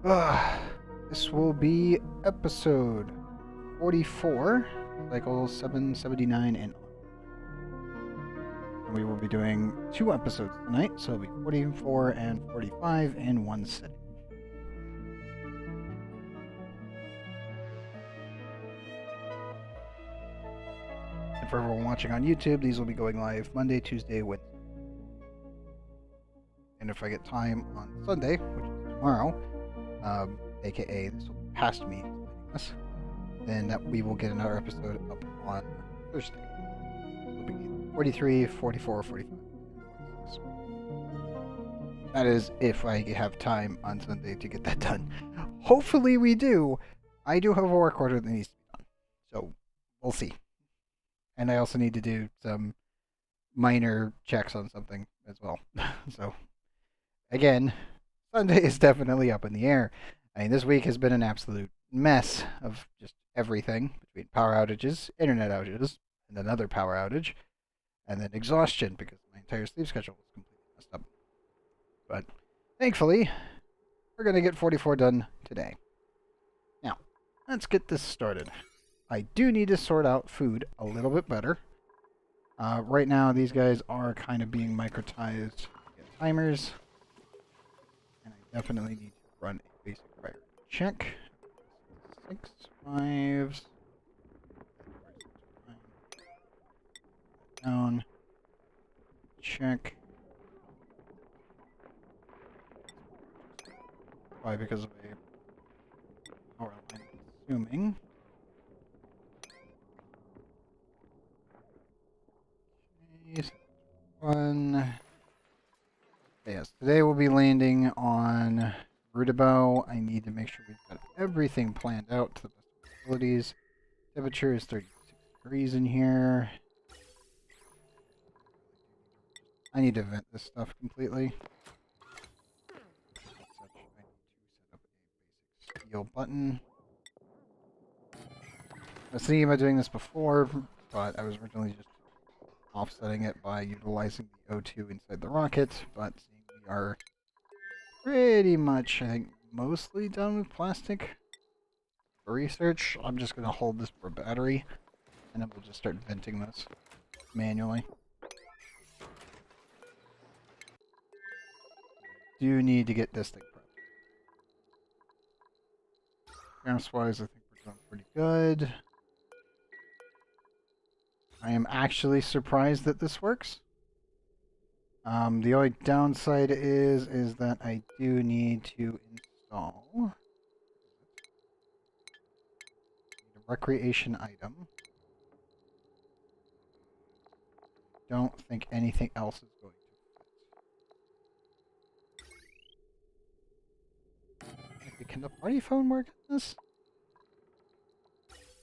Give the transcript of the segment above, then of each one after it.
Uh, this will be episode 44, cycle 779 and on. And we will be doing 2 episodes tonight, so it'll be 44 and 45 in one sitting. And for everyone watching on YouTube, these will be going live Monday, Tuesday, Wednesday. And if I get time on Sunday, which is tomorrow, aka this will be past me explaining this, then we will get another episode up on Thursday. So it'll be 43, 44, 45, and 46. That is if I have time on Sunday to get that done. Hopefully we do. I do have a work order that needs to be done. So we'll see. And I also need to do some minor checks on something as well. So again, Sunday is definitely up in the air. I mean, this week has been an absolute mess of just everything between power outages, internet outages, and another power outage, and then exhaustion because my entire sleep schedule was completely messed up. But thankfully, we're going to get 44 done today. Now, let's get this started. I do need to sort out food a little bit better. Right now, these guys are kind of being microtized to get timers. And I definitely need to run a basic priority check. 6 5s. Down. Check. Why? Because of a power line, assuming. Okay, so 1. Yes, today we'll be landing on Rootibo. I need to make sure we've got everything planned out to the best of our abilities. Temperature is 36 degrees in here. I need to vent this stuff completely. As such, I need to set up a basic steel button. I was thinking about doing this before, but I was originally just offsetting it by utilizing the O2 inside the rocket, but seeing we are pretty much, I think, mostly done with plastic for research, I'm just going to hold this for a battery, and then we'll just start venting this manually. Do need to get this thing prepped. Gas-wise, I think we're doing pretty good. I am actually surprised that this works. The only downside is that I do need to install a recreation item. Don't think anything else is going to fit. Can the party phone work on this?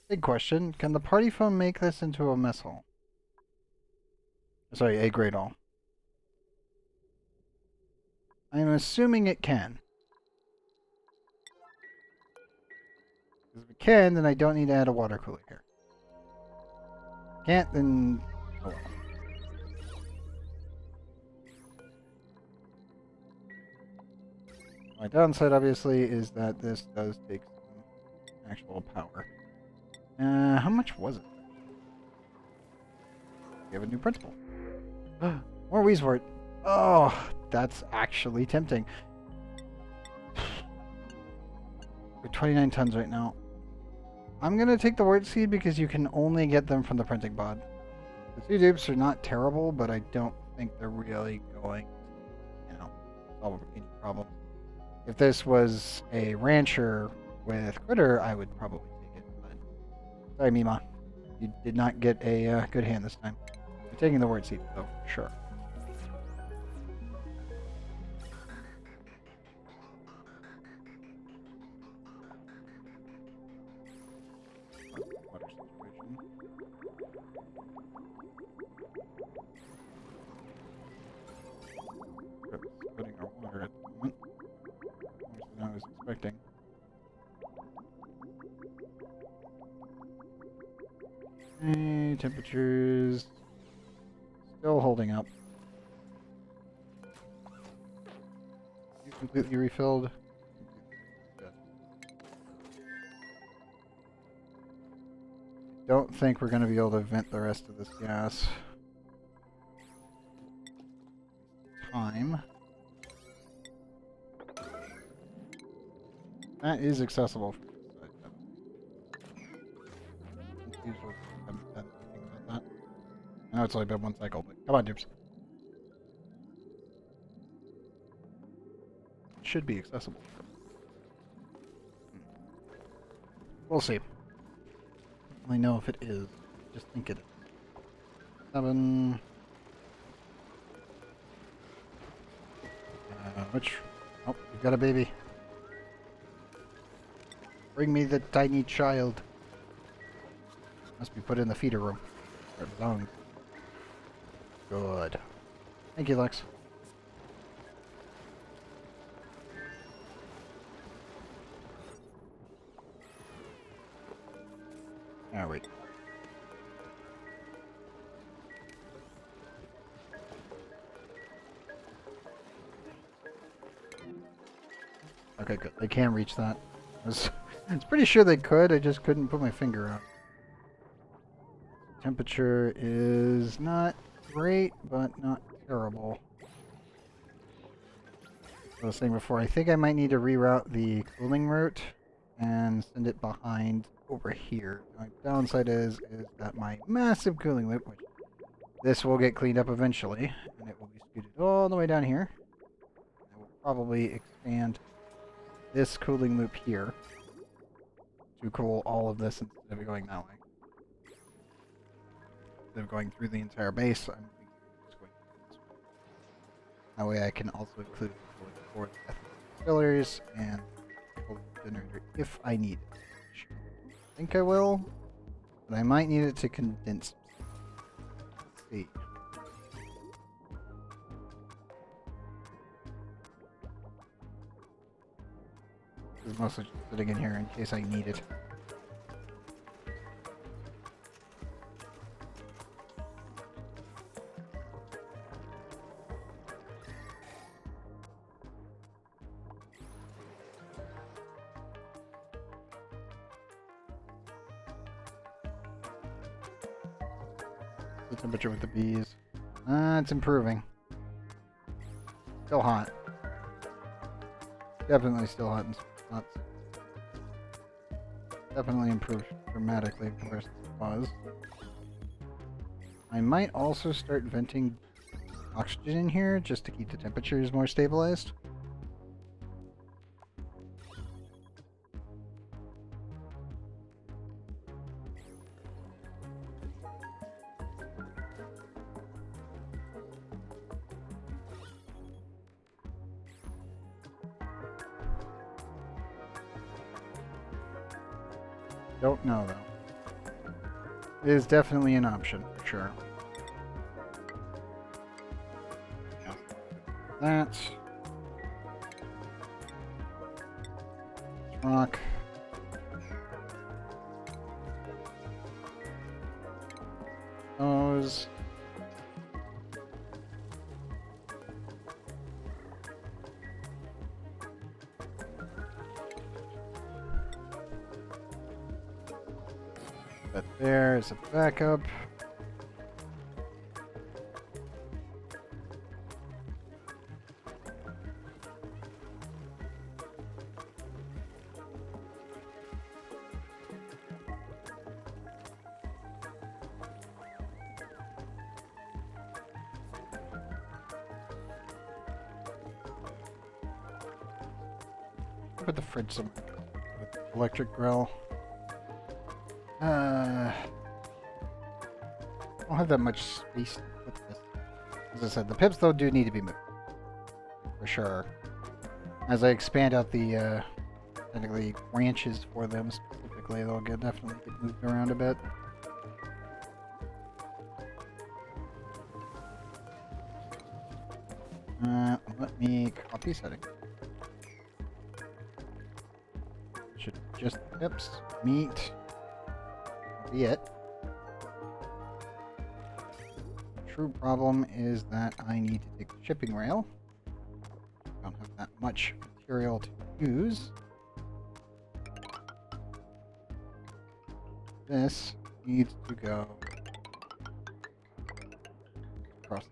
Big question. Can the party phone make this into a mess hall? Sorry, a great hall. I'm assuming it can. If it can, then I don't need to add a water cooler here. Can't, then... Oh well. My downside, obviously, is that this does take some actual power. How much was it? We have a new principal. More Weezwort. Oh, that's actually tempting. We're 29 tons right now. I'm going to take the wort seed because you can only get them from the printing pod. The 2 dupes are not terrible, but I don't think they're really going to, solve any problem. If this was a rancher with Critter, I would probably take it, but... Sorry, Mima. You did not get a good hand this time. You're taking the wort seed, though, for sure. Water situation. Putting our water at the moment. More than I was expecting. Okay, temperatures still holding up. You completely refilled. don't think we're going to be able to vent the rest of this gas. Time. That is accessible. I know it's only been one cycle, but come on, dupes. It should be accessible. We'll see. I know if it is. Just think it is. 7. Which? Oh, we've got a baby. Bring me the tiny child. Must be put in the feeder room. Where it belongs. Good. Thank you, Lex. Ah, wait. Okay, good. They can reach that. I was pretty sure they could, I just couldn't put my finger on. Temperature is not great, but not terrible. As I was saying before, I think I might need to reroute the cooling route and send it behind over here. My downside is that my massive cooling loop, which this will get cleaned up eventually, and it will be scooted all the way down here. I will probably expand this cooling loop here to cool all of this instead of going that way. Instead of going through the entire base, I'm just going this way. That way I can also include cooling for the fillers and cooling generator if I need it. I think I will, but I might need it to condense. Let's see. This is mostly just sitting in here in case I need it. The temperature with the bees. It's improving. Still hot. Definitely still hot and not definitely improved dramatically from where it was. I might also start venting oxygen in here just to keep the temperatures more stabilized. Don't know, though. It is definitely an option, for sure. That. Rock. Those. That there is a backup. Put the fridge somewhere with the electric grill. I don't have that much space to put this. As I said, the pips though do need to be moved. For sure. As I expand out the technically branches for them specifically, they'll definitely get moved around a bit. Let me copy setting. Should just pips, meat, be it. The true problem is that I need to take the shipping rail. Don't have that much material to use. This needs to go across.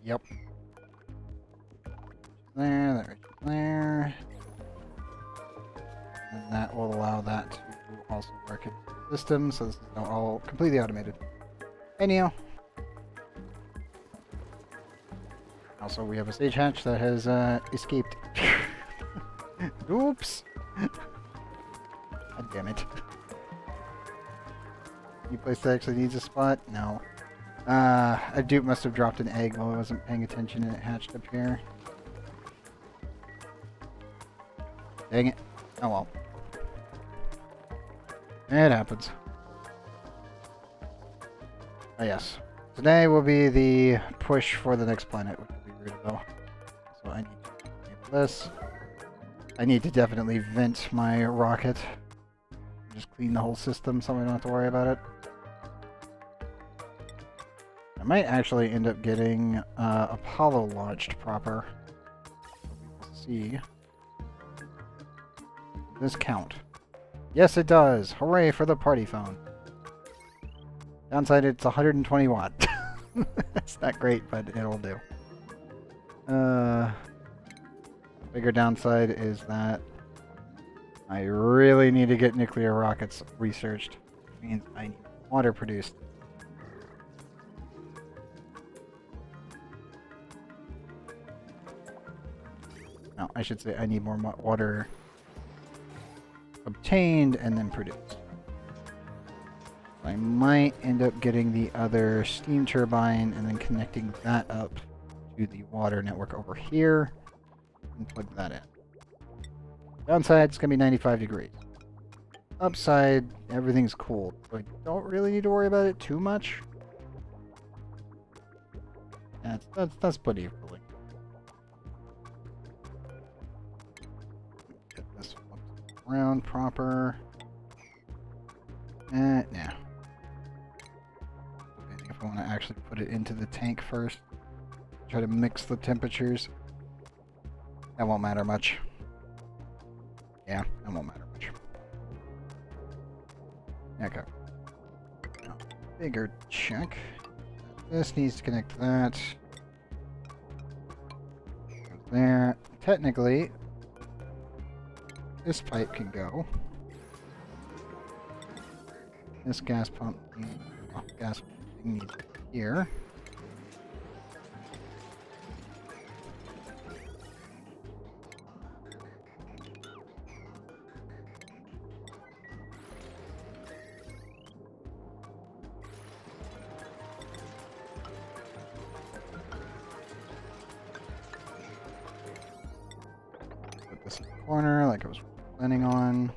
Yep. There, there. And that will allow that to also work in the system, so this is now all completely automated. Anyhow. Also, we have a stage hatch that has escaped. Oops! God damn it. Any place that actually needs a spot? No. A dupe must have dropped an egg while I wasn't paying attention and it hatched up here. Dang it. Oh well. It happens. Oh yes. Today will be the push for the next planet, which will be Rootibo. So I need to enable this. I need to definitely vent my rocket. Just clean the whole system so we don't have to worry about it. I might actually end up getting Apollo launched proper. We'll see. Does this count? Yes, it does. Hooray for the party phone. Downside, it's 120 watt. That's not great, but it'll do. Bigger downside is that I really need to get nuclear rockets researched. Which means I need water produced. No, I should say I need more water obtained and then produced. I might end up getting the other steam turbine and then connecting that up to the water network over here and plug that in. Downside, it's going to be 95 degrees. Upside, everything's cool, so I don't really need to worry about it too much. That's pretty early. Get this around proper. Nah. I want to actually put it into the tank first. Try to mix the temperatures. That won't matter much. Yeah, that won't matter much. Okay. Now, bigger check. This needs to connect to that. Goes there. Technically, this pipe can go. This gas pump needs here. Put this in the corner like I was planning on.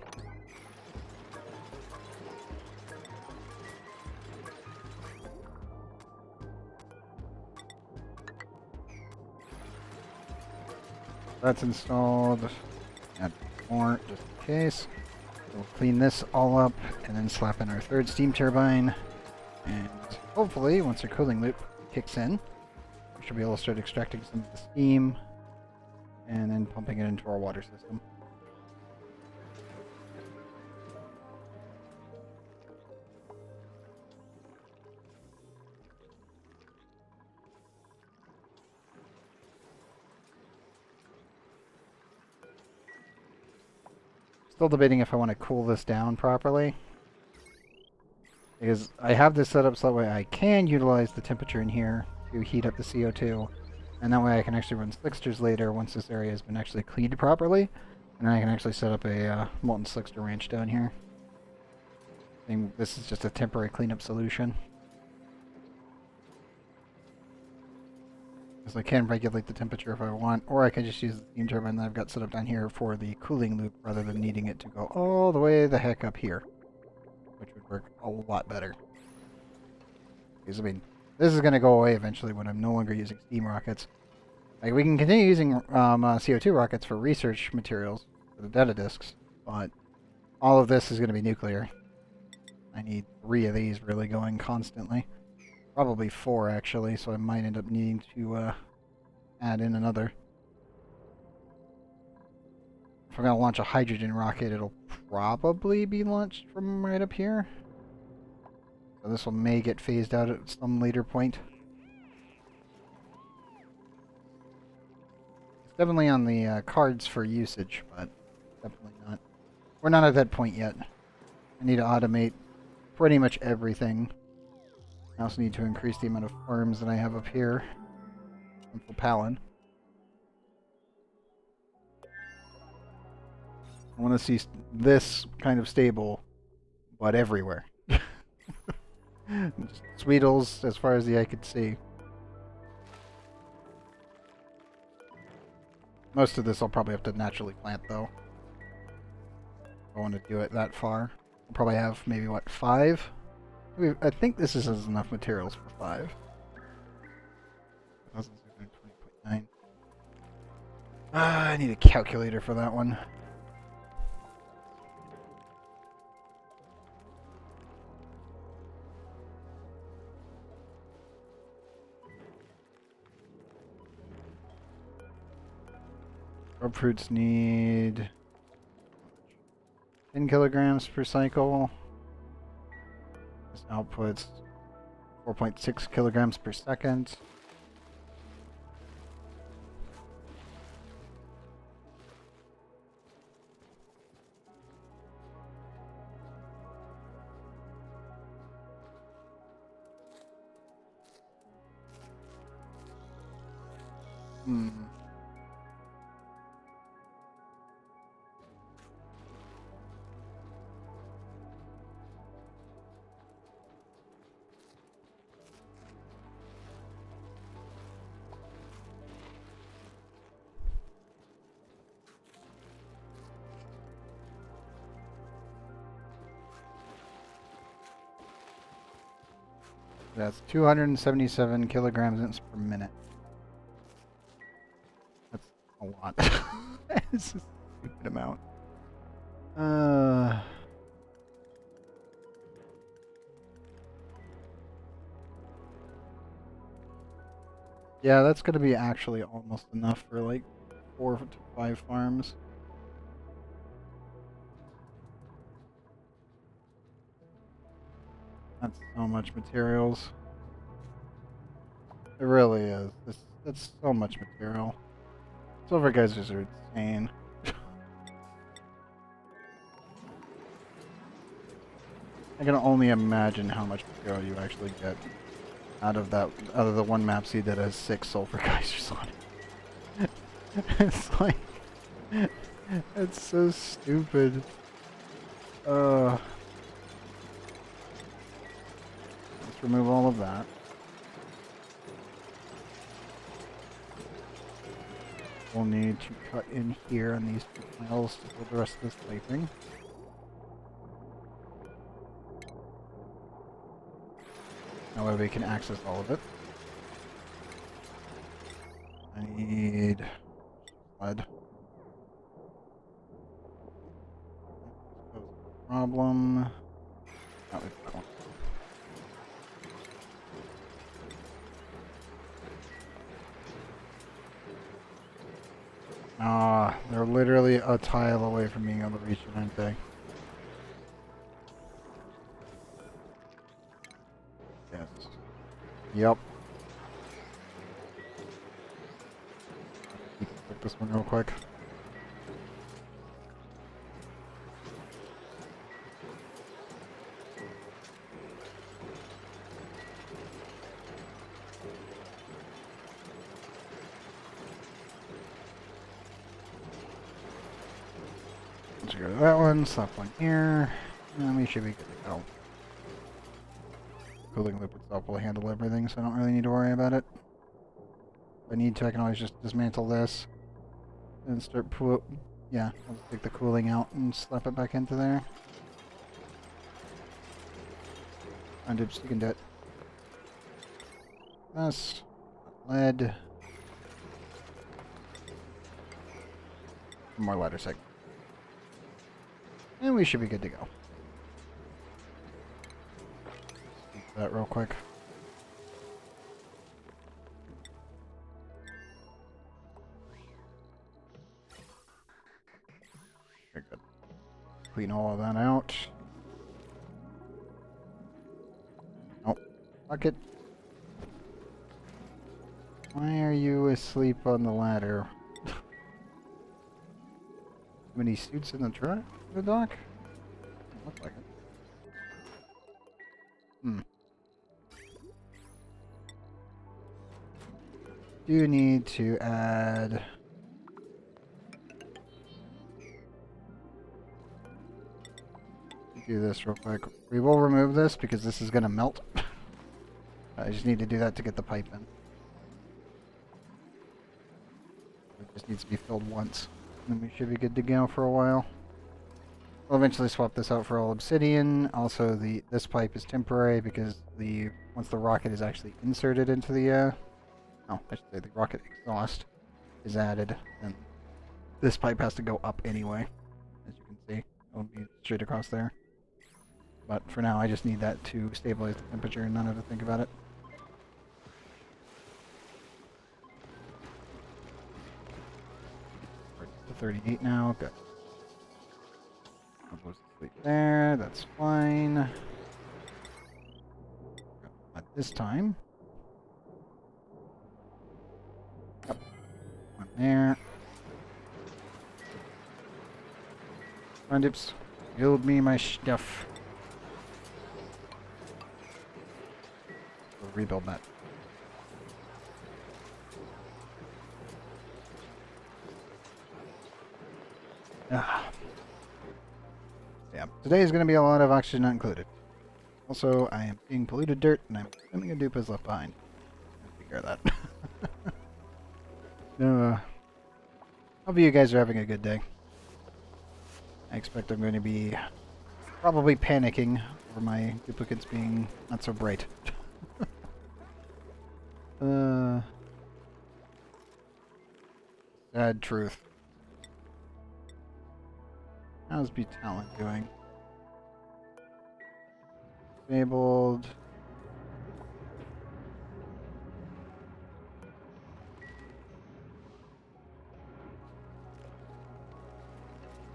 That's installed. Add more just in case. We'll clean this all up and then slap in our third steam turbine. And hopefully, once our cooling loop kicks in, we should be able to start extracting some of the steam and then pumping it into our water system. Still debating if I want to cool this down properly. Because I have this set up so that way I can utilize the temperature in here to heat up the CO2. And that way I can actually run slicksters later once this area has been actually cleaned properly. And then I can actually set up a molten slickster ranch down here. I think this is just a temporary cleanup solution. Because I can regulate the temperature if I want, or I can just use the steam turbine that I've got set up down here for the cooling loop rather than needing it to go all the way the heck up here. Which would work a lot better. Because, I mean, this is going to go away eventually when I'm no longer using steam rockets. Like, we can continue using CO2 rockets for research materials, for the data disks, but all of this is going to be nuclear. I need 3 of these really going constantly. Probably 4, actually, so I might end up needing to add in another. If we're gonna launch a hydrogen rocket, it'll probably be launched from right up here. So this one may get phased out at some later point. It's definitely on the cards for usage, but definitely not. We're not at that point yet. I need to automate pretty much everything. I also need to increase the amount of farms that I have up here. For Palin. I want to see this kind of stable, but everywhere. Just Sweetles as far as the eye could see. Most of this I'll probably have to naturally plant, though. I want to do it that far. I'll probably have maybe, what, 5? I think this is enough materials for 5. 20.9. I need a calculator for that one. Grapefruits need 10 kilograms per cycle. This outputs 4.6 kilograms per second. That's 277 kilograms per minute. That's a lot. It's a stupid amount. Yeah, that's gonna be actually almost enough for like 4 to 5 farms. That's so much materials. It really is. That's so much material. Silver geysers are insane. I can only imagine how much material you actually get out of the one map seed that has 6 sulfur geysers on it. It's like it's so stupid. Let's remove all of that. We'll need to cut in here on these 2 tiles to build the rest of this piping. That way we can access all of it. I need lead. Problem. That would be cool. They're literally a tile away from being able to reach it, aren't they? Yes. Yep. Click this one real quick. Let's go to that one, slap one here, and we should be good to go. Cooling loop itself will handle everything, so I don't really need to worry about it. If I need to, I can always just dismantle this and start yeah, I'll just take the cooling out and slap it back into there. And you can do it. This lead. More ladder sec. And we should be good to go. Do that real quick. clean all of that out. Oh, fuck it. Why are you asleep on the ladder? Too many suits in the truck? The dock? Doesn't look like it. Hmm. Do need to add... do this real quick. We will remove this because this is going to melt. I just need to do that to get the pipe in. It just needs to be filled once. And then we should be good to go for a while. We'll eventually swap this out for all obsidian. Also, this pipe is temporary because once the rocket is actually inserted into the I should say the rocket exhaust is added, and this pipe has to go up anyway. As you can see, it'll be straight across there. But for now, I just need that to stabilize the temperature and not have to think about it. We're to 38 now. Good. I'll go to sleep there. That's fine. But this time, yep. One there. Come on, Dips. Build me my stuff. We'll rebuild that. Yeah, today is going to be a lot of oxygen not included. Also, I am seeing polluted dirt, and I'm assuming a dupe is left behind. I'll take care of that. Hope you guys are having a good day. I expect I'm going to be probably panicking over my duplicates being not so bright. Sad truth. How's Talent doing? Disabled.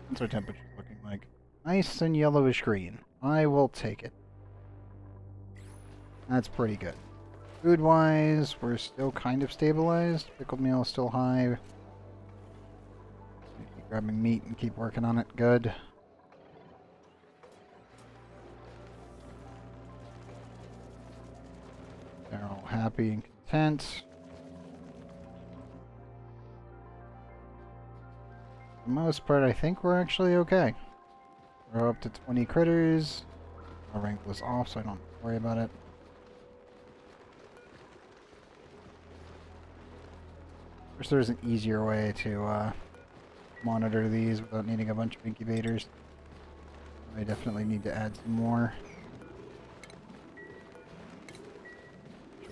What's our temperature looking like? Nice and yellowish green. I will take it. That's pretty good. Food-wise, we're still kind of stabilized. Pickled meal is still high. Keep grabbing meat and keep working on it. Good. They're all happy and content. For the most part, I think we're actually okay. We're up to 20 critters. I'll rank this off so I don't have to worry about it. Wish there was an easier way to monitor these without needing a bunch of incubators. I definitely need to add some more.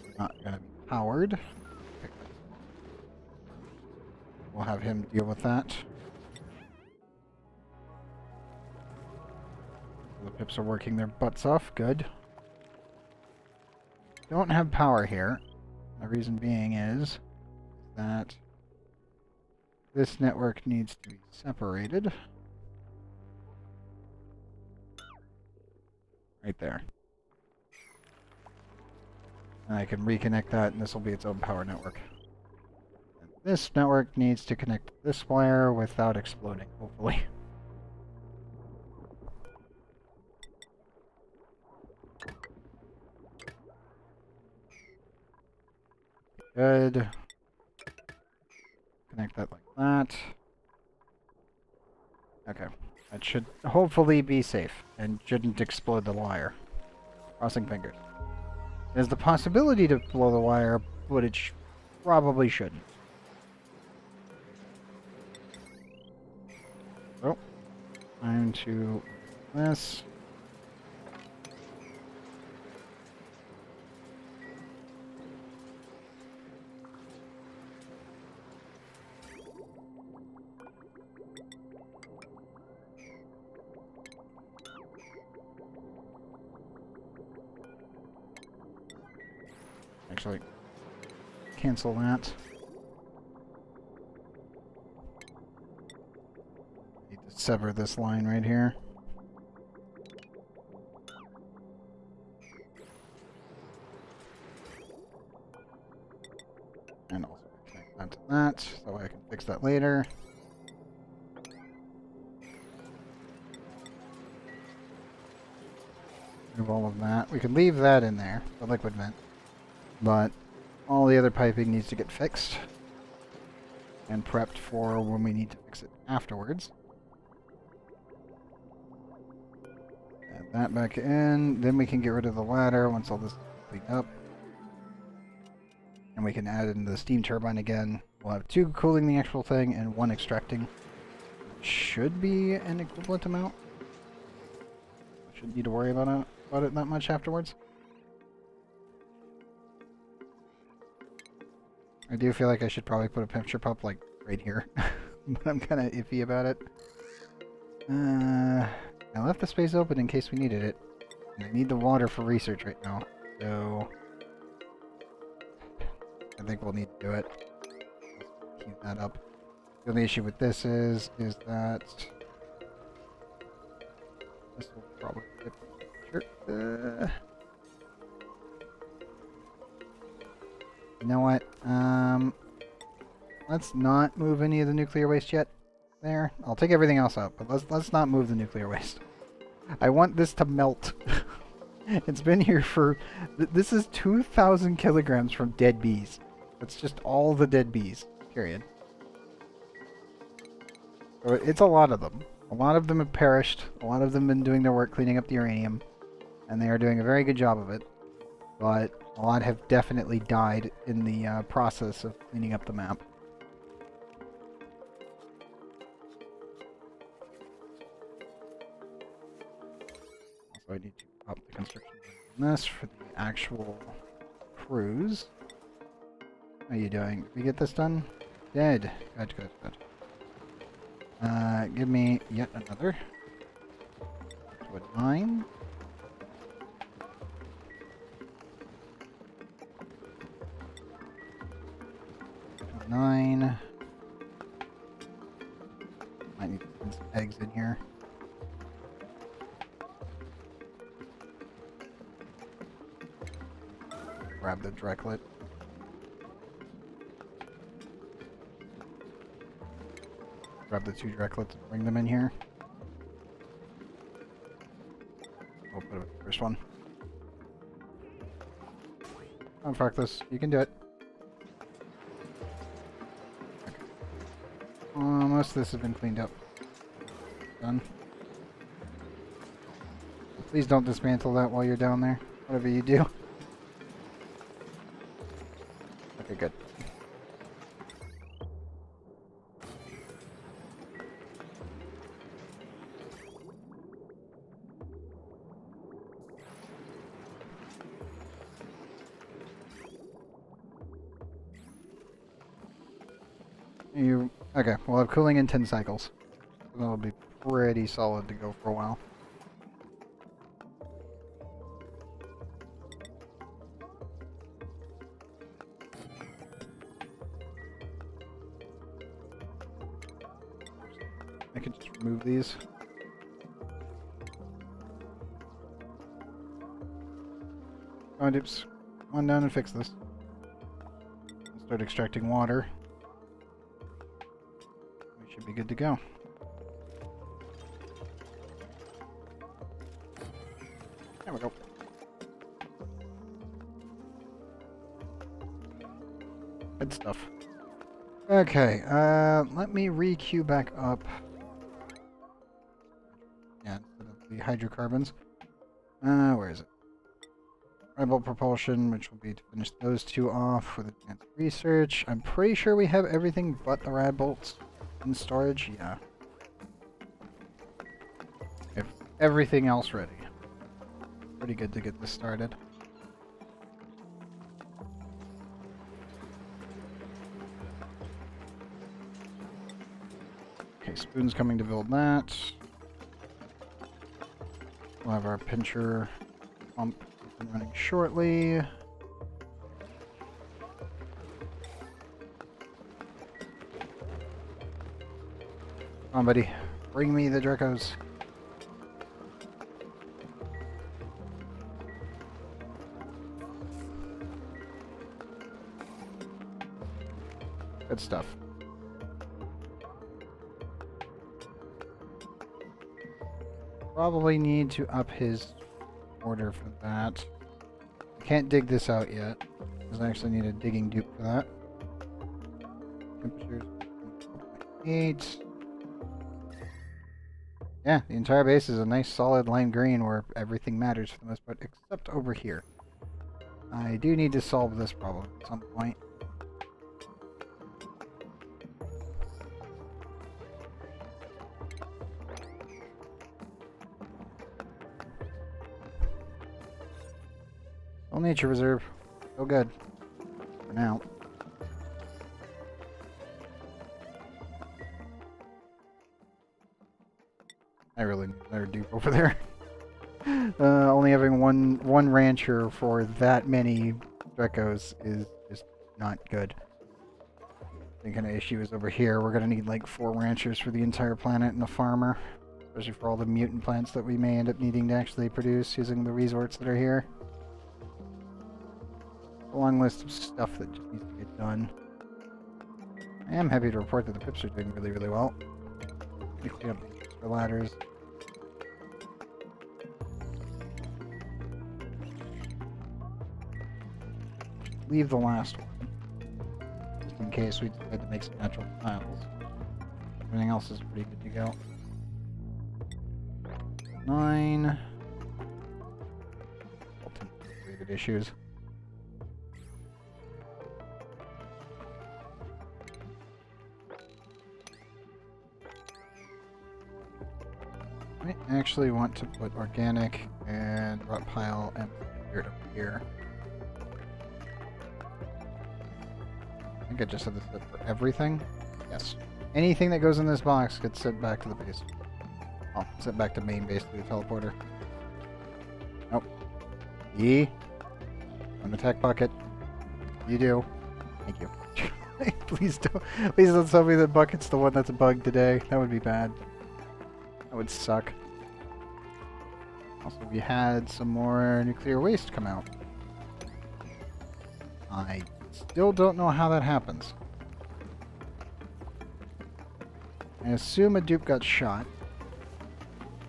We're not going to be powered. We'll have him deal with that. The pips are working their butts off. Good. Don't have power here. The reason being is that this network needs to be separated. Right there. And I can reconnect that, and this will be its own power network. And this network needs to connect this wire without exploding, hopefully. Good. Connect that like that. Okay. That should hopefully be safe and shouldn't explode the wire. Crossing fingers. There's the possibility to blow the wire, but it probably shouldn't. So, time to this. Actually, cancel that. Need to sever this line right here. And also connect that to that, so that way I can fix that later. Move all of that. We can leave that in there, the liquid vent. But all the other piping needs to get fixed and prepped for when we need to fix it afterwards. Add that back in. Then we can get rid of the ladder once all this is cleaned up. And we can add in the steam turbine again. We'll have 2 cooling the actual thing and 1 extracting. Should be an equivalent amount. Shouldn't need to worry about it that much afterwards. I do feel like I should probably put a pincher pump like right here. But I'm kind of iffy about it. I left the space open in case we needed it. And I need the water for research right now. So I think we'll need to do it. Let's keep that up. The only issue with this is that this will probably get sure. You know what? Let's not move any of the nuclear waste yet. There. I'll take everything else out, but let's not move the nuclear waste. I want this to melt. It's been here for... This is 2,000 kilograms from dead bees. That's just all the dead bees. Period. So it's a lot of them. A lot of them have perished. A lot of them have been doing their work cleaning up the uranium. And they are doing a very good job of it. But a lot have definitely died in the process of cleaning up the map. Also, I need to up the construction on this for the actual cruise. How are you doing? Did we get this done? Dead. Good, good, good. Give me yet another. Wood 9. Nine. Might need to put some eggs in here. Grab the directlet. Grab the 2 directlets and bring them in here. We'll put it with the first one. Don't fuck this. You can do it. Most of this has been cleaned up. Done. Please don't dismantle that while you're down there. Whatever you do. Okay, good. Okay, we'll have cooling in 10 cycles. That'll be pretty solid to go for a while. I can just remove these. Come on, Dupes. Come on down and fix this. Start extracting water. Should be good to go. There we go. Good stuff. Okay, let me re-queue back up. Yeah, instead of the hydrocarbons. Where is it? Rebel propulsion, which will be to finish those 2 off with advanced research. I'm pretty sure we have everything but the rad bolts. In storage, yeah. If everything else ready. Pretty good to get this started. Okay, Spoon's coming to build that. We'll have our pincher pump up and running shortly. Come on, buddy. Bring me the Dracos. Good stuff. Probably need to up his order for that. I can't dig this out yet, because I actually need a digging dupe for that. Temperatures 8. Yeah, the entire base is a nice solid lime green where everything matters for the most part, except over here. I do need to solve this problem at some point. Well, nature reserve. So good. For now. I really need another dupe over there. Only having one rancher for that many Drekos is just not good. The kind of issue is over here. We're gonna need like 4 ranchers for the entire planet and a farmer. Especially for all the mutant plants that we may end up needing to actually produce using the resorts that are here. A long list of stuff that just needs to get done. I am happy to report that the pips are doing really, really well. Let me clean up the ladders. Leave the last one, just in case we decide to make some natural tiles. Everything else is pretty good to go. 9. Related issues. I actually want to put organic and rot pile and dirt over here. I think I just said this for everything. Yes. Anything that goes in this box gets sent back to the base. Oh, sent back to main base through the teleporter. Nope. E. On the tech bucket. You do. Thank you. Please don't tell me that bucket's the one that's bugged today. That would be bad. That would suck. Also, we had some more nuclear waste come out. I still don't know how that happens. I assume a dupe got shot,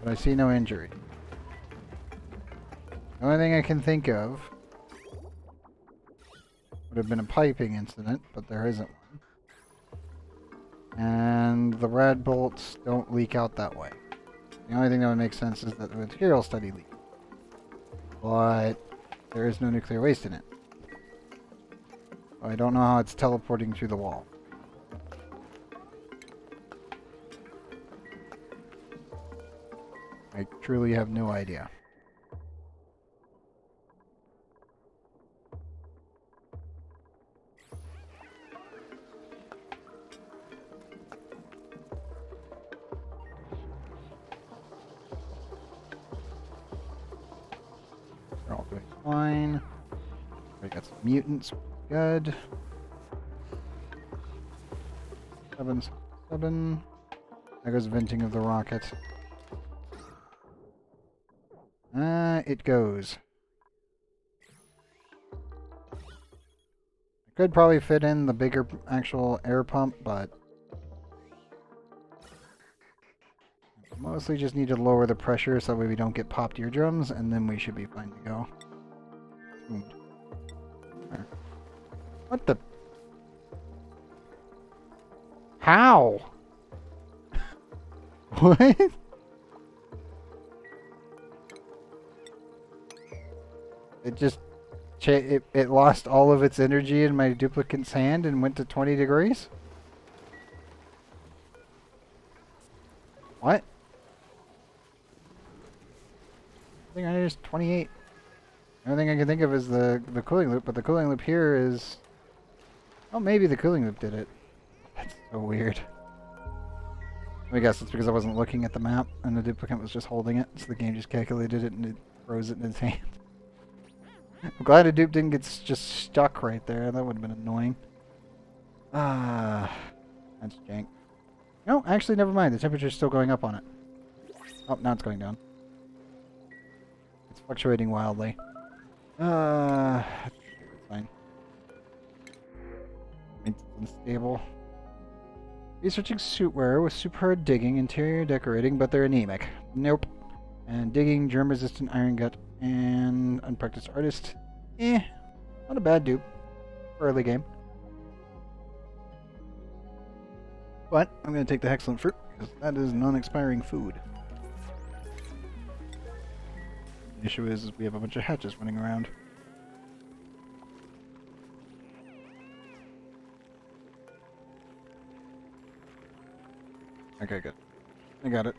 but I see no injury. The only thing I can think of would have been a piping incident, but there isn't one. And the rad bolts don't leak out that way. The only thing that would make sense is that the material study leaked. But there is no nuclear waste in it. So I don't know how it's teleporting through the wall. I truly have no idea. They're all doing fine. We got some mutants. Good. 7. There goes venting of the rocket. It goes. I could probably fit in the bigger actual air pump, but mostly just need to lower the pressure so that way we don't get popped eardrums, and then we should be fine to go. What the? How? What? It just it lost all of its energy in my duplicate's hand and went to 20 degrees? What? I think I just 28. The only thing I can think of is the cooling loop, but the cooling loop here is... Oh, maybe the cooling loop did it. That's so weird. I guess it's because I wasn't looking at the map and the duplicate was just holding it, so the game just calculated it and it froze it in its hand. I'm glad a dupe didn't get just stuck right there. That would have been annoying. Ah, that's jank. No, actually, never mind. The temperature's still going up on it. Oh, now it's going down. It's fluctuating wildly. It's fine. Maintenance stable. Researching suit wearer with super digging, interior decorating, but they're anemic. Nope. And digging, germ-resistant iron gut, and unpracticed artist. Not a bad dupe for early game. But I'm going to take the Hexalent Fruit, because that is non-expiring food. The issue is we have a bunch of hatches running around. Okay, good. I got it.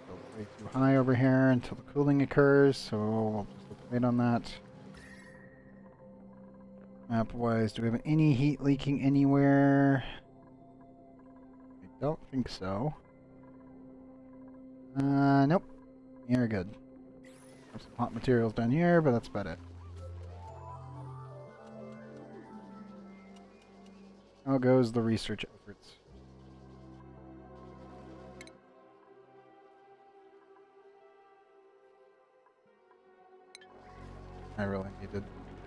Still way too high over here until the cooling occurs, so we'll just wait on that. Map-wise, do we have any heat leaking anywhere? I don't think so. Nope. You're good. Have some hot materials down here, but that's about it. How goes the research efforts?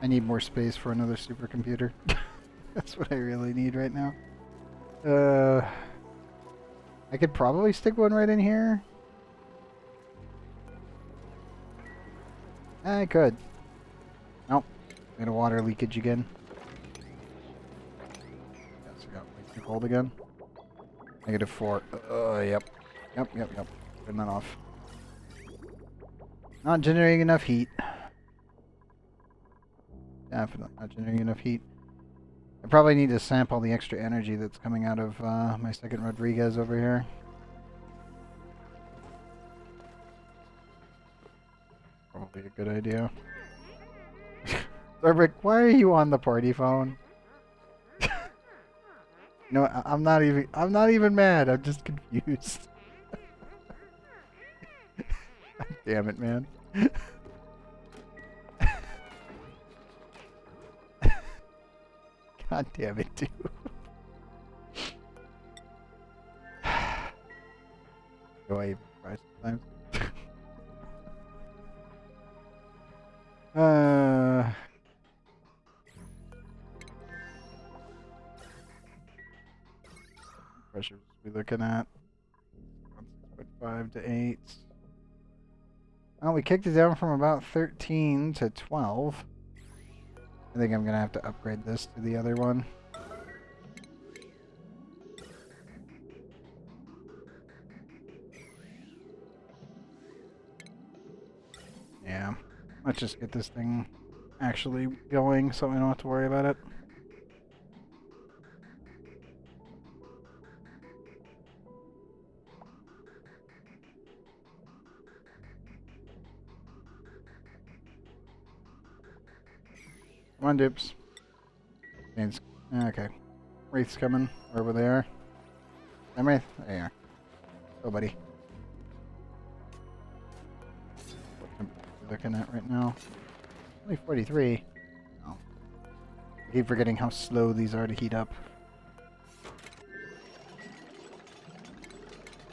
I need more space for another supercomputer. That's what I really need right now. I could probably stick one right in here. I could. Nope. Got a water leakage again. Yes, I got way too cold again. -4. Yep. Yep. Turn that off. Not generating enough heat. Definitely not generating enough heat. I probably need to sample the extra energy that's coming out of my second Rodriguez over here. Probably a good idea. Zorbrick, why are you on the party phone? No, I'm not even mad. I'm just confused. Damn it, man. God damn it, dude. Do I even try sometimes? Pressures we looking at 6.5 to 8. Well, we kicked it down from about 13 to 12. I think I'm gonna have to upgrade this to the other one. Yeah, let's just get this thing actually going so I don't have to worry about it. Come on, dupes. Okay. Wraith's coming. Over there. I'm Wraith. There you are. Oh, buddy. What am I looking at right now? Only 43. Oh. I keep forgetting how slow these are to heat up.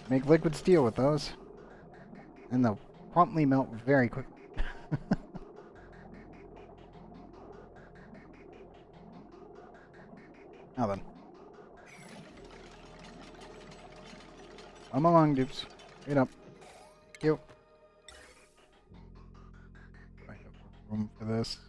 Make liquid steel with those. And they'll promptly melt very quickly. Now then. Come along, dupes. Get up. Thank you. I have room for this.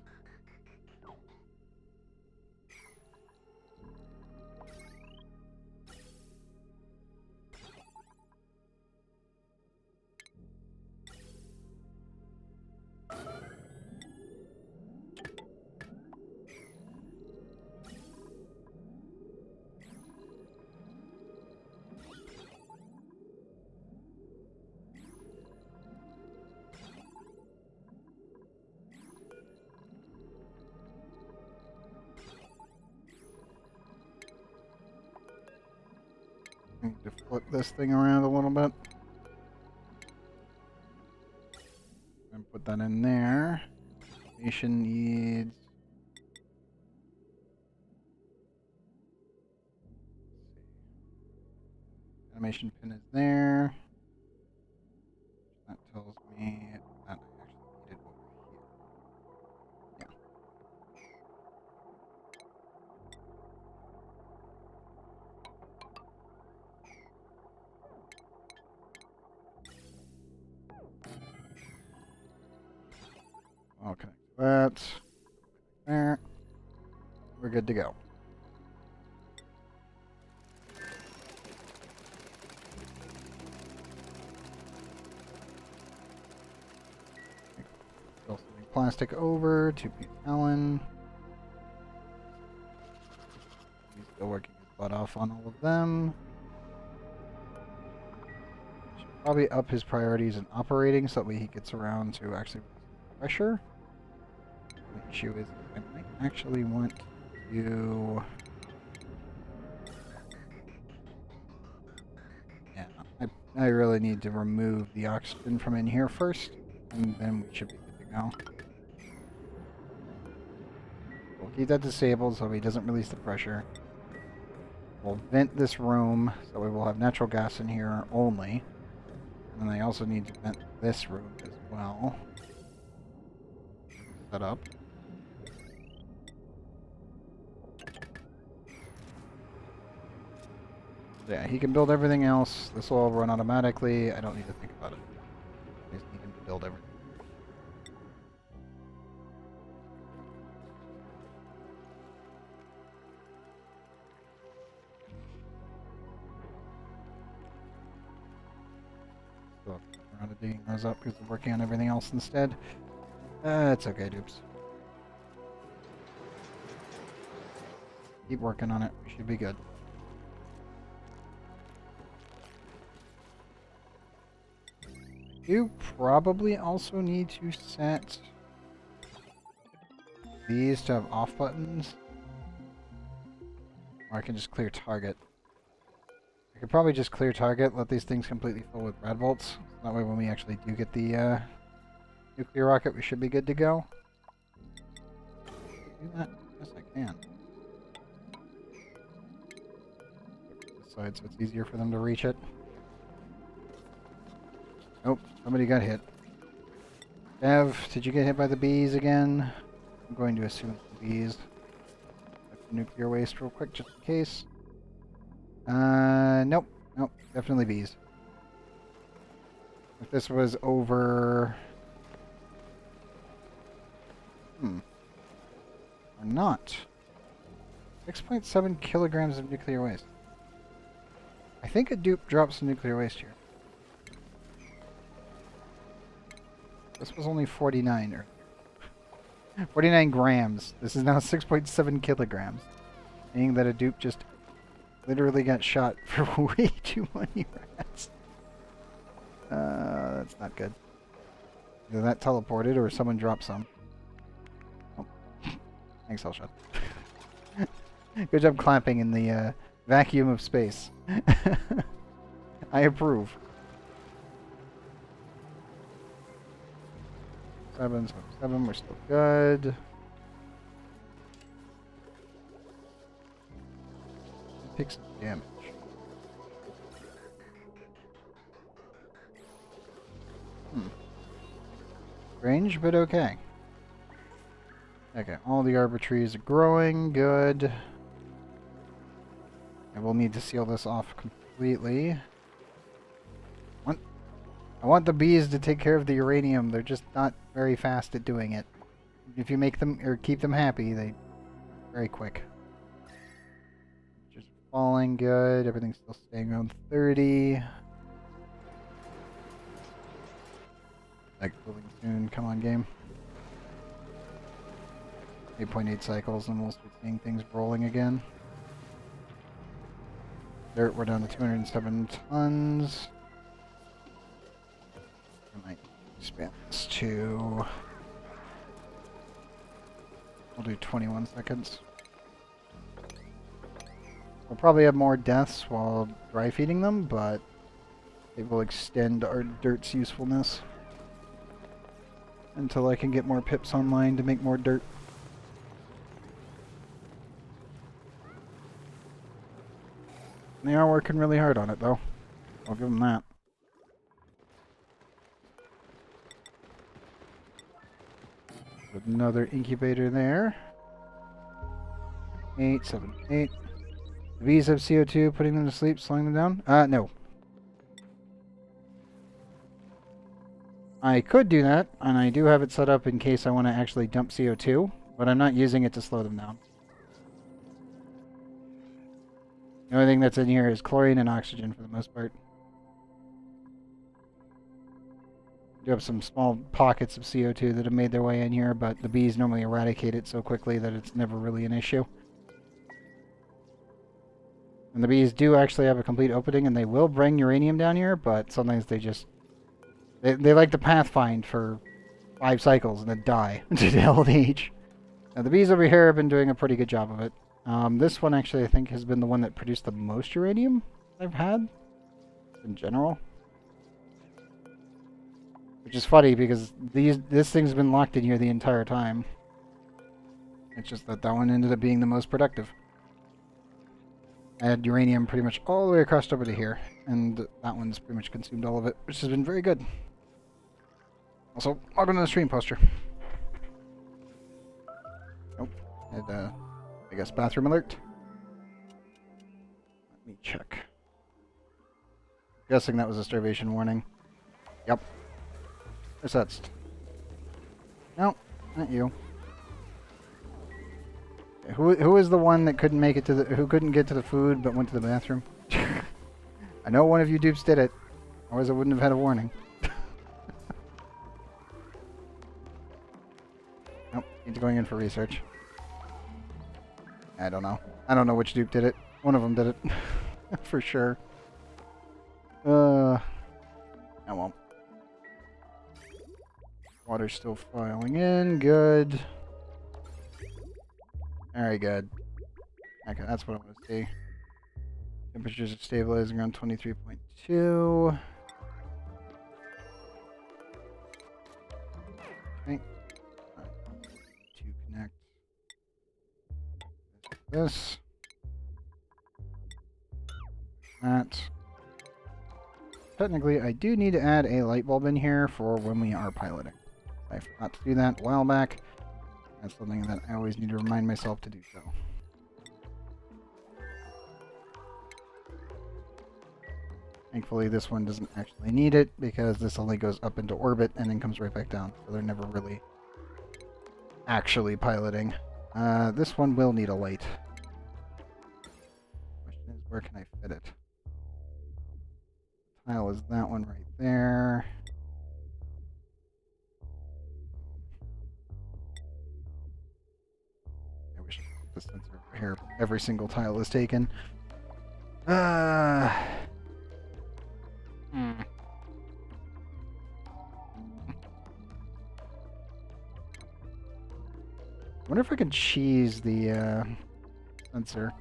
I need to flip this thing around a little bit. And put that in there. Nation needs... Animation pin is there. I'll connect that. There. We're good to go. Fill some plastic over. 2-piece Allen. He's still working his butt off on all of them. Should probably up his priorities in operating so that way he gets around to actually pressure. The issue is I might actually want to... Yeah, I really need to remove the oxygen from in here first, and then we should be good to go. We'll keep that disabled so he doesn't release the pressure. We'll vent this room so we will have natural gas in here only. And I also need to vent this room as well. Set up. Yeah, he can build everything else. This will all run automatically. I don't need to think about it. I just need him to build everything. So, we're out of digging those up because we're working on everything else instead. It's okay, dupes. Keep working on it. We should be good. You probably also need to set these to have off buttons. Or I can just clear target. I could probably just clear target, let these things completely fill with rad bolts. That way when we actually do get the nuclear rocket, we should be good to go. Do that? Yes, I can. This side so it's easier for them to reach it. Nope, somebody got hit. Dev, did you get hit by the bees again? I'm going to assume it's the bees. Nuclear waste real quick, just in case. Nope. Nope, definitely bees. If this was over... Or not. 6.7 kilograms of nuclear waste. I think a dupe drops some nuclear waste here. This was only 49 earlier. 49 grams. This is now 6.7 kilograms. Meaning that a dupe just literally got shot for way too many rats. That's not good. Either that teleported or someone dropped some. Oh. Thanks, Hellshot. Good job clapping in the vacuum of space. I approve. 7, we're still good. Take some damage. Strange, but okay. Okay, all the arbor trees are growing, good. I will need to seal this off completely. I want the bees to take care of the uranium. They're just not very fast at doing it. If you make them or keep them happy, they're very quick. Just falling good. Everything's still staying around 30. Like building soon. Come on, game. 8.8 cycles, and we'll start seeing things rolling again. Dirt, we're down to 207 tons. I might expand this to... We'll do 21 seconds. We'll probably have more deaths while dry feeding them, but it will extend our dirt's usefulness until I can get more pips online to make more dirt. They are working really hard on it, though. I'll give them that. Put another incubator there. 8, 7, 8. The bees have CO2, putting them to sleep, slowing them down? No. I could do that, and I do have it set up in case I want to actually dump CO2, but I'm not using it to slow them down. The only thing that's in here is chlorine and oxygen for the most part. Do have some small pockets of CO2 that have made their way in here, but the bees normally eradicate it so quickly that it's never really an issue. And the bees do actually have a complete opening, and they will bring uranium down here, but sometimes they just... They like to pathfind for 5 cycles and then die to old age. Now, the bees over here have been doing a pretty good job of it. This one actually, I think, has been the one that produced the most uranium I've had in general. Which is funny because this thing's been locked in here the entire time. It's just that that one ended up being the most productive. I had uranium pretty much all the way across over to here, and that one's pretty much consumed all of it, which has been very good. Also, welcome to the stream poster. Nope. And, I guess bathroom alert. Let me check. Guessing that was a starvation warning. Yep. Resetted. No, not you. Okay, who is the one that couldn't make it to the... Who couldn't get to the food but went to the bathroom? I know one of you dupes did it. Otherwise I wouldn't have had a warning. Nope, he's going in for research. I don't know. I don't know which dupe did it. One of them did it. For sure. I won't. Water's still filing in. Good. Very good. Okay, that's what I want to see. Temperatures are stabilizing around 23.2. Okay. To connect this. That. Technically, I do need to add a light bulb in here for when we are piloting. I forgot to do that a while back. That's something that I always need to remind myself to do so. Thankfully, this one doesn't actually need it because this only goes up into orbit and then comes right back down. So they're never really actually piloting. This one will need a light. Question is, where can I fit it? Tile is that one right there. I wish I put the sensor over here. Every single tile is taken. I wonder if I can cheese the sensor.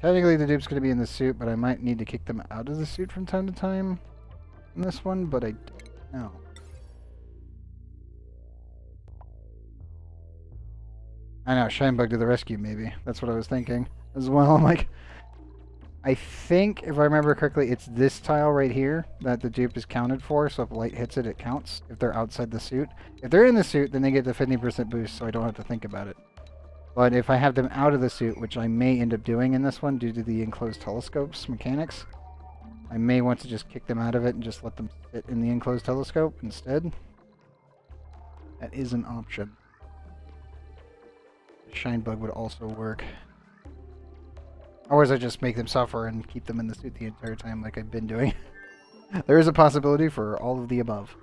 Technically the dupe's going to be in the suit, but I might need to kick them out of the suit from time to time in this one, but I don't know. I know, Shinebug to the rescue, maybe. That's what I was thinking as well. I'm like, I think, if I remember correctly, it's this tile right here that the dupe is counted for, so if light hits it, it counts if they're outside the suit. If they're in the suit, then they get the 50% boost, so I don't have to think about it. But if I have them out of the suit, which I may end up doing in this one due to the enclosed telescope's mechanics, I may want to just kick them out of it and just let them sit in the enclosed telescope instead. That is an option. Shinebug would also work. Otherwise I just make them suffer and keep them in the suit the entire time like I've been doing. There is a possibility for all of the above.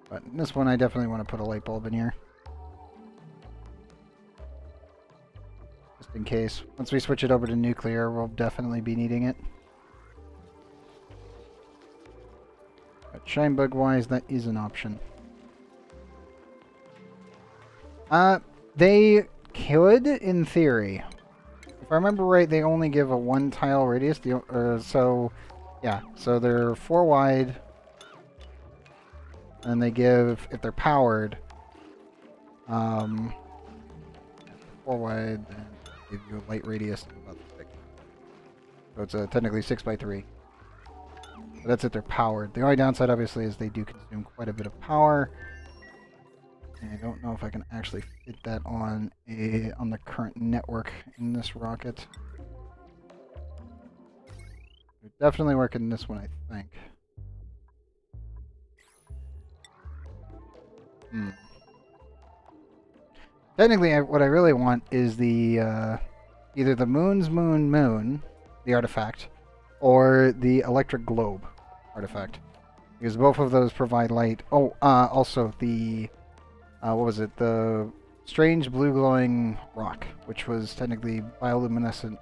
But in this one I definitely want to put a light bulb in here. Just in case. Once we switch it over to nuclear, we'll definitely be needing it. But Shinebug-wise, that is an option. They could, in theory. If I remember right, they only give a 1-tile radius. So they're 4 wide. And they give, if they're powered, 4 wide, and give you a light radius of about 6. So it's technically 6x3. But that's if they're powered. The only downside, obviously, is they do consume quite a bit of power. And I don't know if I can actually fit that on the current network in this rocket. They're definitely working this one, I think. Hmm. Technically, what I really want is the either the moon, the artifact, or the electric globe artifact, because both of those provide light. Oh, also the what was it? The strange blue glowing rock, which was technically bioluminescent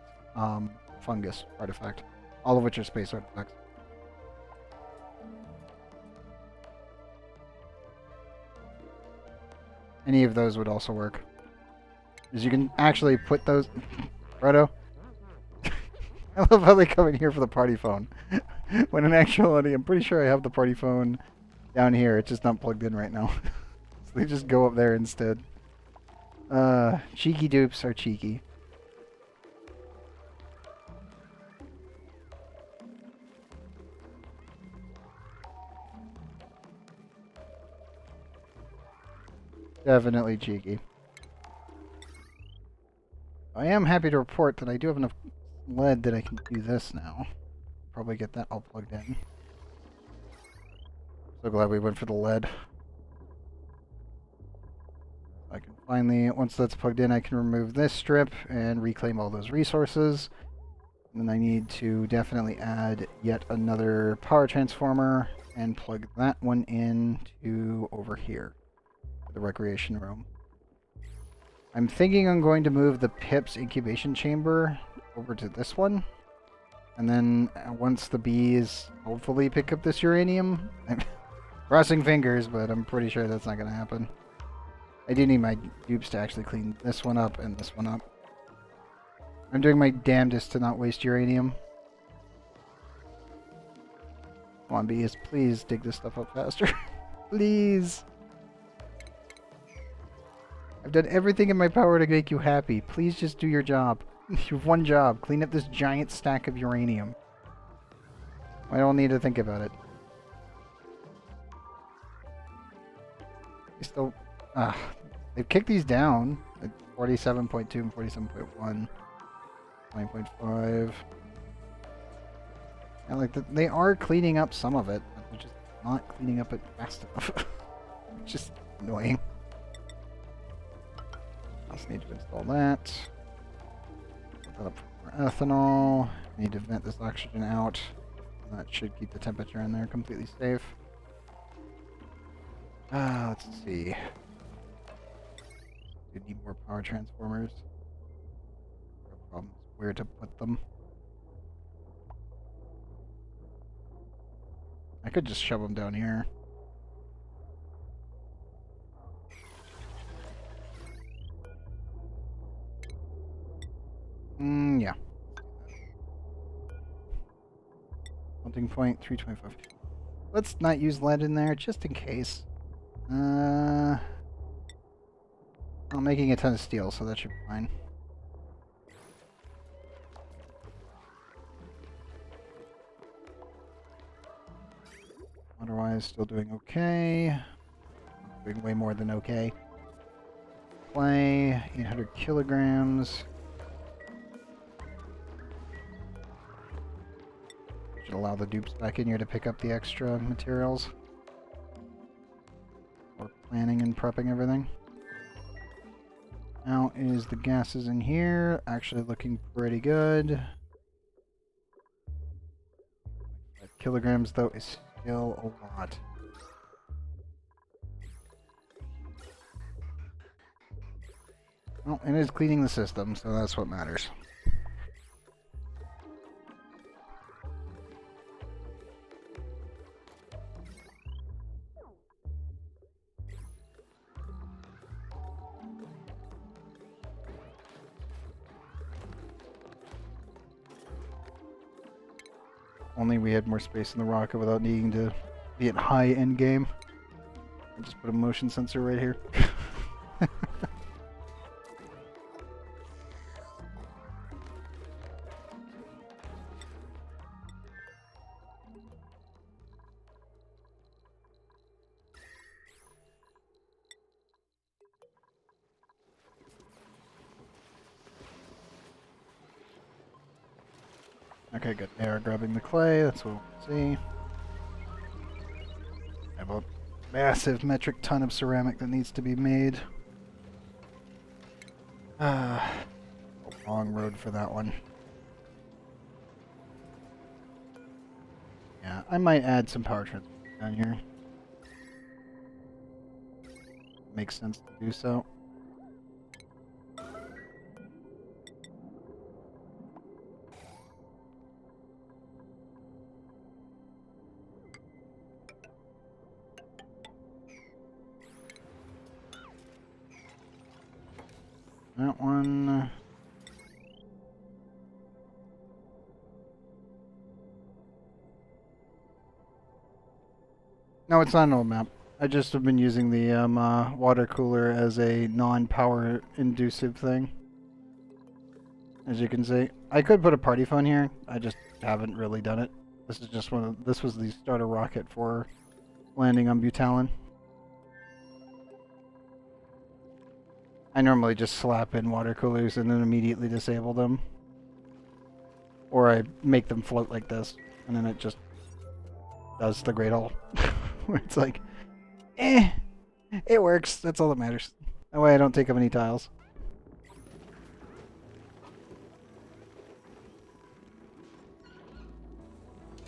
fungus artifact. All of which are space artifacts. Any of those would also work. Because you can actually put those... Roto? I love how they come in here for the party phone. When in actuality, I'm pretty sure I have the party phone down here. It's just not plugged in right now. So they just go up there instead. Cheeky dupes are cheeky. Definitely cheeky. I am happy to report that I do have enough lead that I can do this now. Probably get that all plugged in. So glad we went for the lead. I can finally, once that's plugged in, I can remove this strip and reclaim all those resources. And then I need to definitely add yet another power transformer and plug that one in to over here, the recreation room. I'm thinking I'm going to move the Pip's incubation chamber over to this one. And then once the bees hopefully pick up this uranium, I'm crossing fingers, but I'm pretty sure that's not going to happen. I do need my dupes to actually clean this one up and this one up. I'm doing my damnedest to not waste uranium. Come on, bees, please dig this stuff up faster. Please. I've done everything in my power to make you happy. Please just do your job. You have one job. Clean up this giant stack of uranium. I don't need to think about it. They still... they've kicked these down. At 47.2 and 47.1. 9.5. And like they are cleaning up some of it, but they're just not cleaning up it fast enough. It's just annoying. Also need to install that. Put that up for ethanol. Need to vent this oxygen out. That should keep the temperature in there completely safe. Let's see. We need more power transformers. No problems where to put them. I could just shove them down here. Yeah. Melting point 325. Let's not use lead in there just in case. I'm making a ton of steel, so that should be fine. Otherwise, still doing okay. Doing way more than okay. Clay, 800 kilograms. Should allow the dupes back in here to pick up the extra materials. Or planning and prepping everything. Now is the gases in here. Actually looking pretty good. 5 kilograms though is still a lot. Well, it is cleaning the system, so that's what matters. Only we had more space in the rocket without needing to be at high end game. I just put a motion sensor right here. Okay, good. They are grabbing the clay. That's what we'll see. I have a massive metric ton of ceramic that needs to be made. A long road for that one. Yeah, I might add some power transmission down here. Makes sense to do so. That one. No, it's not an old map. I just have been using the water cooler as a non-power inducive thing. As you can see, I could put a party phone here. I just haven't really done it. This is just one of. This was the starter rocket for landing on Butalin. I normally just slap in water coolers and then immediately disable them. Or I make them float like this, and then it just does the great hole. Where it's like, it works. That's all that matters. That way I don't take up any tiles.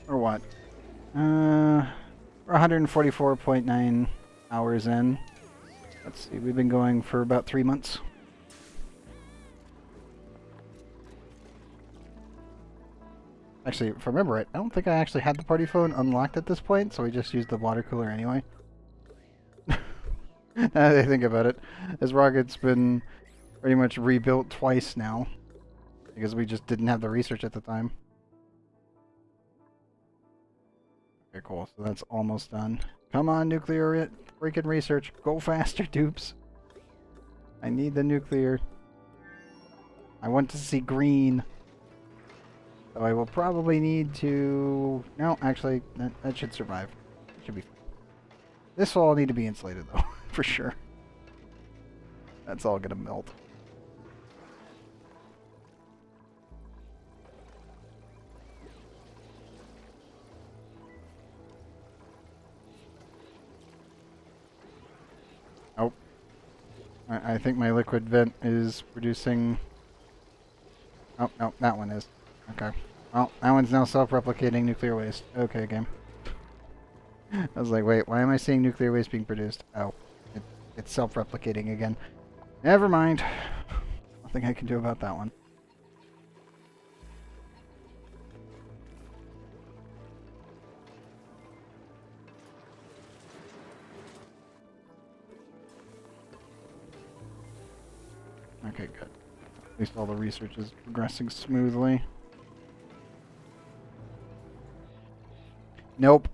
Or what? We're 144.9 hours in. Let's see, we've been going for about 3 months. Actually, if I remember right, I don't think I actually had the party phone unlocked at this point, so we just used the water cooler anyway. Now that I think about it, this rocket's been pretty much rebuilt twice now, because we just didn't have the research at the time. Okay, cool, so that's almost done. Come on, nuclear freaking research. Go faster, dupes. I need the nuclear. I want to see green. So I will probably need to... No, actually, that should survive. It should be fine. This will all need to be insulated, though, for sure. That's all gonna melt. Oh. I think my liquid vent is producing... Oh, no, that one is. Okay. Well, that one's now self-replicating nuclear waste. Okay, game. I was like, wait, why am I seeing nuclear waste being produced? Oh, it's self-replicating again. Never mind. Nothing I can do about that one. Okay, good. At least all the research is progressing smoothly. Nope.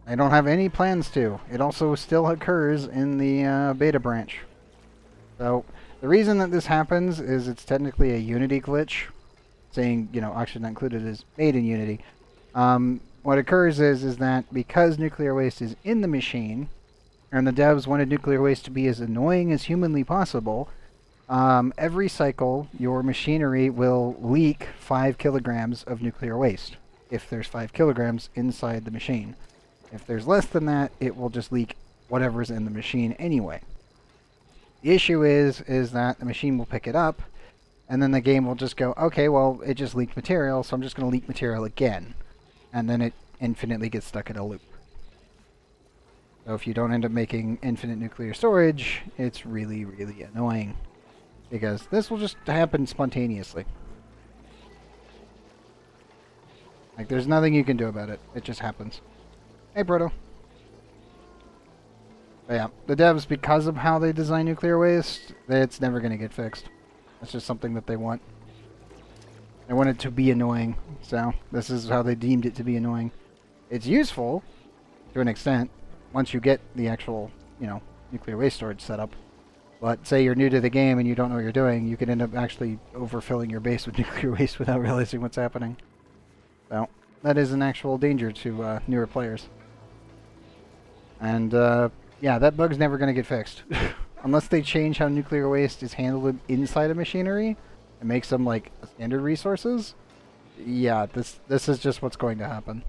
I don't have any plans to. It also still occurs in the beta branch. So, the reason that this happens is it's technically a Unity glitch. Saying, you know, Oxygen Not Included is made in Unity. What occurs is that because nuclear waste is in the machine, and the devs wanted nuclear waste to be as annoying as humanly possible, every cycle your machinery will leak 5 kilograms of nuclear waste. If there's 5 kilograms inside the machine. If there's less than that, it will just leak whatever's in the machine anyway. The issue is that the machine will pick it up, and then the game will just go, okay, well, it just leaked material, so I'm just going to leak material again. And then it infinitely gets stuck in a loop. So if you don't end up making infinite nuclear storage, it's really, really annoying. Because this will just happen spontaneously. Like, there's nothing you can do about it. It just happens. Hey, Proto. But yeah, the devs, because of how they design nuclear waste, it's never going to get fixed. That's just something that they want. They want it to be annoying, so this is how they deemed it to be annoying. It's useful, to an extent, once you get the actual, you know, nuclear waste storage set up. But say you're new to the game and you don't know what you're doing, you could end up actually overfilling your base with nuclear waste without realizing what's happening. So, that is an actual danger to newer players. And, yeah, that bug's never going to get fixed. Unless they change how nuclear waste is handled inside a machinery and make some, like, standard resources, Yeah, this is just what's going to happen.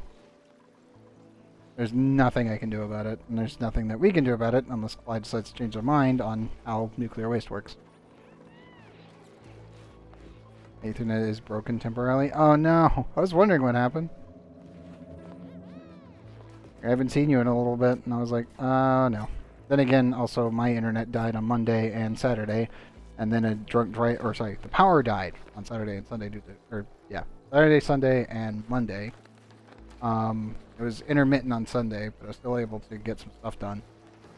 There's nothing I can do about it, and there's nothing that we can do about it unless Clyde decides to change their mind on how nuclear waste works. Ethernet is broken temporarily. Oh no! I was wondering what happened. I haven't seen you in a little bit, and I was like, oh no. Then again, also my internet died on Monday and Saturday, and then a drunk drive, or sorry, the power died on Saturday and Sunday due to, or yeah, Saturday, Sunday, and Monday. It was intermittent on Sunday, but I was still able to get some stuff done.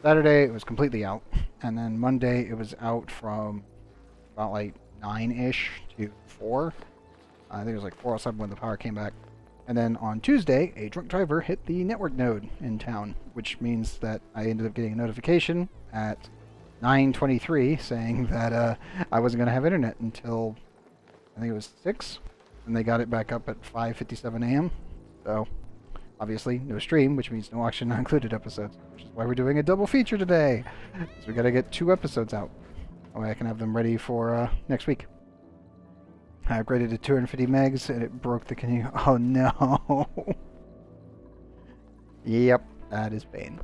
Saturday it was completely out, and then Monday it was out from about like 9-ish to 4. I think it was like 4:07 when the power came back. And then on Tuesday, a drunk driver hit the network node in town, which means that I ended up getting a notification at 9:23 saying that I wasn't going to have internet until I think it was 6, and they got it back up at 5:57 a.m. So obviously no stream, which means no auction not included episodes, which is why we're doing a double feature today. So we got to get 2 episodes out. That way I can have them ready for next week. I upgraded to 250 megs and it broke the canoe. Oh no. Yep, that is pain.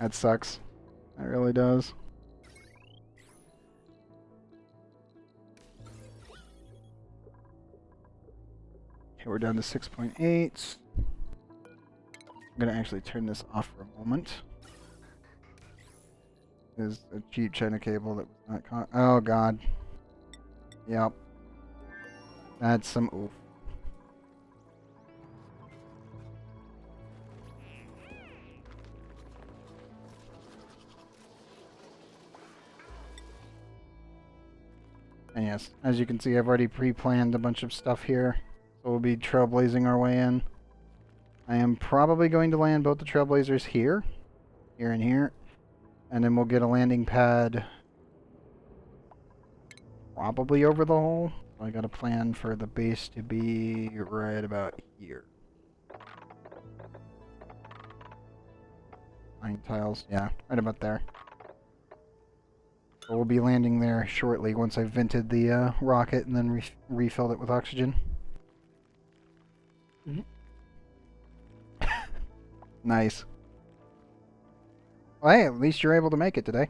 That sucks. That really does. Okay, we're down to 6.8. I'm gonna actually turn this off for a moment. Is a cheap China cable that was not caught. Oh god. Yep. That's some oof. And yes, as you can see, I've already pre-planned a bunch of stuff here. So we'll be trailblazing our way in. I am probably going to land both the trailblazers here. Here and here. And then we'll get a landing pad probably over the hole. I got a plan for the base to be right about here. 9 tiles, yeah, right about there. So we'll be landing there shortly once I've vented the rocket and then refilled it with oxygen. Nice. Well, hey, at least you're able to make it today.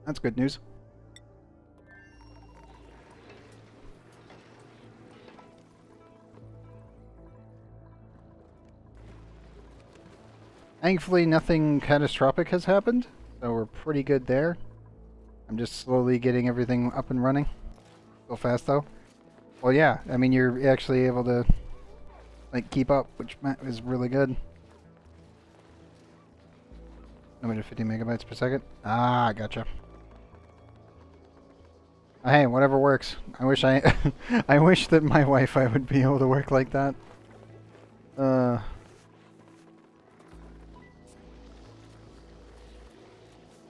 That's good news. Thankfully, nothing catastrophic has happened, so we're pretty good there. I'm just slowly getting everything up and running. Go fast, though. Well, yeah, I mean, you're actually able to, like, keep up, which is really good. Limited 50 megabytes per second. Ah, gotcha. Hey, whatever works. I wish I wish that my Wi-Fi would be able to work like that.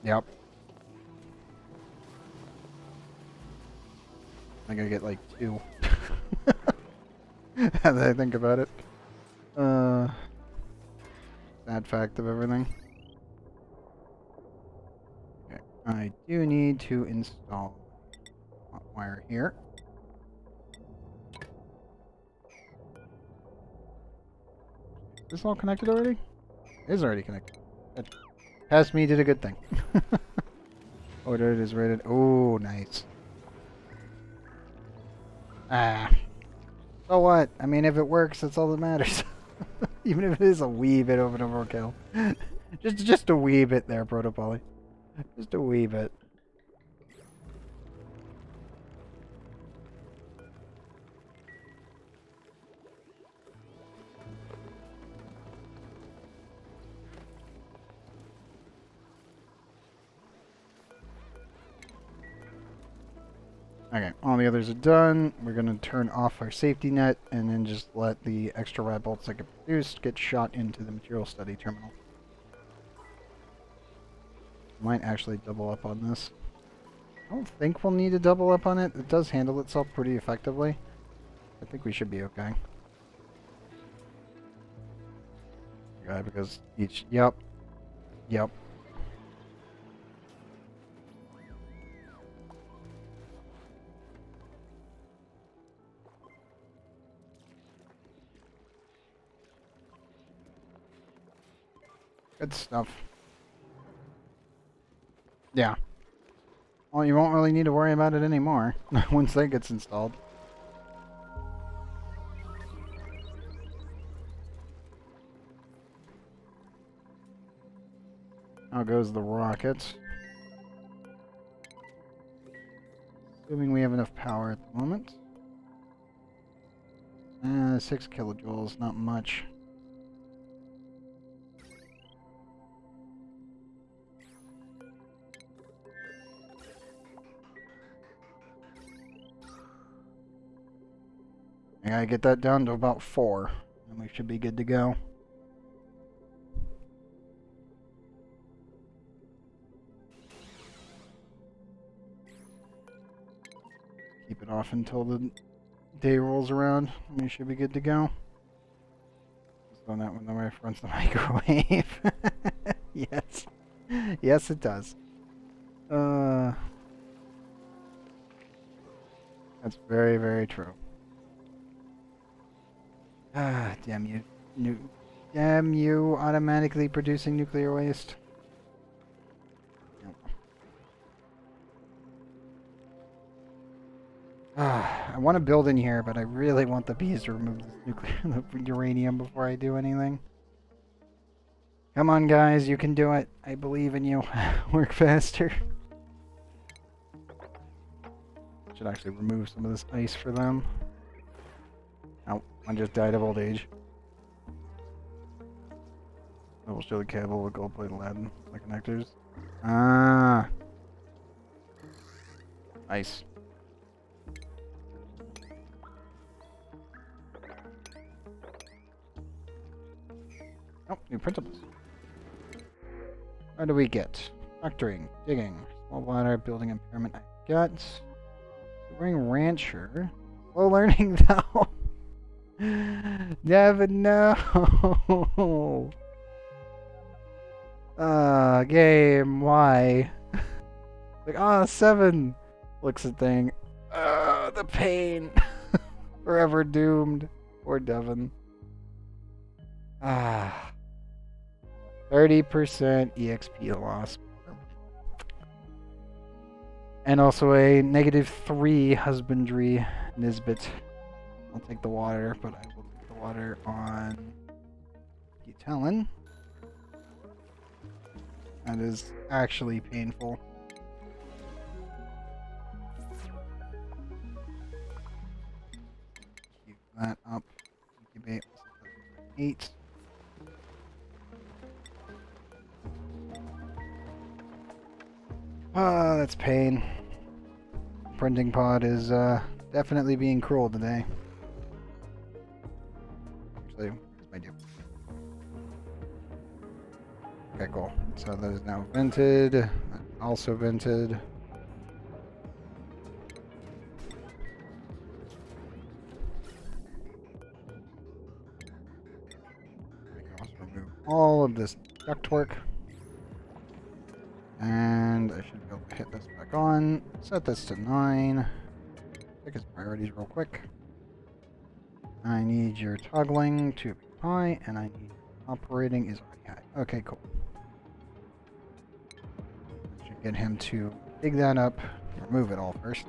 Yep. I gotta get like 2. As I think about it. Sad fact of everything. Okay. I do need to install hot wire here. Is this all connected already? It is already connected. Good. Past me did a good thing. Ordered is rated. Oh, nice. Ah. So what? I mean, if it works, that's all that matters. Even if it is a wee bit of an overkill. just a wee bit there, Protopoly. Just a wee bit. Okay, all the others are done. We're going to turn off our safety net and then just let the extra rad bolts that get produced get shot into the material study terminal. Might actually double up on this. I don't think we'll need to double up on it. It does handle itself pretty effectively. I think we should be okay. Yeah, because each... Yep. Yep. Good stuff. Yeah. Well, you won't really need to worry about it anymore once that gets installed. How goes the rockets? Assuming we have enough power at the moment. 6 kilojoules, not much. I gotta get that down to about 4, and we should be good to go. Keep it off until the day rolls around, and we should be good to go. Just on that one, the wife runs the microwave. Yes. Yes, it does. That's very, very true. Ah, damn you. Damn you, automatically producing nuclear waste. I want to build in here, but I really want the bees to remove this the uranium before I do anything. Come on, guys, you can do it. I believe in you. Work faster. Should actually remove some of this ice for them. Oh, I just died of old age. I will show the cable with gold plate lead the connectors. Ah. Ice. Oh, new printables. What do we get? Doctoring, digging, small bladder, building impairment. I got. Bring rancher. Slow learning though. Never know. Game. Why? Like, 7. Looks at thing. The pain. Forever doomed. Poor Devon. 30% EXP loss. And also a -3 husbandry Nisbet. I'll take the water, but I will take the water on Talon. That is actually painful. Keep that up. Incubate 8. That's pain. Printing pod is definitely being cruel today. Actually, where's my dupe? Okay, cool. So that is now vented. Also vented. I can also remove all of this ductwork. And I should be able to hit this back on. Set this to 9. Check his priorities real quick. I need your toggling to be high, and I need operating is already high. Okay, cool. I should get him to dig that up. Remove it all first.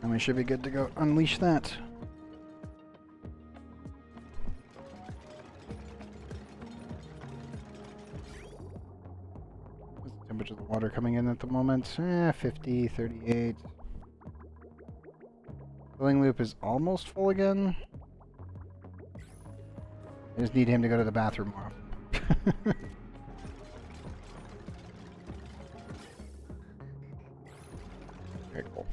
And we should be good to go unleash that. Temperature of the water coming in at the moment. 50, 38. Filling loop is almost full again. I just need him to go to the bathroom more often. Okay, cool.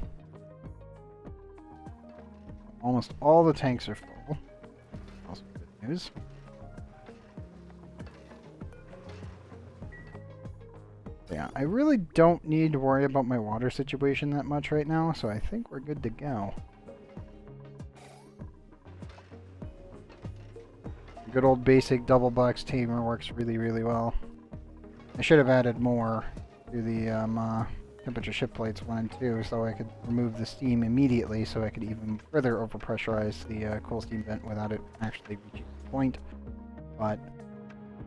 Almost all the tanks are full. Also good news. Yeah, I really don't need to worry about my water situation that much right now, so I think we're good to go. Good old basic double box tamer works really, really well. I should have added more to the temperature shift plates 1 and 2, so I could remove the steam immediately, so I could even further overpressurize the cool steam vent without it actually reaching the point. But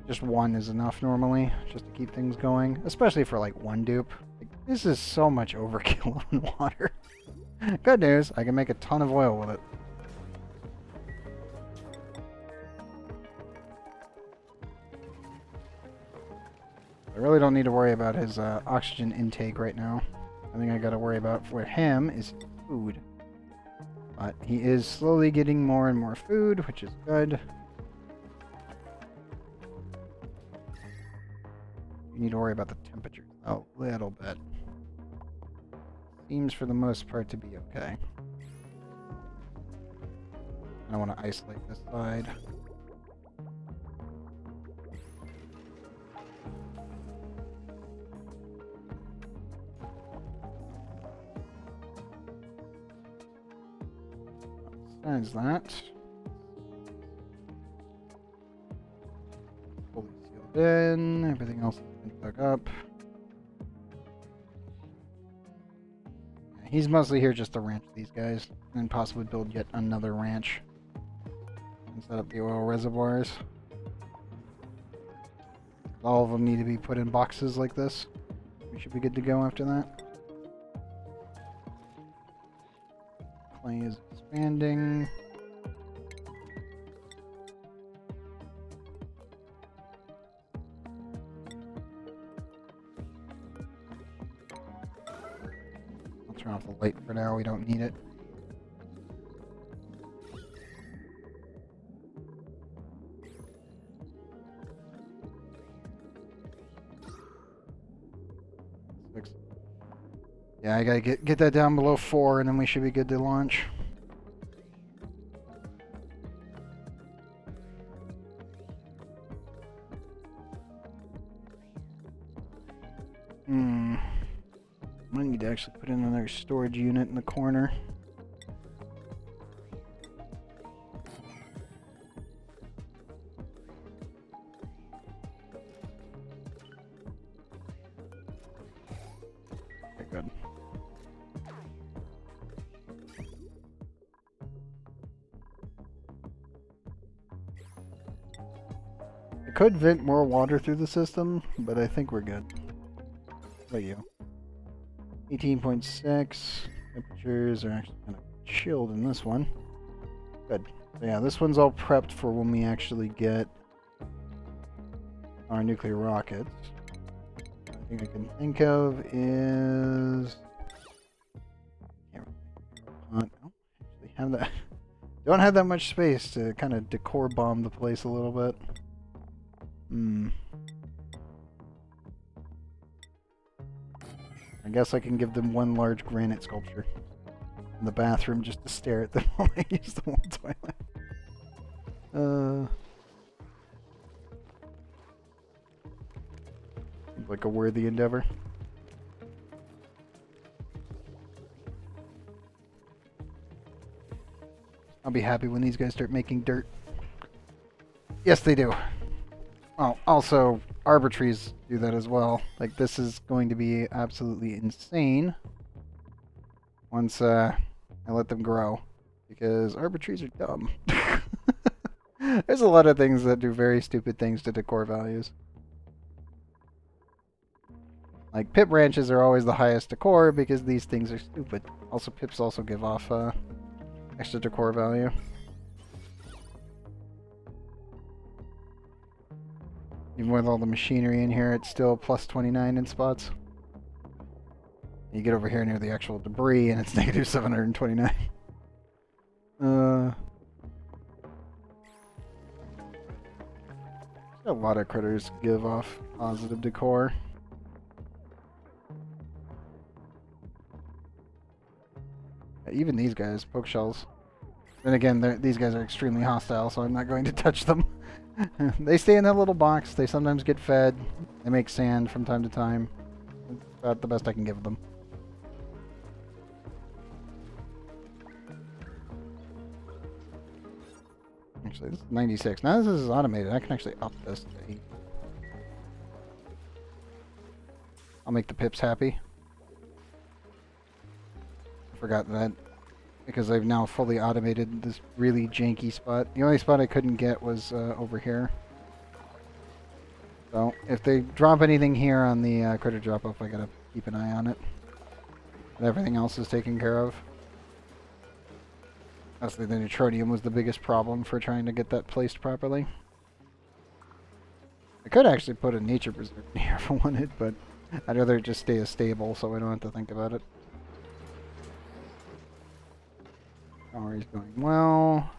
just 1 is enough normally, just to keep things going, especially for like 1 dupe. Like, this is so much overkill on water. Good news, I can make a ton of oil with it. I really don't need to worry about his oxygen intake right now. I think I gotta worry about for him is food. But he is slowly getting more and more food, which is good. You need to worry about the temperature a little bit. Seems for the most part to be okay. I want to isolate this side. Besides that, fully sealed in. Everything else has been dug up. Yeah, he's mostly here just to ranch these guys, and possibly build yet another ranch and set up the oil reservoirs. All of them need to be put in boxes like this. We should be good to go after that. Clay is expanding. I'll turn off the light for now, we don't need it. Yeah, I gotta get that down below 4 and then we should be good to launch. Might need to actually put in another storage unit in the corner. Okay, good. I could vent more water through the system, but I think we're good. How about you? 18.6. Temperatures are actually kind of chilled in this one. Good. So yeah, this one's all prepped for when we actually get our nuclear rockets. I think I can think of is... Can't really actually have that. Don't have that much space to kind of decor bomb the place a little bit. I guess I can give them one large granite sculpture in the bathroom just to stare at them while I use the one toilet. Seems like a worthy endeavor. I'll be happy when these guys start making dirt. Yes, they do. Oh, also, arbor trees do that as well. Like, this is going to be absolutely insane once I let them grow. Because arbor trees are dumb. There's a lot of things that do very stupid things to decor values. Like, pip branches are always the highest decor because these things are stupid. Also, pips also give off extra decor value. Even with all the machinery in here, it's still plus 29 in spots. You get over here near the actual debris and it's negative 729. A lot of critters give off positive decor. Even these guys, poke shells. Then again, these guys are extremely hostile, so I'm not going to touch them. They stay in that little box. They sometimes get fed. They make sand from time to time. That's about the best I can give them. Actually, this is 96. Now this is automated. I can actually up this to 8. I'll make the pips happy. forgot that because I've now fully automated this really janky spot. The only spot I couldn't get was over here. So if they drop anything here on the critter drop-off, I gotta keep an eye on it. But everything else is taken care of. Honestly, the neutronium was the biggest problem for trying to get that placed properly. I could actually put a nature preserve in here if I wanted, but I'd rather it just stay as stable so I don't have to think about it. Power's going well.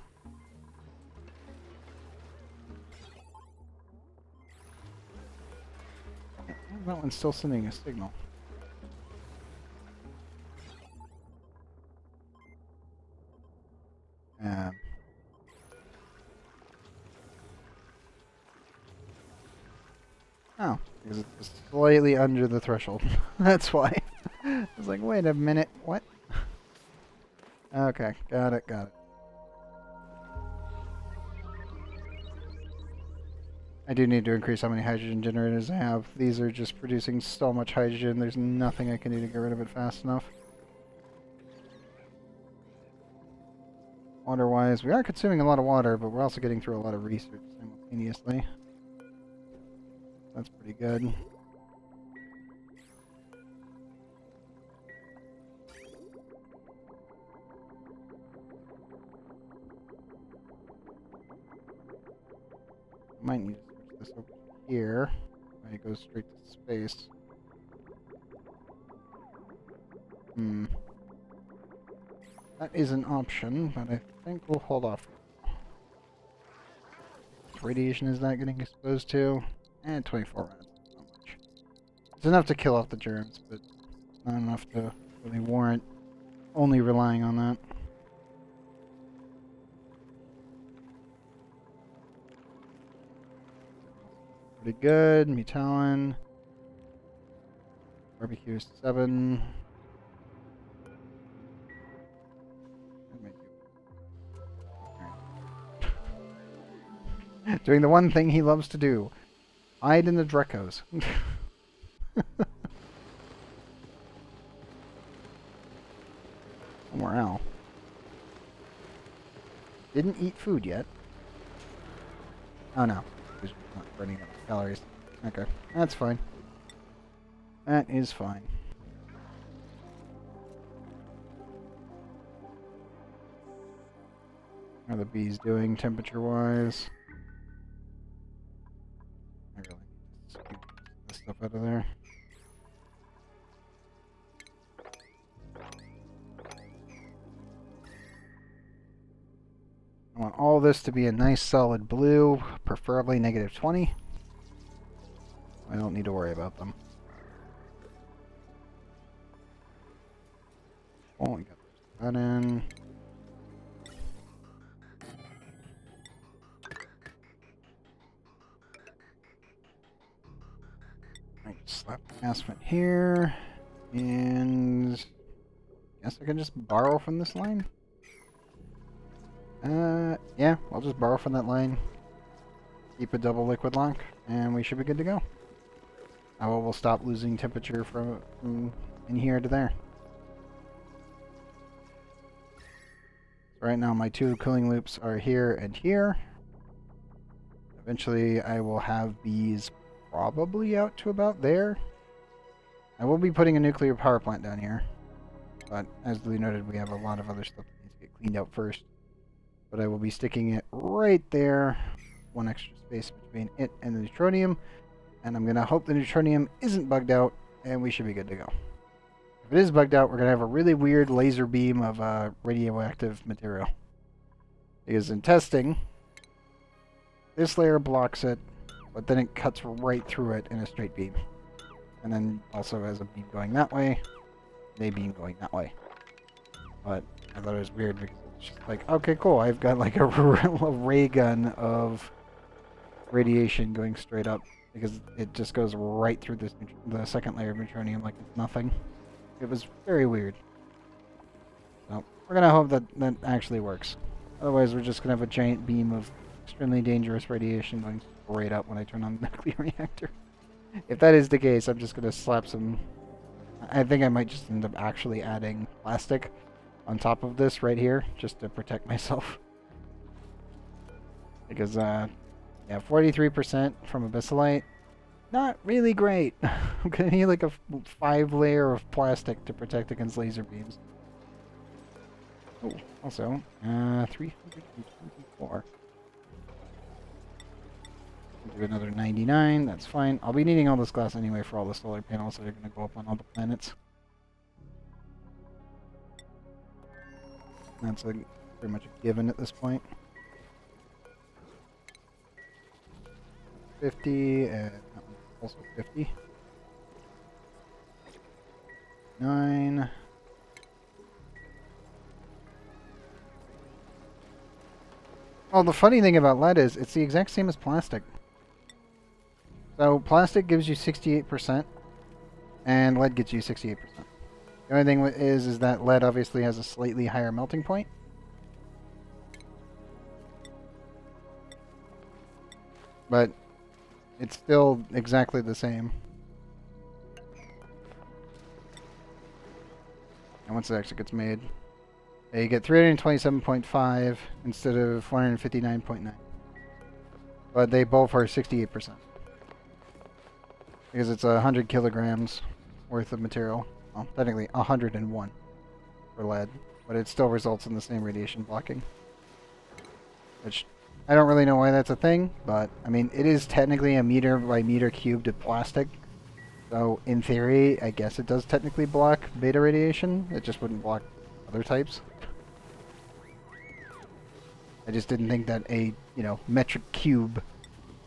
That one's still sending a signal. Oh, because it's slightly under the threshold. That's why. I was like, wait a minute, what? Okay, got it, got it. I do need to increase how many hydrogen generators I have. These are just producing so much hydrogen, there's nothing I can do to get rid of it fast enough. Water-wise, we are consuming a lot of water, but we're also getting through a lot of research simultaneously. That's pretty good. Might need to switch this over here. It goes straight to space. That is an option, but I think we'll hold off. What radiation is that getting exposed to? 24 rounds. Not much. It's enough to kill off the germs, but not enough to really warrant only relying on that. Pretty good. Metallin. Barbecue 7. Doing the one thing he loves to do. Hide in the Drecos. Morale. Didn't eat food yet. Oh no. He's not burning enough calories. Okay. That's fine. That is fine. How are the bees doing temperature-wise? I really need to scoop this stuff out of there. I want all this to be a nice solid blue, preferably -20. I don't need to worry about them. Oh, we got that in. I slap the gas vent here, and guess I can just borrow from this line. Yeah, I'll just borrow from that line. Keep a double liquid lock, and we should be good to go. Now we'll stop losing temperature from in here to there. Right now my two cooling loops are here and here. Eventually I will have these probably out to about there. I will be putting a nuclear power plant down here. But as we noted, we have a lot of other stuff that needs to get cleaned out first. But I will be sticking it right there. One extra space between it and the neutronium. And I'm going to hope the neutronium isn't bugged out, and we should be good to go. If it is bugged out, we're going to have a really weird laser beam of radioactive material. Because in testing, this layer blocks it, but then it cuts right through it in a straight beam. And then also has a beam going that way, and a beam going that way. But I thought it was weird because it's just like, okay, cool, I've got like a ray gun of radiation going straight up. Because it just goes right through this the second layer of neutronium like it's nothing. It was very weird. So we're gonna hope that that actually works. Otherwise, we're just gonna have a giant beam of extremely dangerous radiation going straight up when I turn on the nuclear reactor. If that is the case, I'm just gonna slap some. I think I might just end up actually adding plastic on top of this right here, just to protect myself. Because, yeah, 43% from Abyssalite. Not really great. I'm gonna need like a 5-layer of plastic to protect against laser beams. Oh, also, 324. Do another 99, that's fine. I'll be needing all this glass anyway for all the solar panels that are gonna go up on all the planets. That's pretty much a given at this point. 50, and that one's also 50. 9. Well, the funny thing about lead is it's the exact same as plastic. So plastic gives you 68%, and lead gets you 68%. The only thing is that lead obviously has a slightly higher melting point. But it's still exactly the same. And once it actually gets made, you get 327.5 instead of 459.9. But they both are 68%. Because it's 100 kilograms worth of material. Well, technically 101 for lead. But it still results in the same radiation blocking. Which, I don't really know why that's a thing, but, I mean, it is technically a meter by meter cubed of plastic. So, in theory, I guess it does technically block beta radiation. It just wouldn't block other types. I just didn't think that a, metric cube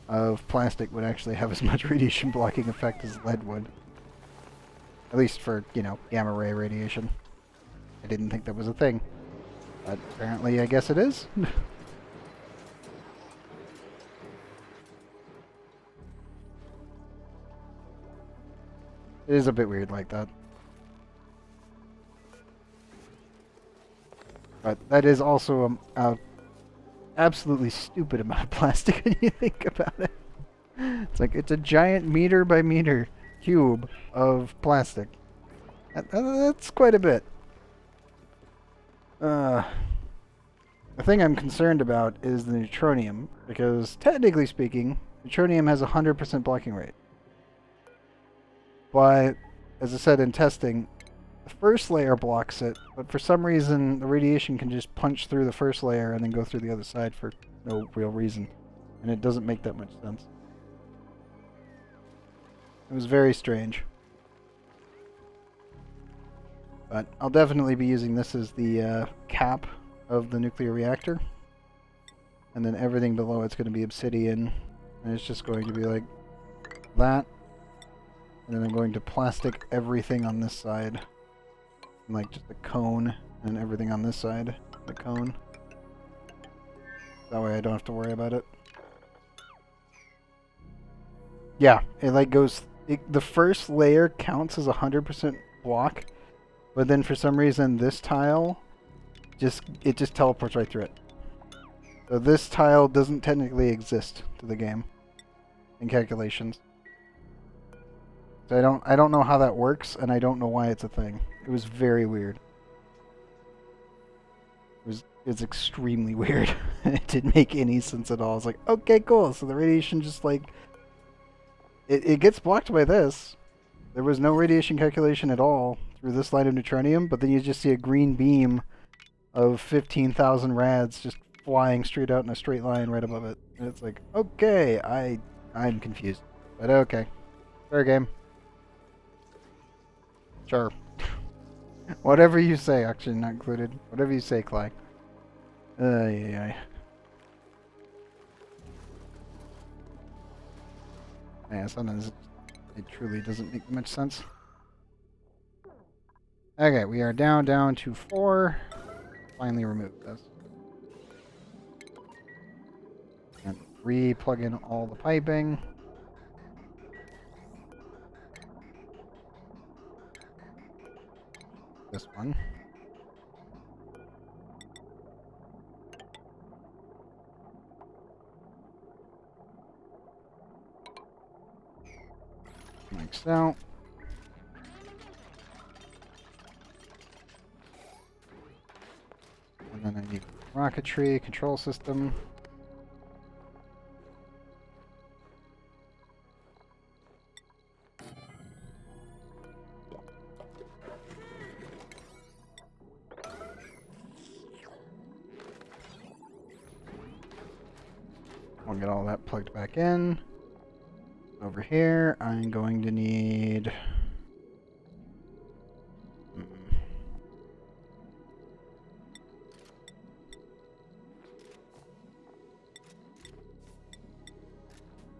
of plastic would actually have as much radiation blocking effect as lead would. At least for, gamma ray radiation. I didn't think that was a thing. But apparently, I guess it is. It is a bit weird like that. But that is also a absolutely stupid amount of plastic when you think about it. It's like, it's a giant meter by meter cube of plastic. That's quite a bit. The thing I'm concerned about is the neutronium, because technically speaking, neutronium has a 100% blocking rate. But, as I said in testing, the first layer blocks it, but for some reason the radiation can just punch through the first layer and then go through the other side for no real reason. And it doesn't make that much sense. It was very strange. But I'll definitely be using this as the cap of the nuclear reactor. And then everything below it's going to be obsidian. And it's just going to be like that. And then I'm going to plastic everything on this side. Like just a cone, and everything on this side, the cone. That way I don't have to worry about it. Yeah, it like goes... the first layer counts as 100% block, but then for some reason this tile, it just teleports right through it. So this tile doesn't technically exist to the game in calculations. So I don't know how that works, and I don't know why it's a thing. It was very weird. It's extremely weird. It didn't make any sense at all. It's like, okay, cool. So the radiation just like it gets blocked by this. There was no radiation calculation at all through this line of neutronium, but then you just see a green beam of 15,000 rads just flying straight out in a straight line right above it. And it's like, okay, I'm confused. But okay. Fair game. Sure. Whatever you say, actually not included. Whatever you say, Clay. Yeah. Yeah, sometimes it truly doesn't make much sense. Okay, we are down to 4. Finally remove this. And re-plug in all the piping. This one. Like so. rocketry control system. We'll get all that plugged back in. Over here, I'm going to need...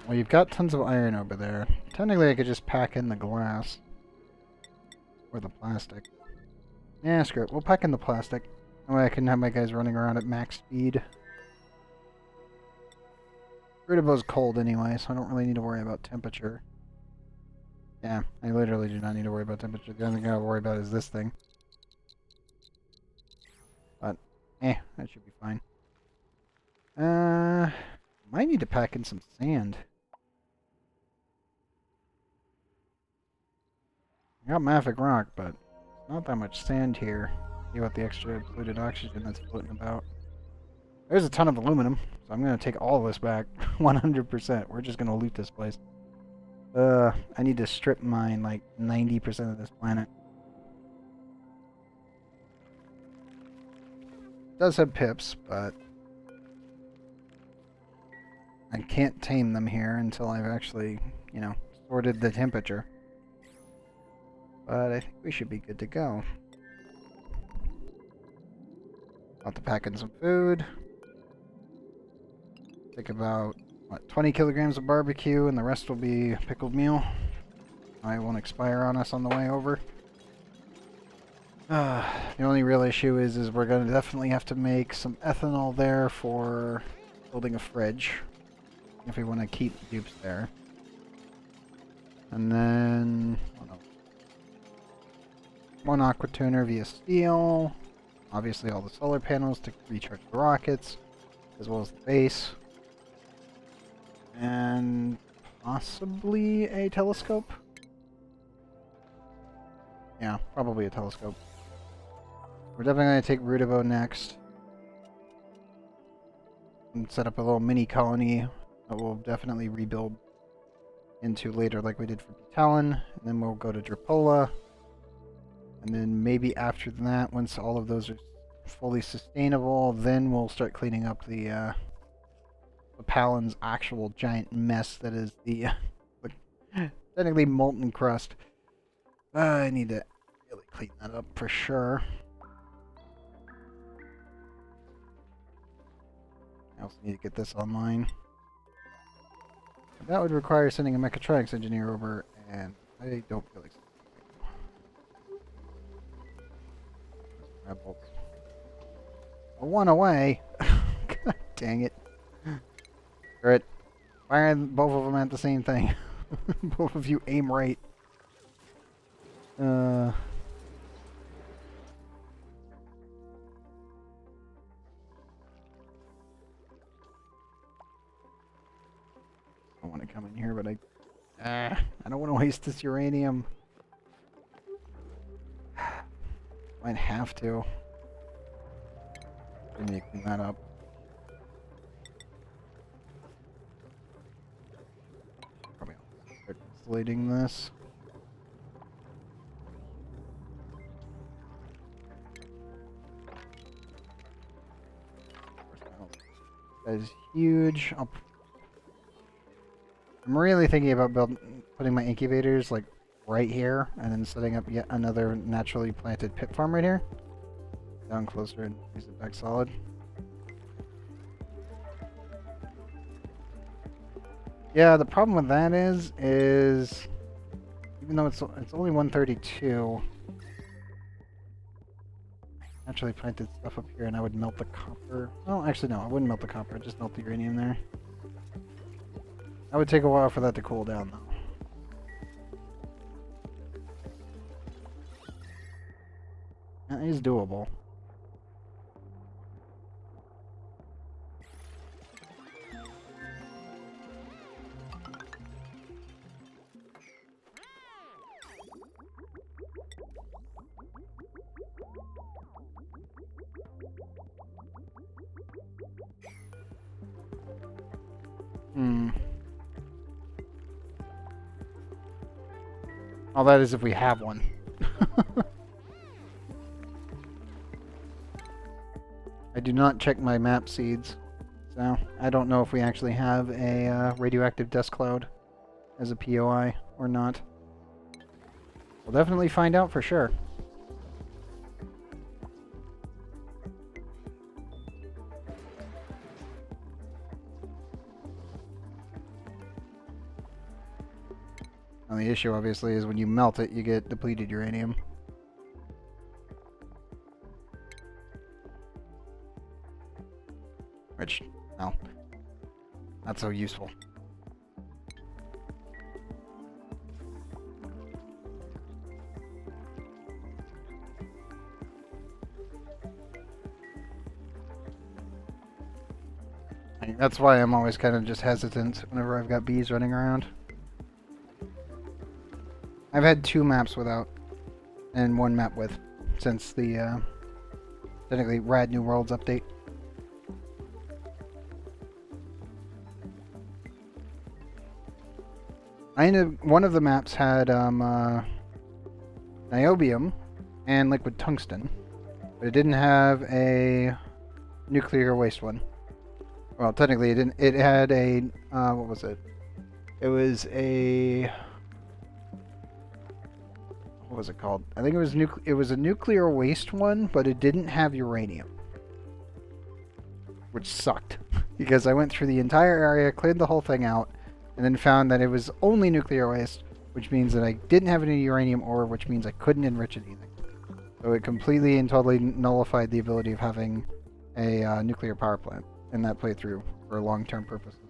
Well, you've got tons of iron over there. Technically, I could just pack in the glass. Or the plastic. Yeah, screw it. We'll pack in the plastic. That way I can have my guys running around at max speed. Rootibo's cold anyway, so I don't really need to worry about temperature. Yeah, I literally do not need to worry about temperature. The only thing I gotta worry about is this thing. But, that should be fine. Might need to pack in some sand. I got mafic rock, but not that much sand here. See what the extra polluted oxygen that's floating about. There's a ton of aluminum, so I'm gonna take all of this back. 100%. We're just gonna loot this place. I need to strip mine like 90% of this planet. It does have pips, but I can't tame them here until I've actually, you know, sorted the temperature. But I think we should be good to go. I'll have to pack in some food. Take about, what, 20 kilograms of barbecue, and the rest will be pickled meal. I won't expire on us on the way over. The only real issue is we're going to definitely have to make some ethanol there for building a fridge. If we want to keep dupes there. And then... one aqua tuner via steel. Obviously all the solar panels to recharge the rockets. As well as the base. And possibly a telescope? Yeah, probably a telescope. We're definitely going to take Rootibo next. And set up a little mini colony that we'll definitely rebuild into later like we did for Talon. And then we'll go to Drapola. And then maybe after that, once all of those are fully sustainable, then we'll start cleaning up the Palin's actual giant mess that is the technically molten crust. I need to really clean that up for sure. I also need to get this online. That would require sending a mechatronics engineer over, and I don't feel like rebels. One away. God dang it. Alright. Fire both of them at the same thing. Both of you aim right. I want to come in here, but I don't want to waste this uranium. Might have to. Let me clean that up. Probably start insulating this. That is huge. I'm really thinking about putting my incubators like right here, and then setting up yet another naturally planted pit farm right here. Down closer and raise it back solid. Yeah, the problem with that is even though it's only 132, naturally planted stuff up here, and I would melt the copper. Well, actually no, I wouldn't melt the copper. I'd just melt the uranium there. That would take a while for that to cool down, though. That is doable. Hmm. All that is if we have one. I do not check my map seeds, so I don't know if we actually have a radioactive dust cloud as a POI or not. We'll definitely find out for sure. And the issue, obviously, is when you melt it, you get depleted uranium. Which, no, not so useful. That's why I'm always kind of just hesitant whenever I've got bees running around. I've had 2 maps without, and 1 map with, since the, technically, Rad New Worlds update. One of the maps had, niobium and liquid tungsten, but it didn't have a nuclear waste one. Well, technically it didn't. It had a, what was it? It was a, what was it called? I think it was it was a nuclear waste one, but it didn't have uranium, which sucked because I went through the entire area, cleared the whole thing out, and then found that it was only nuclear waste, which means that I didn't have any uranium ore, which means I couldn't enrich anything. So it completely and totally nullified the ability of having a nuclear power plant in that playthrough for long-term purposes.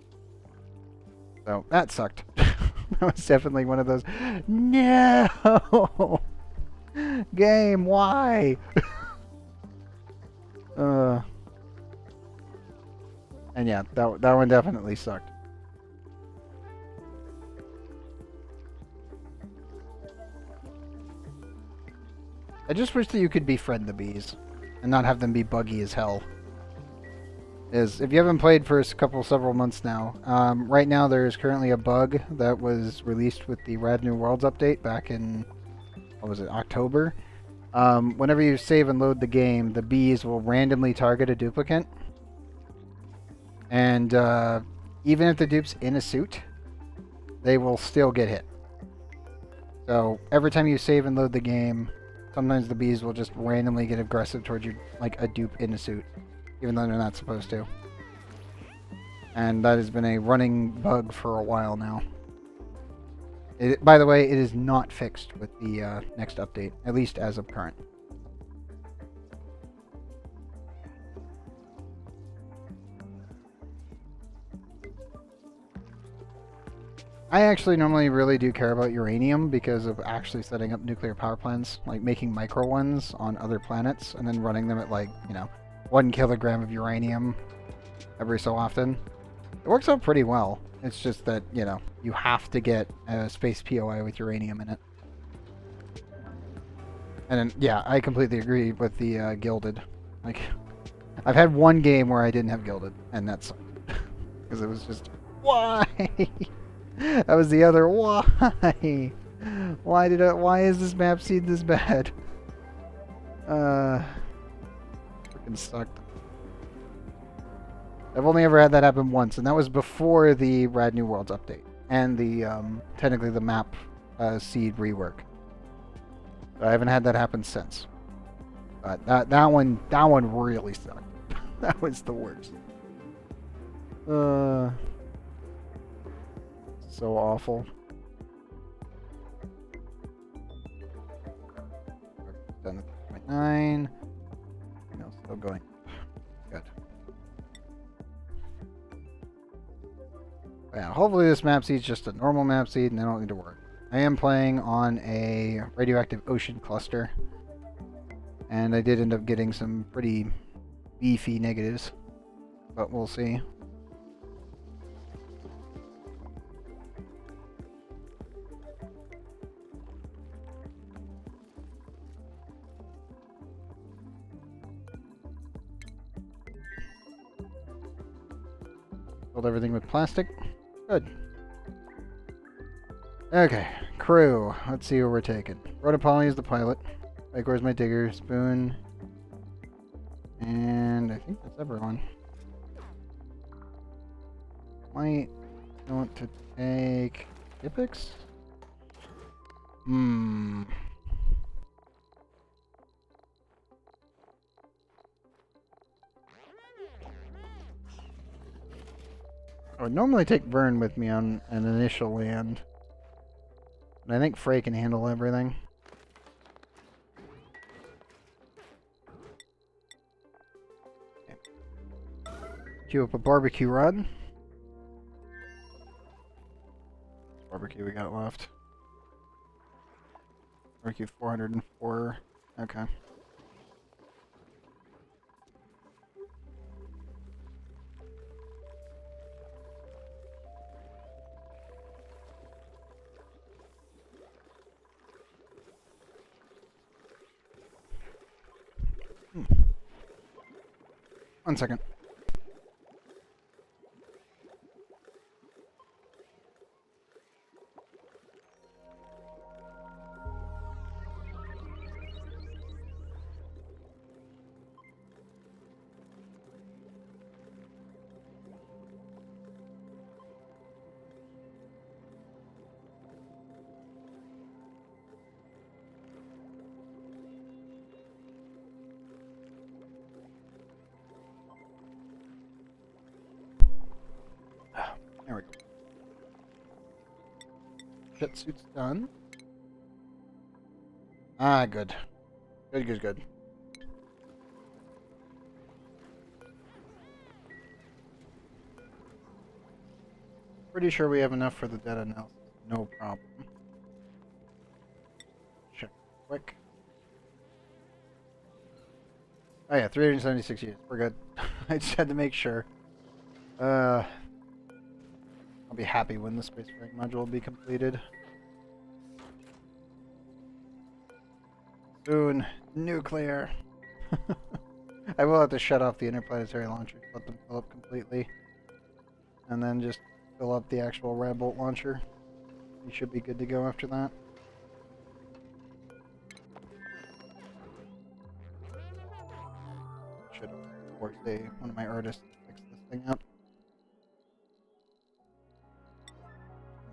So that sucked. That was definitely one of those, no! Game, why? And yeah, that one definitely sucked. I just wish that you could befriend the bees and not have them be buggy as hell. If you haven't played for several months now, right now there is currently a bug that was released with the Rad New Worlds update back in, what was it, October? Whenever you save and load the game, the bees will randomly target a duplicate. And even if the dupe's in a suit, they will still get hit. So every time you save and load the game, sometimes the bees will just randomly get aggressive towards you, like a dupe in a suit, even though they're not supposed to. And that has been a running bug for a while now. By the way, it is not fixed with the next update, at least as of current. I actually normally really do care about uranium because of actually setting up nuclear power plants, like making micro ones on other planets and then running them at, like, 1 kilogram of uranium every so often. It works out pretty well. It's just that, you have to get a space POI with uranium in it. And then, yeah, I completely agree with the gilded. Like, I've had 1 game where I didn't have gilded, and that's because it was just, why? That was the other, why? Why is this map seed this bad? Freaking sucked. I've only ever had that happen once, and that was before the Rad New Worlds update and the technically the map seed rework. I haven't had that happen since. But that one really sucked. That was the worst. So awful. Done at 0.9. No, still going. Good. Yeah, hopefully this map seed's just a normal map seed and I don't need to worry. I am playing on a radioactive ocean cluster. And I did end up getting some pretty beefy negatives. But we'll see. Filled everything with plastic. Good. Okay, crew. Let's see who we're taking. Rootibo is the pilot. Ikeor's my digger. Spoon. And I think that's everyone. Might want to take Ipix? I would normally take Vern with me on an initial land. But I think Frey can handle everything. Okay. Queue up a barbecue rod. Barbecue we got left. Barbecue 404. Okay. One second. There we go. Jet suit's done. Ah, good. Good. Pretty sure we have enough for the data analysis. No problem. Check quick. Oh yeah, 376 years. We're good. I just had to make sure. I'll be happy when the space freight module will be completed. Soon. Nuclear. I will have to shut off the interplanetary launchers, let them fill up completely. And then just fill up the actual Red Bolt launcher. You should be good to go after that. Should force one of my artists to fix this thing up.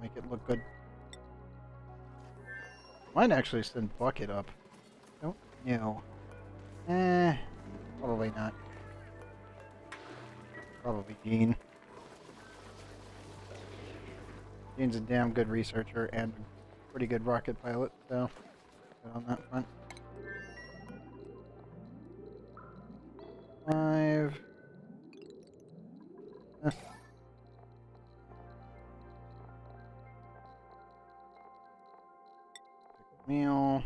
Make it look good. Might actually send Bucket up. Don't know. Probably not. Probably Gene. Gene's a damn good researcher and a pretty good rocket pilot, so good on that front. 5. Meal.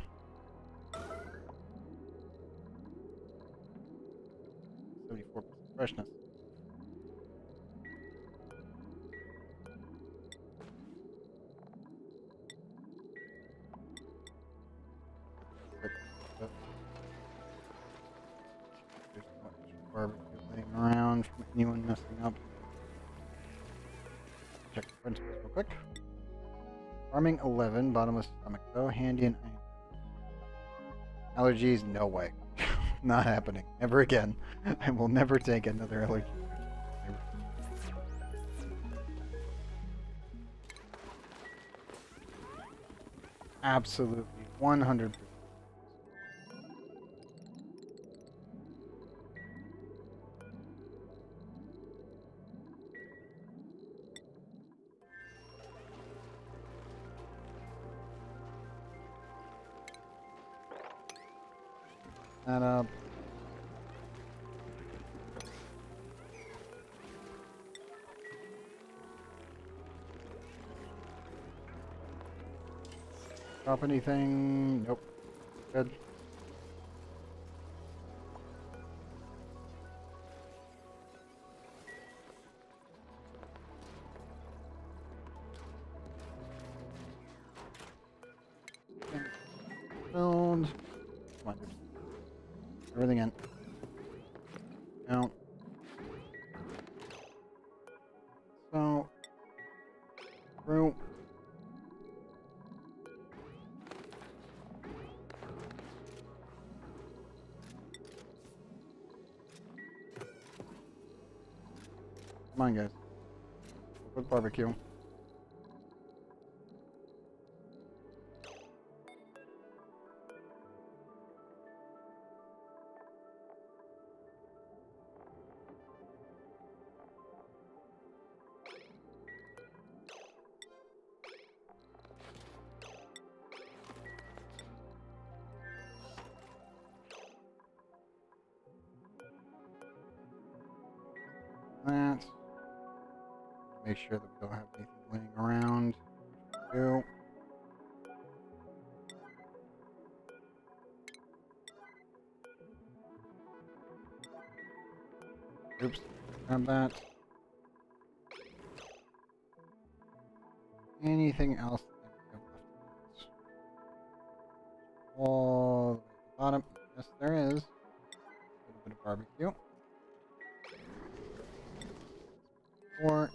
74% freshness. There's not much barbecue laying around from anyone messing up. Check the principles real quick. Farming 11, bottomless stomach though, handy and allergies, no way. Not happening. Never again. I will never take another allergy. Absolutely. 100%. That up. Drop anything? Nope. Good. Filled. Come on, dude. Everything in. No. So, through. Come on, guys. With barbecue. That. Make sure that we don't have anything laying around. Do. Oops. Grab that. Anything else that we have left? All the way at the bottom. Yes, there is. A little bit of barbecue. Or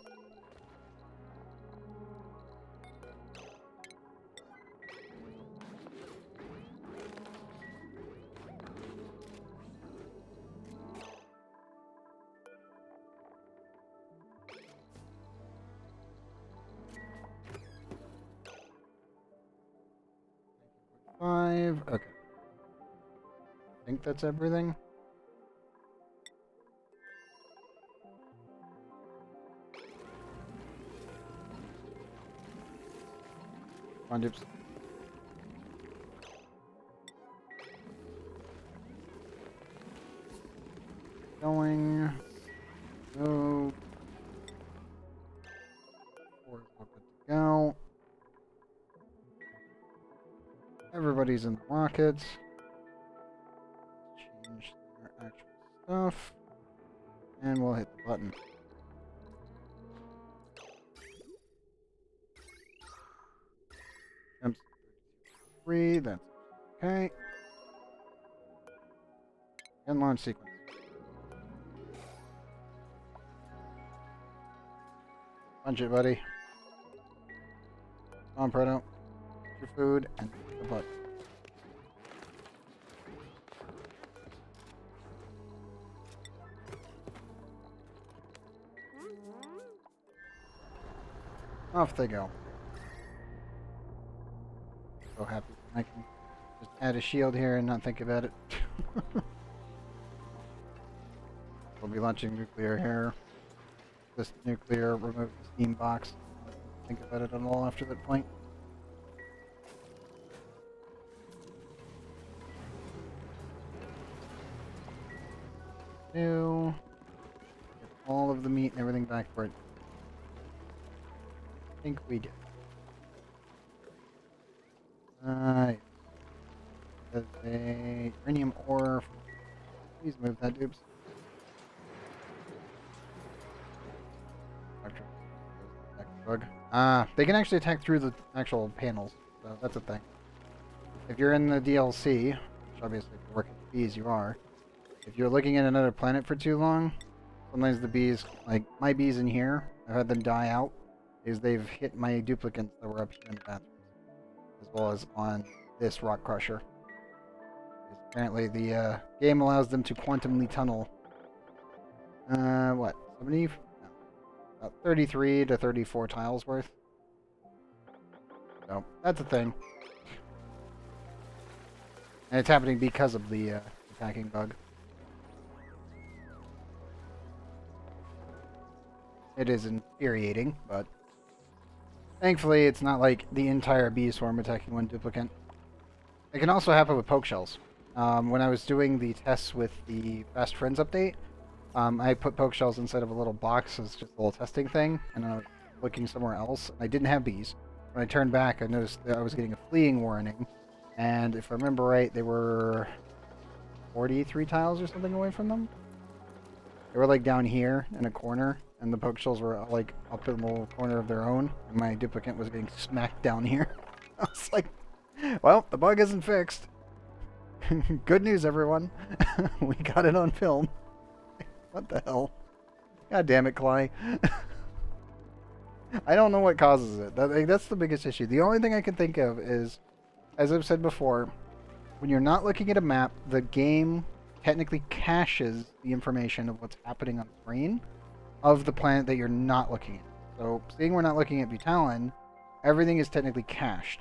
five. Okay. I think that's everything. Come on, dupes. Going. Go. Four is all good to go. Everybody's in the rockets. Change their actual stuff. And we'll hit the button. M3, that's okay. And launch sequence. Punch it, buddy. Come on, Proto. Get your food and hit the button. Off they go. So happy I can just add a shield here and not think about it. We'll be launching nuclear here. This nuclear remove the steam box. Think about it at all after that point. New. Get all of the meat and everything back for it. I think we did. There's a uranium ore. Please move that, dupes. Bug. They can actually attack through the actual panels, so that's a thing. If you're in the DLC, which obviously if you're working with bees you are, if you're looking at another planet for too long, sometimes the bees, like my bees in here, I've had them die out, is they've hit my duplicates that were up here in the bathrooms, as well as on this rock crusher. Because apparently the game allows them to quantumly tunnel. What? 70? About 33 to 34 tiles worth. So, that's a thing. And it's happening because of the attacking bug. It is infuriating, but thankfully it's not like the entire bee swarm attacking one duplicate. It can also happen with poke shells. When I was doing the tests with the Fast Friends update, I put poke shells inside of a little box as just a little testing thing, and I was looking somewhere else. I didn't have bees. When I turned back, I noticed that I was getting a fleeing warning, and if I remember right, they were 43 tiles or something away from them. They were like down here in a corner, and the poke shells were like up in a little corner of their own, and my duplicate was getting smacked down here. I was like, well, the bug isn't fixed. Good news, everyone. We got it on film. What the hell? God damn it, Cly. I don't know what causes it. That's the biggest issue. The only thing I can think of is, as I've said before, when you're not looking at a map, the game technically caches the information of what's happening on screen of the planet that you're not looking at. So, seeing we're not looking at Butalin, everything is technically cached.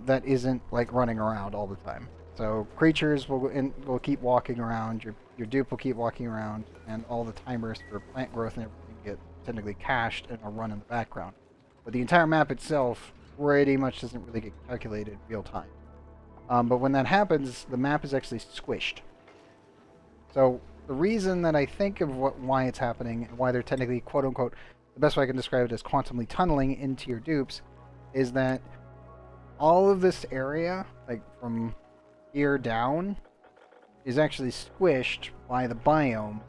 That isn't like running around all the time. So creatures will keep walking around. Your dupe will keep walking around, and all the timers for plant growth and everything get technically cached and are run in the background. But the entire map itself pretty much doesn't really get calculated real time. But when that happens, the map is actually squished. So the reason that I think of why it's happening and why they're technically quote unquote, the best way I can describe it is quantumly tunneling into your dupes, is that all of this area, like from here down, is actually squished by the biome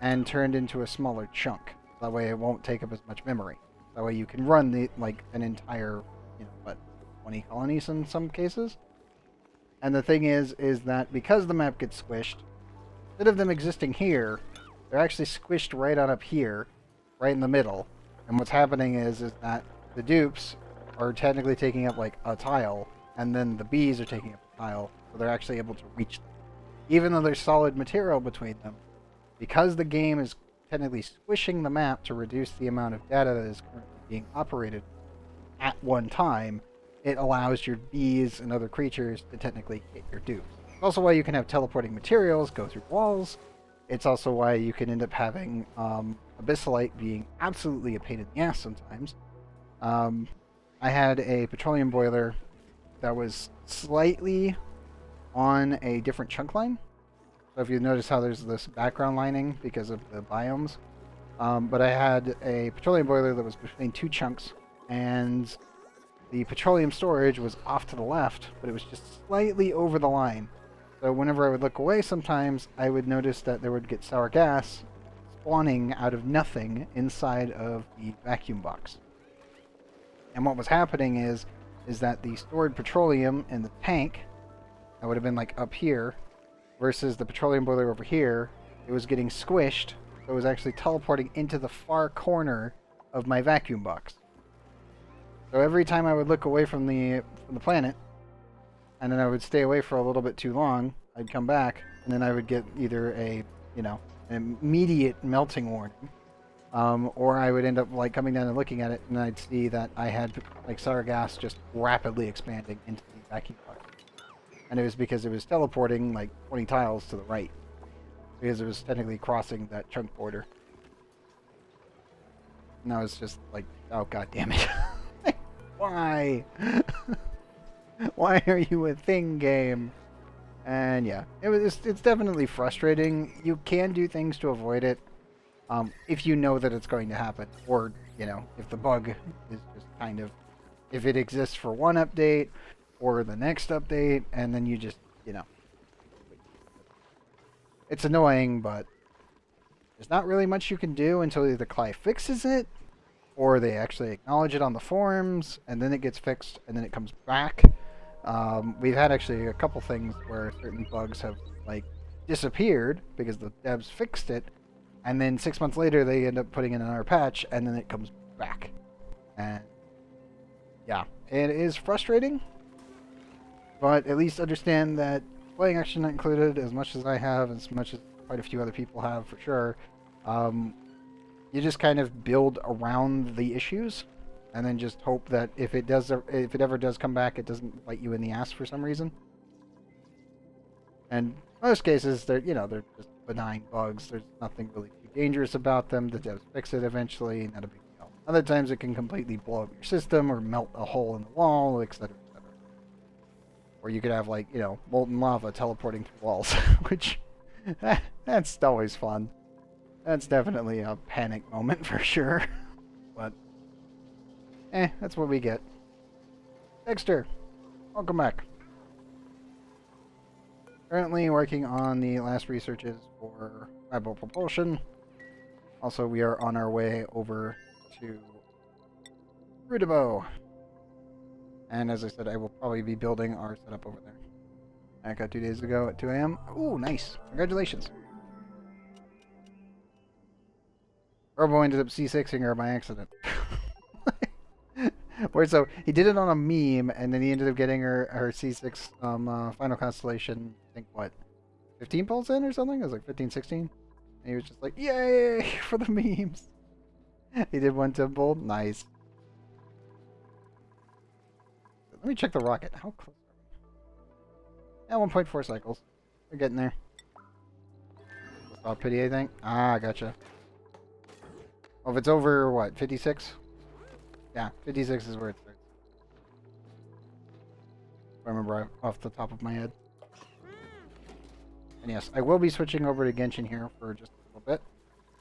and turned into a smaller chunk. That way it won't take up as much memory. That way you can run an entire, 20 colonies in some cases. And the thing is that because the map gets squished, instead of them existing here, they're actually squished right on up here, right in the middle. And what's happening is that the dupes are technically taking up like a tile, and then the bees are taking up a tile, so they're actually able to reach them. Even though there's solid material between them, because the game is technically squishing the map to reduce the amount of data that is currently being operated at one time, it allows your bees and other creatures to technically hit your dupes. It's also why you can have teleporting materials go through walls. It's also why you can end up having Abyssalite being absolutely a pain in the ass sometimes. I had a petroleum boiler that was slightly on a different chunk line. So if you notice how there's this background lining because of the biomes. But I had a petroleum boiler that was between two chunks, and the petroleum storage was off to the left, but it was just slightly over the line. So whenever I would look away sometimes, I would notice that there would get sour gas spawning out of nothing inside of the vacuum box. And what was happening is that the stored petroleum in the tank, that would have been like up here, versus the petroleum boiler over here, it was getting squished, so it was actually teleporting into the far corner of my vacuum box. So every time I would look away from the planet, and then I would stay away for a little bit too long, I'd come back, and then I would get either an immediate melting warning, or I would end up like coming down and looking at it, and I'd see that I had like sour gas just rapidly expanding into the vacuum box. And it was because it was teleporting like 20 tiles to the right, because it was technically crossing that chunk border. And I was just like, oh god damn it. Why? Why are you a thing, game? And yeah, it's definitely frustrating. You can do things to avoid it, if you know that it's going to happen, or if the bug is just kind of, if it exists for one update or the next update, and then you just it's annoying, but there's not really much you can do until either Clive fixes it, or they actually acknowledge it on the forums, and then it gets fixed, and then it comes back. We've had actually a couple things where certain bugs have like disappeared because the devs fixed it, and then 6 months later they end up putting in another patch, and then it comes back. And yeah, it is frustrating, but at least understand that playing Action Not Included, as much as I have, as much as quite a few other people have for sure, you just kind of build around the issues, and then just hope that if it ever does come back, it doesn't bite you in the ass for some reason. And most cases, they're just benign bugs. There's nothing really too dangerous about them. The devs fix it eventually, not a big deal. Other times, it can completely blow up your system or melt a hole in the wall, etc., etc. Or you could have molten lava teleporting through walls, which that's always fun. That's definitely a panic moment for sure. But that's what we get. Dexter, welcome back. Currently working on the last researches for Radical propulsion. Also, we are on our way over to Rootibo. And as I said, I will probably be building our setup over there. I got 2 days ago at 2 a.m. Ooh, nice. Congratulations. Robo ended up C6ing her by accident. Or so he did it on a meme, and then he ended up getting her C6 final constellation. I think what, 15 pulls in or something? It was like 15, 16. And he was just like, "Yay for the memes!" He did one temple. Nice. Let me check the rocket. How close are we? Yeah, 1.4 cycles. We're getting there. Oh, pity, I think. Ah, gotcha. Oh, if it's over, what, 56? Yeah, 56 is where it starts. If I remember off the top of my head. And yes, I will be switching over to Genshin here for just a little bit.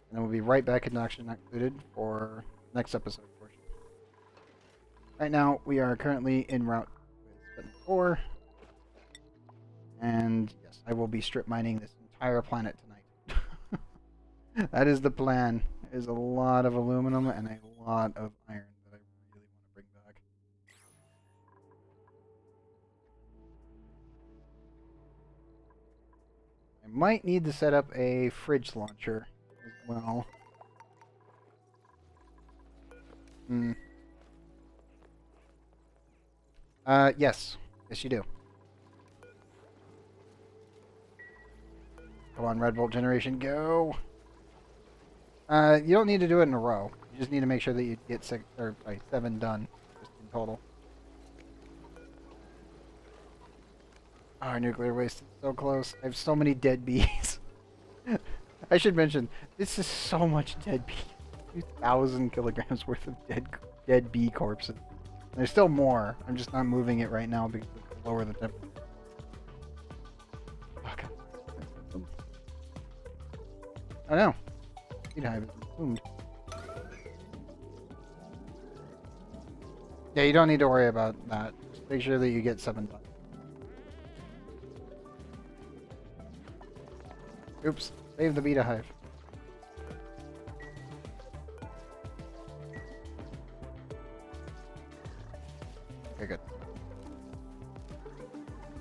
And then we'll be right back in Action Not Included for next episode portion. Right now, we are currently en route with Sputnik 4. And yes, I will be strip mining this entire planet tonight. That is the plan. There's a lot of aluminum and a lot of iron that I really want to bring back. I might need to set up a fridge launcher as well. Yes. Yes, you do. Come on, Red Bolt generation, go! You don't need to do it in a row. You just need to make sure that you get 7 done, just in total. Oh, our nuclear waste is so close. I have so many dead bees. I should mention, this is so much dead bees. 2,000 kilograms worth of dead bee corpses. And there's still more. I'm just not moving it right now because it's lower the temperature. Okay. Oh no. Seed hive is consumed. Yeah, you don't need to worry about that. Just make sure that you get 7 done. Oops. Save the beta hive. Okay, good.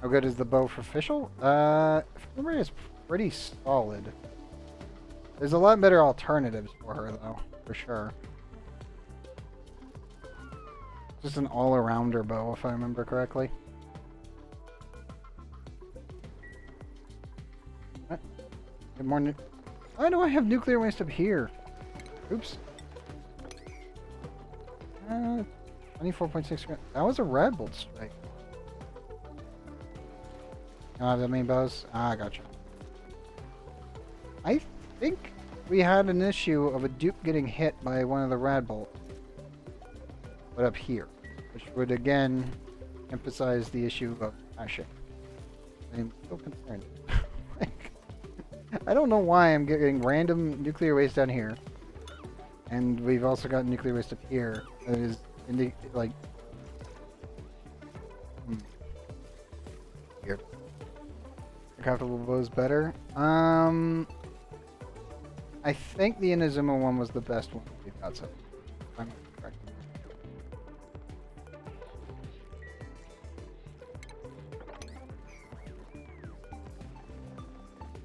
How good is the bow for official? If I remember, it's pretty solid. There's a lot better alternatives for her, though, for sure. Just an all-arounder bow, if I remember correctly. Get more why do I have nuclear waste up here? Oops. 24.6 grams. That was a Red Bolt strike. You don't have that many bows? Ah, gotcha. I think we had an issue of a dupe getting hit by one of the Rad Bolts. But up here. Which would again emphasize the issue of crashing. I'm so concerned. I don't know why I'm getting random nuclear waste down here. And we've also got nuclear waste up here. That is like here. Comfortable bows better. I think the Inazuma one was the best one we've got so far. I'm correct.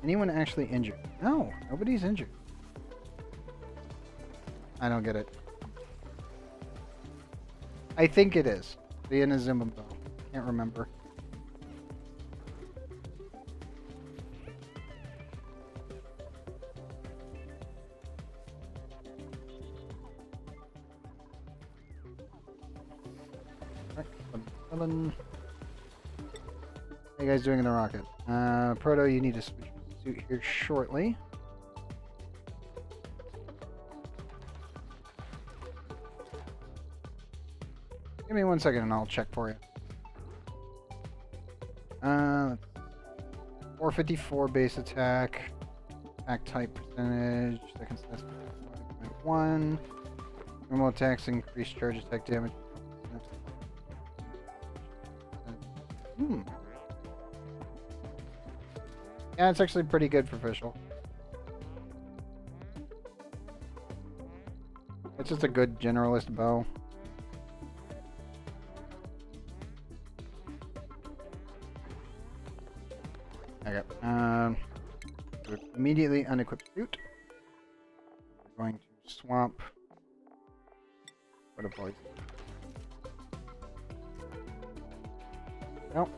Anyone actually injured? No, nobody's injured. I don't get it. I think it is. The Inazuma bow. Can't remember. How you guys doing in the rocket? Proto, you need to switch suit here shortly. Give me 1 second and I'll check for you. 454 base attack. Attack type percentage. Second stats 5.1. Normal attacks increase charge attack damage. Yeah, it's actually pretty good for official. It's just a good generalist bow. Okay. Immediately unequip suit. We're going to swap. What a poison. go.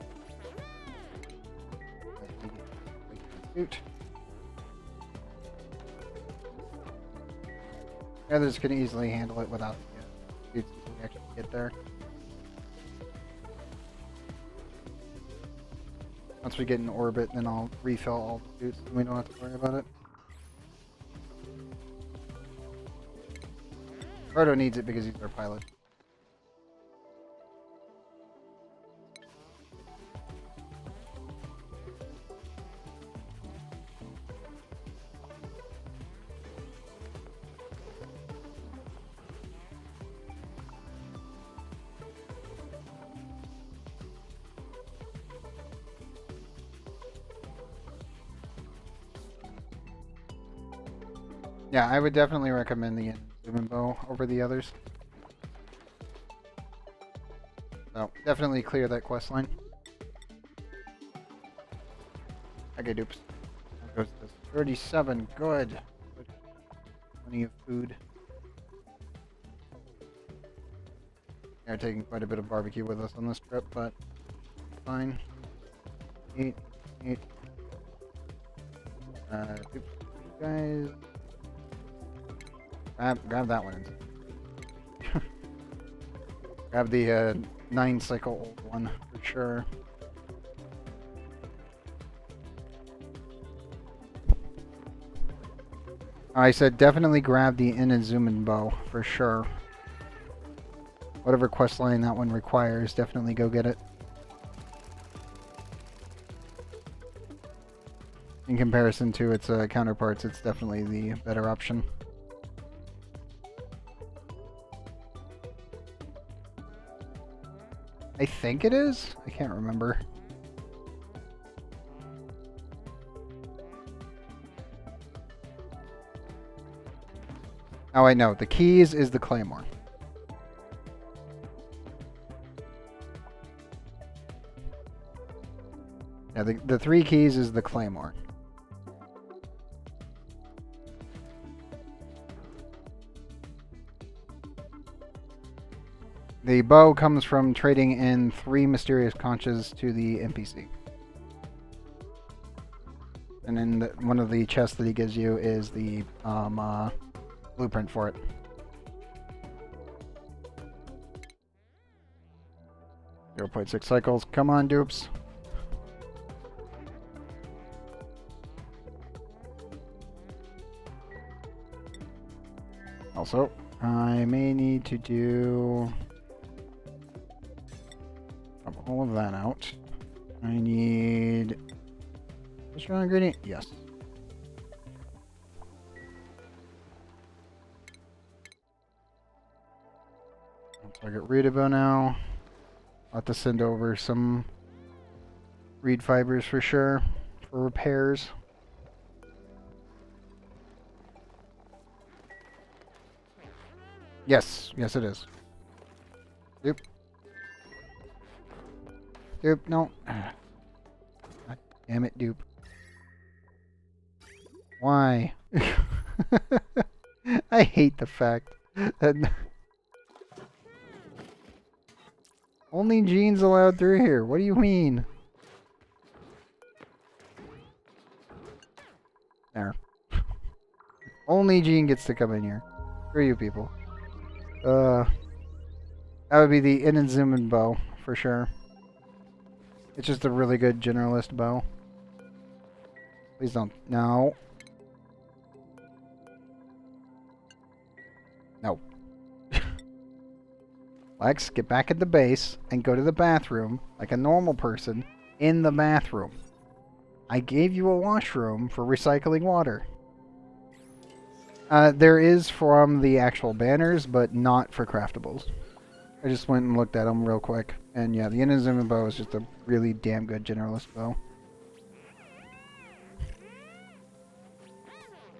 Suit. The others can easily handle it without the suits until we actually get there. Once we get in orbit, then I'll refill all the suits and we don't have to worry about it. Proto needs it because he's our pilot. Yeah, I would definitely recommend the Bow over the others. So, definitely clear that quest line. Okay, dupes. There goes this 37. Good. Plenty of food. They're taking quite a bit of barbecue with us on this trip, but fine. Eat. Dupes, you guys. Grab that one. Grab the 9-cycle old one for sure. I said definitely grab the Inazuman bow for sure. Whatever quest line that one requires, definitely go get it. In comparison to its counterparts, it's definitely the better option. I think it is? I can't remember. Oh, I know. The keys is the claymore. Yeah, the 3 keys is the claymore. The bow comes from trading in 3 mysterious conches to the NPC. And then one of the chests that he gives you is the blueprint for it. .6 cycles. Come on, dupes. Also, I may need to do all of that out. I need a strong ingredient. Yes. I'll target Rootibo now. I'll have to send over some reed fibers for sure for repairs. Yes, yes it is. Yep. Dupe, no. God damn it, dupe. Why? I hate the fact that only Gene's allowed through here. What do you mean? There. Only Gene gets to come in here. Screw you people. That would be the Inazuman bow, for sure. It's just a really good generalist bow. Please don't. No. No. Lex, get back at the base and go to the bathroom like a normal person in the bathroom. I gave you a washroom for recycling water. There is from the actual banners, but not for craftables. I just went and looked at them real quick. And yeah, the Inazuman bow is just a really damn good generalist bow.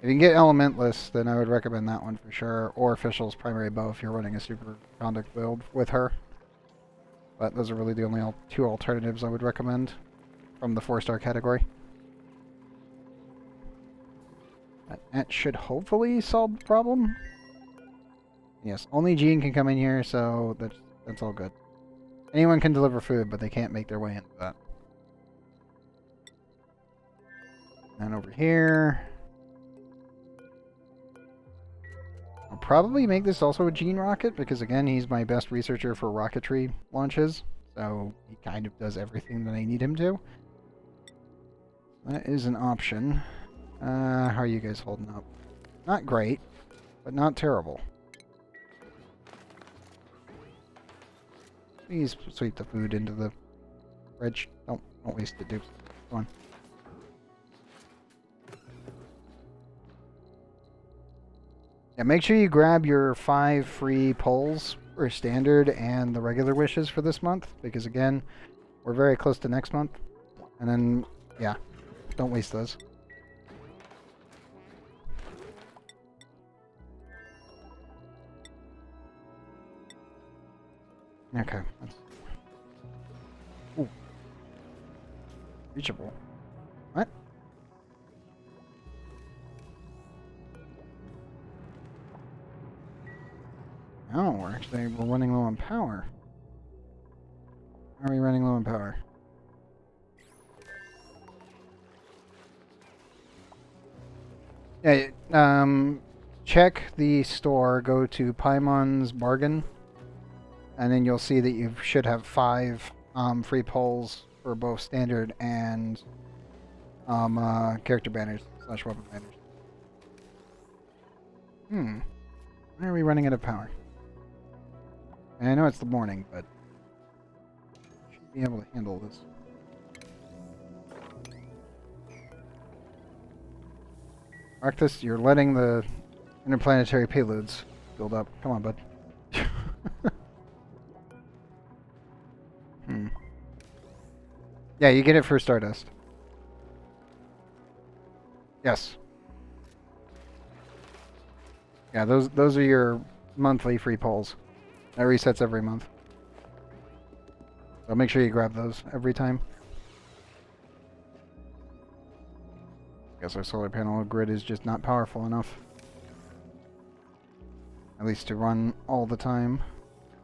If you can get Elementless, then I would recommend that one for sure. Or Official's primary bow if you're running a super conduct build with her. But those are really the only 2 alternatives I would recommend from the 4-star category. That should hopefully solve the problem. Yes, only Gene can come in here, so that's all good. Anyone can deliver food, but they can't make their way into that. And over here... I'll probably make this also a Gene rocket, because again, he's my best researcher for rocketry launches. So he kind of does everything that I need him to. That is an option. How are you guys holding up? Not great, but not terrible. Please sweep the food into the fridge. Don't waste it, dude. Come on. Yeah, make sure you grab your 5 free polls for standard and the regular wishes for this month, because again, we're very close to next month. And then, yeah, don't waste those. Okay. Ooh. Reachable. What? No, we're running low on power. How are we running low on power? Yeah, check the store, go to Paimon's Bargain, and then you'll see that you should have 5 free polls for both standard and character banners / weapon banners. Why are we running out of power? And I know it's the morning, but I should be able to handle this. Arctis, you're letting the interplanetary payloads build up. Come on, bud. Yeah, you get it for Stardust. Yes. Yeah, those are your monthly free polls. That resets every month. So make sure you grab those every time. Guess our solar panel grid is just not powerful enough. At least to run all the time.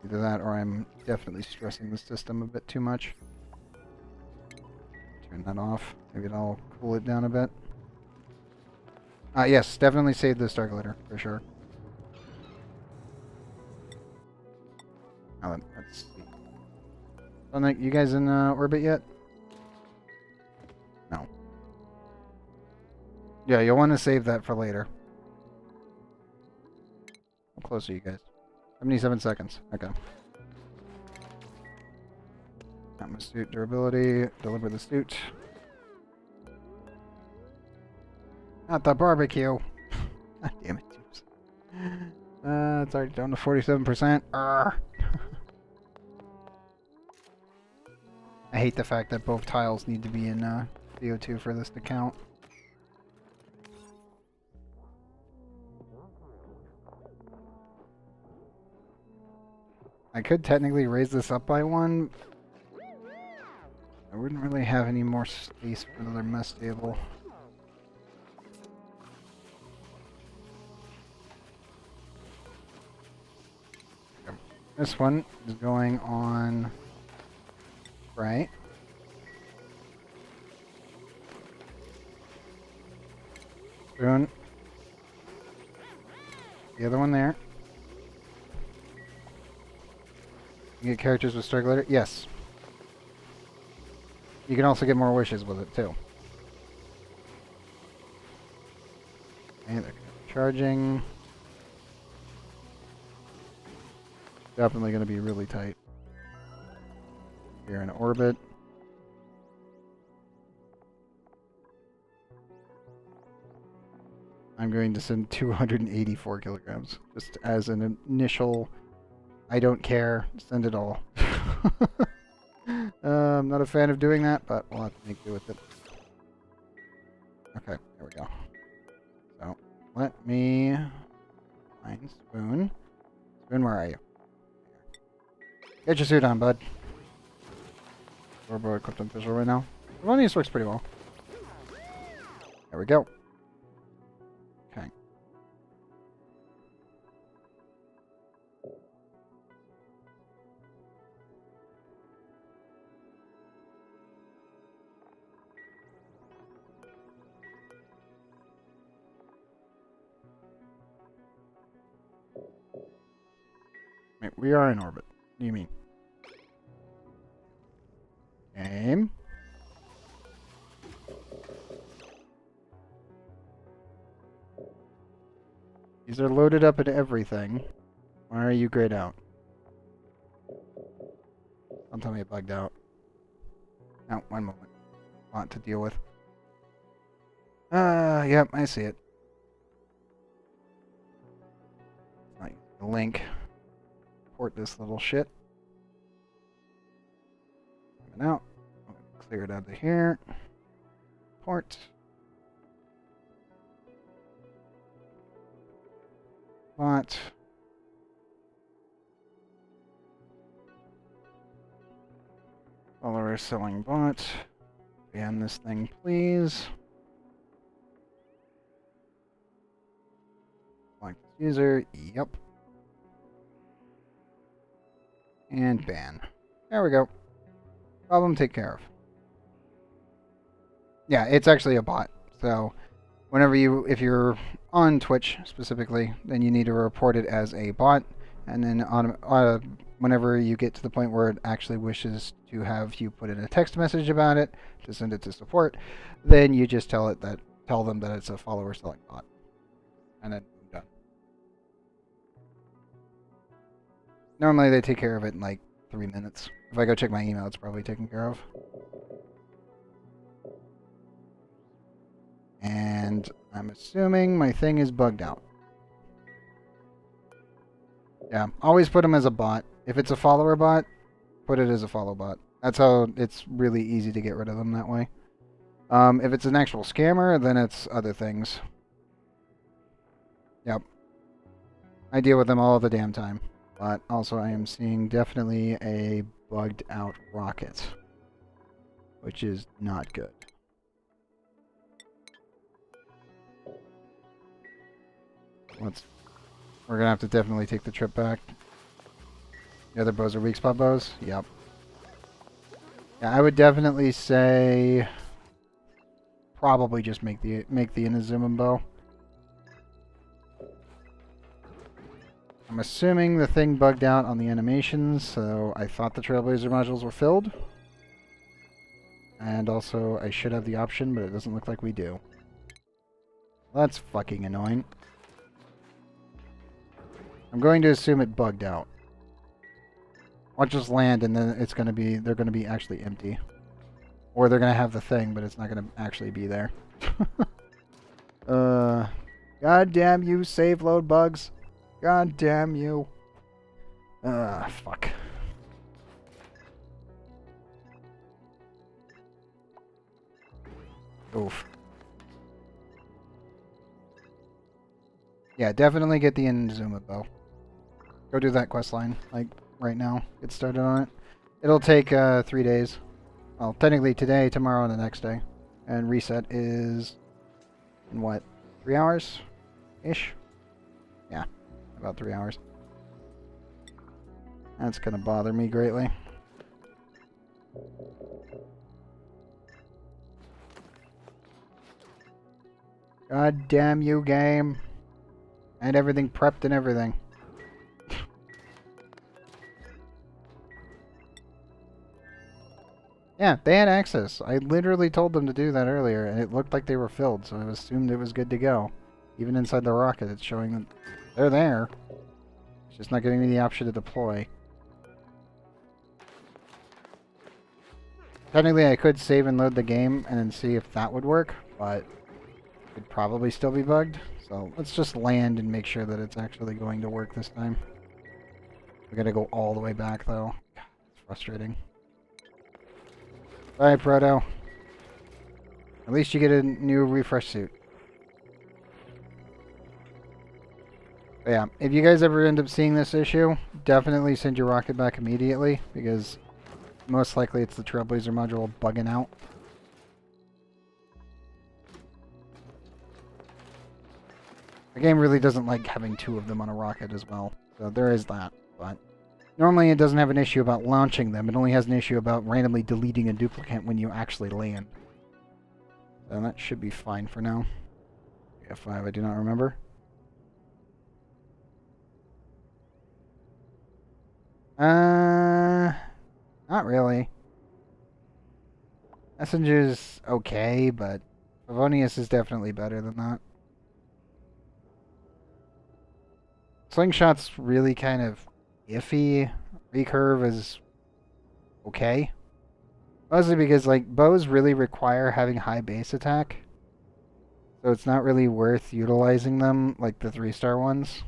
Either that or I'm definitely stressing the system a bit too much. Turn that off. Maybe that'll cool it down a bit. Yes, definitely save the Star Glitter, for sure. Oh, let's see. You guys in orbit yet? No. Yeah, you'll want to save that for later. How close are you guys? 77 seconds. Okay. Atma suit durability. Deliver the suit. Not the barbecue. God damn it, Tubes. It's already down to 47%. I hate the fact that both tiles need to be in CO2 for this to count. I could technically raise this up by 1. I wouldn't really have any more space for another mess table. This one is going on right. Spoon. The other one there. You get characters with Star Glitter? Yes. You can also get more wishes with it, too. Okay, they're charging. Definitely going to be really tight. You're in orbit. I'm going to send 284 kilograms. Just as an initial... I don't care. Send it all. I'm not a fan of doing that, but we'll have to make do with it. Okay, there we go. So, let me find Spoon. Spoon, where are you? Get your suit on, bud. Turbo equipped on visual right now. This works pretty well. There we go. Okay. Wait, we are in orbit. What do you mean? Game? These are loaded up into everything. Why are you grayed out? Don't tell me it bugged out. No, one moment. Want to deal with. Yep, I see it. Like the link. Port this little shit. Coming out. Clear it out of here. Port. Bot. Follower selling bot. Ban this thing, please. Select this user. Yep. And ban. There we go. Problem taken care of. Yeah, it's actually a bot. So whenever if you're on Twitch specifically, then you need to report it as a bot. And then whenever you get to the point where it actually wishes to have you put in a text message about it to send it to support, then you just tell them that it's a follower selling bot. And then boom, done. Normally they take care of it in like 3 minutes. If I go check my email, it's probably taken care of. And I'm assuming my thing is bugged out. Yeah, always put them as a bot. If it's a follower bot, put it as a follow bot. That's how it's really easy to get rid of them that way. If it's an actual scammer, then it's other things. Yep. I deal with them all the damn time. But also I am seeing definitely a bugged out rocket, which is not good. We're gonna have to definitely take the trip back. The other bows are weak spot bows? Yep. Yeah, I would definitely say probably just make the Inazuma bow. I'm assuming the thing bugged out on the animations, so I thought the Trailblazer modules were filled. And also, I should have the option, but it doesn't look like we do. That's fucking annoying. I'm going to assume it bugged out. Watch just land, and then they're gonna be actually empty. Or they're gonna have the thing, but it's not gonna actually be there. God damn you, save load bugs. God damn you. Fuck. Oof. Yeah, definitely get the Inazuma bow. Go do that quest line, like, right now. Get started on it. It'll take, 3 days. Well, technically today, tomorrow, and the next day. And reset is in what? 3 hours? Ish? Yeah, about 3 hours. That's gonna bother me greatly. God damn you, game. And everything prepped and everything. Yeah, they had access. I literally told them to do that earlier, and it looked like they were filled, so I assumed it was good to go. Even inside the rocket, it's showing that they're there. It's just not giving me the option to deploy. Technically, I could save and load the game and then see if that would work, but it'd probably still be bugged. So let's just land and make sure that it's actually going to work this time. We gotta go all the way back, though. God, it's frustrating. Bye, Proto. At least you get a new refresh suit. But yeah, if you guys ever end up seeing this issue, definitely send your rocket back immediately, because most likely it's the Trailblazer module bugging out. The game really doesn't like having 2 of them on a rocket as well, so there is that, but normally it doesn't have an issue about launching them, it only has an issue about randomly deleting a duplicate when you actually land. So that should be fine for now. F5, I do not remember. Uh, not really. Messenger's okay, but Favonius is definitely better than that. Slingshot's really kind of iffy. Recurve is okay. Mostly because, like, bows really require having high base attack. So it's not really worth utilizing them like the 3-star ones.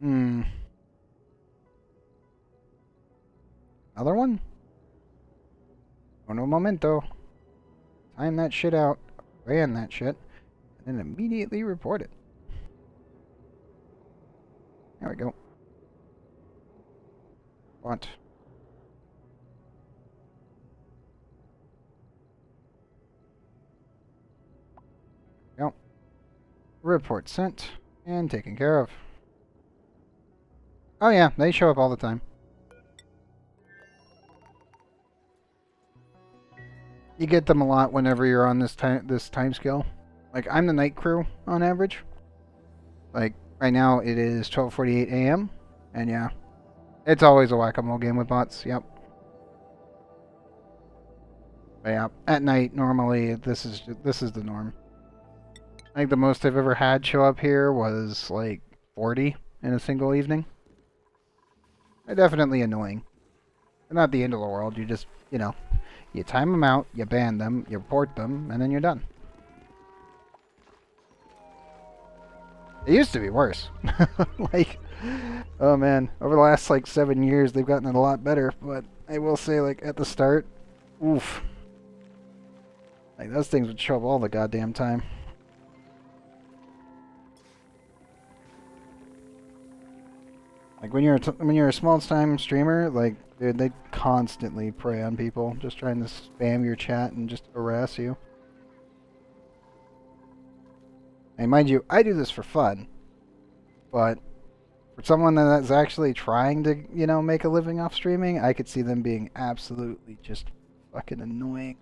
Hmm. Another one? Uno momento. Time that shit out. Ran that shit. And then immediately report it. There we go. What? Yep. Report sent and taken care of. Oh yeah, they show up all the time. You get them a lot whenever you're on this time scale. Like I'm the night crew on average. Like right now it is 12:48 a.m. and yeah, it's always a whack-a-mole game with bots. Yep. But yeah, at night normally this is the norm. I think the most I've ever had show up here was like 40 in a single evening. They're definitely annoying. They're not the end of the world. You just, you time them out, you ban them, you report them, and then you're done. It used to be worse. Like, oh man, over the last like 7 years, they've gotten it a lot better. But I will say, like at the start, oof, like those things would show up all the goddamn time. Like when you're a small time streamer, like dude, they constantly prey on people, just trying to spam your chat and just harass you. And mind you, I do this for fun, but for someone that's actually trying to, make a living off streaming, I could see them being absolutely just fucking annoying.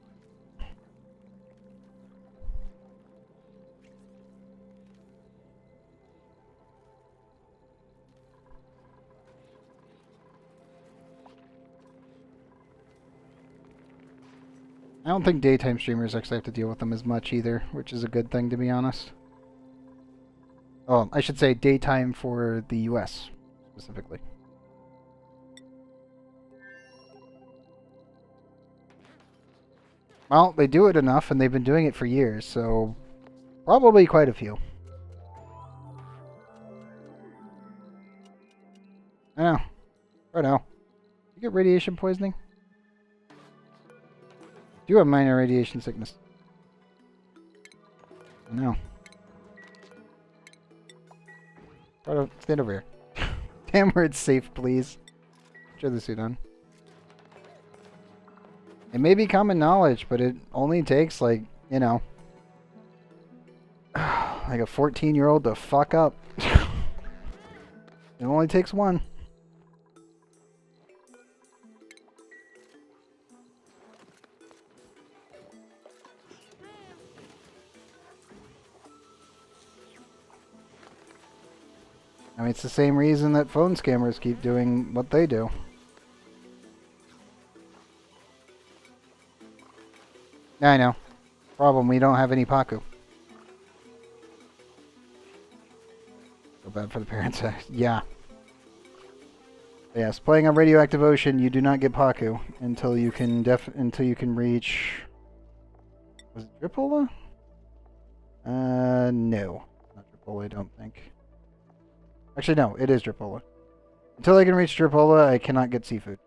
I don't think daytime streamers actually have to deal with them as much either, which is a good thing, to be honest. Oh, I should say daytime for the US, specifically. Well, they do it enough, and they've been doing it for years, so probably quite a few. I know. I know. You get radiation poisoning? You have minor radiation sickness. I know. Stand over here. Damn where it's safe, please. Put the suit on. It may be common knowledge, but it only takes, like, like a 14-year-old to fuck up. It only takes one. I mean, it's the same reason that phone scammers keep doing what they do. Yeah, I know. Problem, we don't have any Paku. So bad for the parents. Yeah. Yes, playing on Radioactive Ocean, you do not get Paku until you can reach. Was it Dripola? No, not Dripola. I don't think. Actually, no, it is Dripola. Until I can reach Dripola, I cannot get seafood.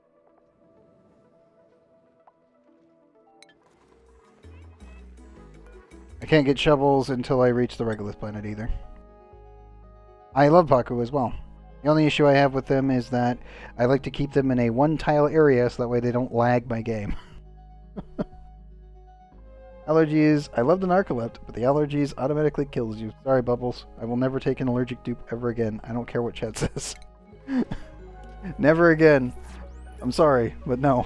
I can't get shovels until I reach the Regulus planet either. I love Paku as well. The only issue I have with them is that I like to keep them in a one-tile area so that way they don't lag my game. Allergies. I love the Narcoleptic, but the allergies automatically kills you. Sorry, Bubbles. I will never take an allergic dupe ever again. I don't care what chat says. Never again. I'm sorry, but no.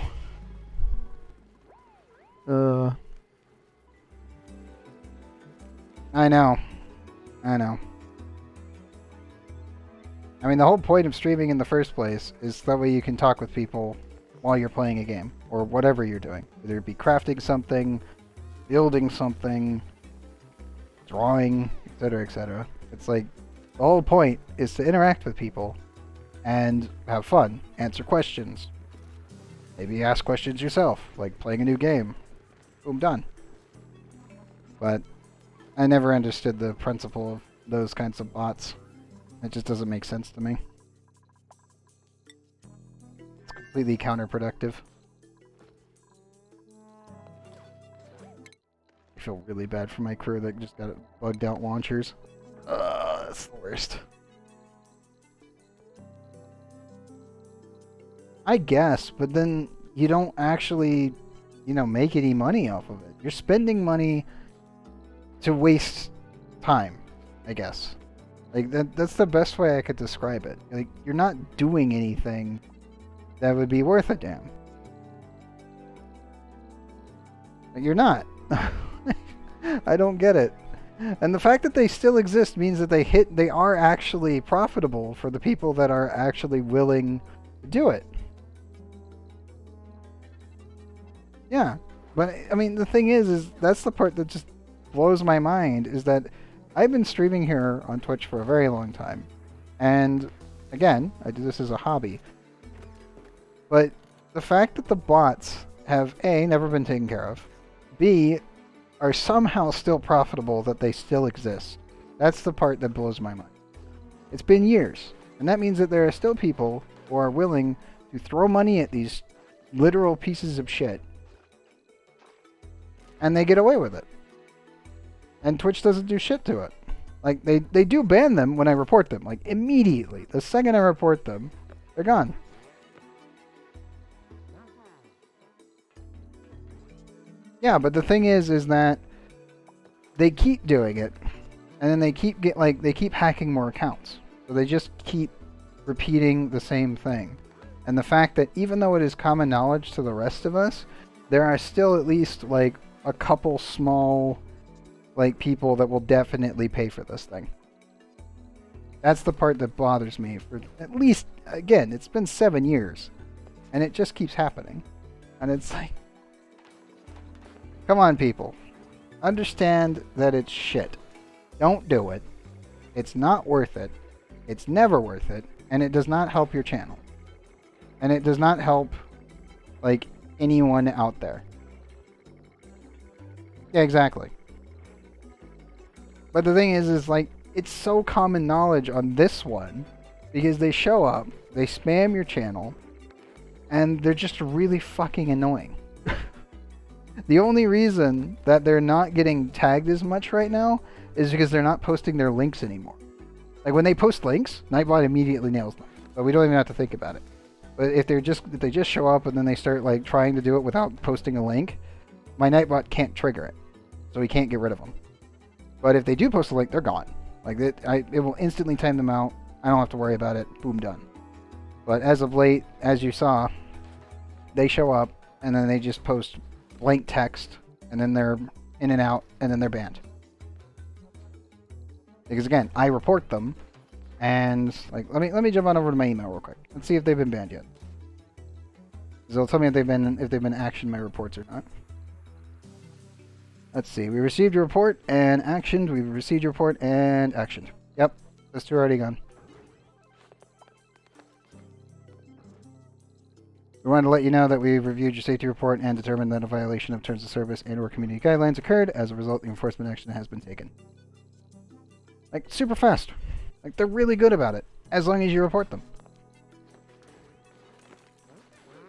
I know. I know. I mean, the whole point of streaming in the first place is that way you can talk with people while you're playing a game, or whatever you're doing. Whether it be crafting something, building something, drawing, etc., etc. It's like, the whole point is to interact with people and have fun, answer questions. Maybe ask questions yourself, like playing a new game. Boom, done. But I never understood the principle of those kinds of bots. It just doesn't make sense to me. It's completely counterproductive. I feel really bad for my crew that just got bugged out launchers. That's the worst. I guess, but then you don't actually, make any money off of it. You're spending money to waste time, I guess. Like, that's the best way I could describe it. Like, you're not doing anything that would be worth a damn. Like, you're not. I don't get it. And the fact that they still exist means that they are actually profitable for the people that are actually willing to do it. Yeah. But, I mean, the thing is that's the part that just blows my mind, is that I've been streaming here on Twitch for a very long time. And, again, I do this as a hobby. But the fact that the bots have, A, never been taken care of, B, are somehow still profitable, that they still exist. That's the part that blows my mind. It's been years. And that means that there are still people who are willing to throw money at these literal pieces of shit. And they get away with it. And Twitch doesn't do shit to it. Like, they do ban them when I report them. Like, immediately. The second I report them, they're gone. Yeah, but the thing is that they keep doing it, and then they keep hacking more accounts. So they just keep repeating the same thing. And the fact that even though it is common knowledge to the rest of us, there are still at least, like, a couple small, like, people that will definitely pay for this thing. That's the part that bothers me. For at least, again, it's been 7 years, and it just keeps happening. And it's like, come on, people. Understand that it's shit. Don't do it. It's not worth it. It's never worth it. And it does not help your channel. And it does not help, like, anyone out there. Yeah, exactly. But the thing is like, it's so common knowledge on this one, because they show up, they spam your channel, and they're just really fucking annoying. The only reason that they're not getting tagged as much right now is because they're not posting their links anymore. Like, when they post links, Nightbot immediately nails them. So we don't even have to think about it. But if they just show up and then they start, like, trying to do it without posting a link, my Nightbot can't trigger it. So he can't get rid of them. But if they do post a link, they're gone. Like, it will instantly time them out. I don't have to worry about it. Boom, done. But as of late, as you saw, they show up and then they just post blank text, and then they're in and out, and then they're banned. Because again, I report them, and like, let me jump on over to my email real quick. Let's see if they've been banned yet. Because it'll tell me if they've been actioned my reports or not. Let's see. We received your report and actioned. We received your report and actioned. Yep, those two are already gone. We wanted to let you know that we've reviewed your safety report and determined that a violation of terms of service and/or community guidelines occurred. As a result, the enforcement action has been taken. Like, super fast. Like, they're really good about it, as long as you report them.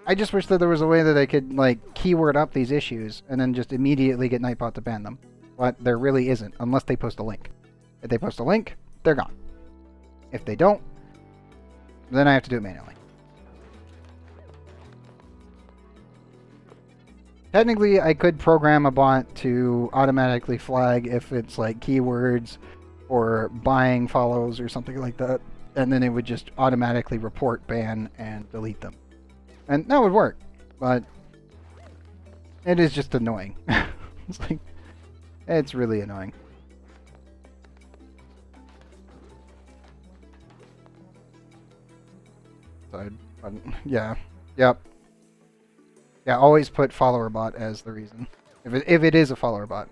I just wish that there was a way that I could, like, keyword up these issues and then just immediately get Nightbot to ban them. But there really isn't, unless they post a link. If they post a link, they're gone. If they don't, then I have to do it manually. Technically, I could program a bot to automatically flag if it's, like, keywords or buying follows or something like that, and then it would just automatically report, ban, and delete them. And that would work, but it is just annoying. It's like, it's really annoying. side. But, yeah. Yep. Yeah, always put follower bot as the reason. If it is a follower bot.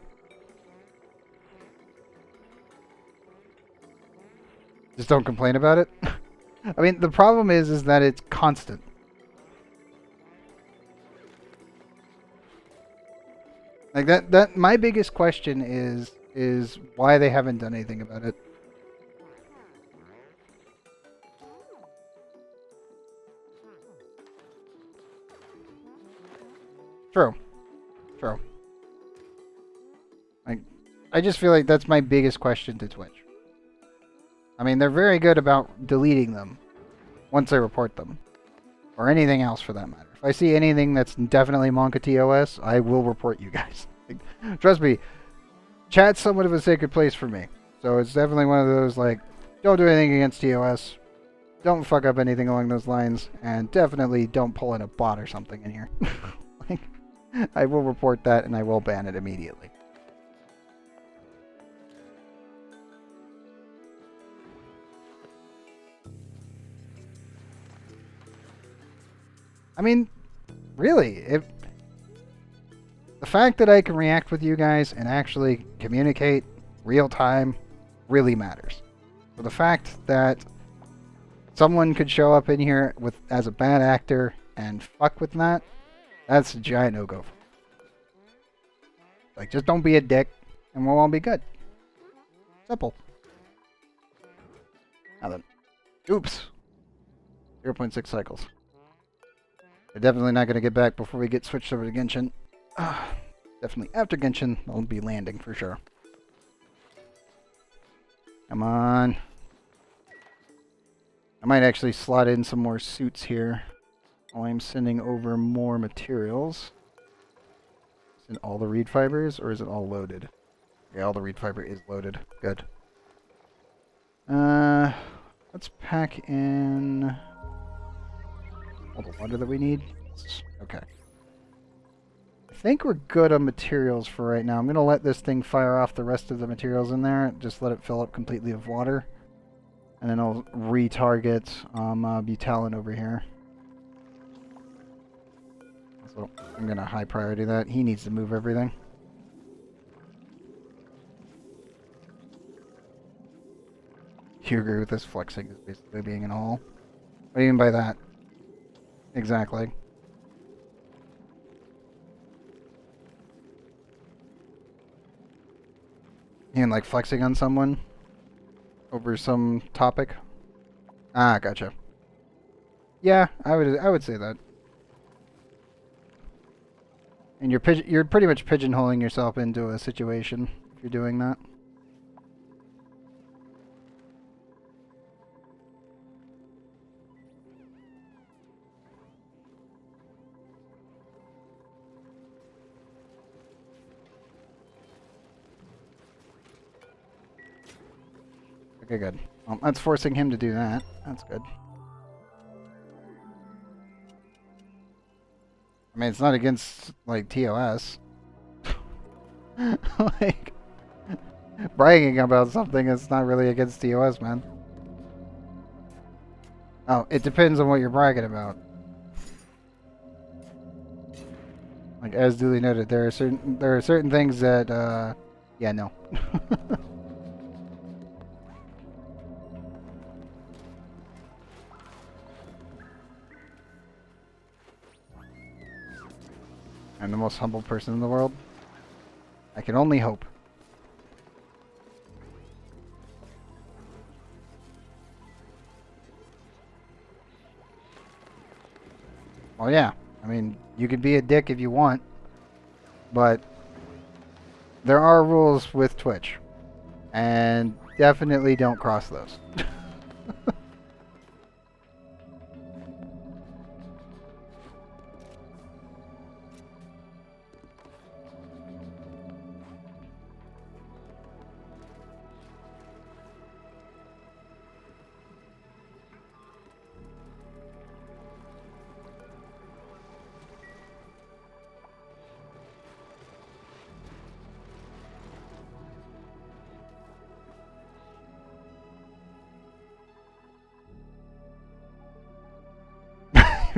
Just don't complain about it. I mean, the problem is that it's constant. Like that my biggest question is why they haven't done anything about it. True. True. Like I just feel like that's my biggest question to Twitch. I mean, they're very good about deleting them once I report them. Or anything else for that matter. If I see anything that's definitely Monka TOS, I will report you guys. Like, trust me, chat's somewhat of a sacred place for me. So it's definitely one of those, like, don't do anything against TOS. Don't fuck up anything along those lines. And definitely don't pull in a bot or something in here. Like, I will report that and I will ban it immediately. I mean, really, if the fact that I can react with you guys and actually communicate real time really matters. So the fact that someone could show up in here with as a bad actor and fuck with that, that's a giant no-go. Like, just don't be a dick and we'll all be good. Simple. Now then. Oops. 0.6 cycles. They're definitely not going to get back before we get switched over to Genshin. Definitely after Genshin, they'll be landing for sure. Come on. I might actually slot in some more suits here while I'm sending over more materials. Is it all the reed fibers, or is it all loaded? Yeah, all the reed fiber is loaded. Good. Let's pack in all the water that we need. Okay. I think we're good on materials for right now. I'm going to let this thing fire off the rest of the materials in there. Just let it fill up completely with water. And then I'll retarget Butalin over here. So I'm going to high priority that. He needs to move everything. You agree with this? Flexing is basically being an all. What do you mean by that? Exactly. You mean like flexing on someone? Over some topic? Ah, gotcha. Yeah, I would say that. And you're pretty much pigeonholing yourself into a situation if you're doing that. Okay, good. Well, that's forcing him to do that. That's good. I mean, it's not against, like, TOS. Like, bragging about something is not really against TOS, man. Oh, it depends on what you're bragging about. Like, as duly noted, there are certain things that, yeah, no. I'm the most humble person in the world. I can only hope. Well, yeah. I mean, you could be a dick if you want, but there are rules with Twitch, and definitely don't cross those.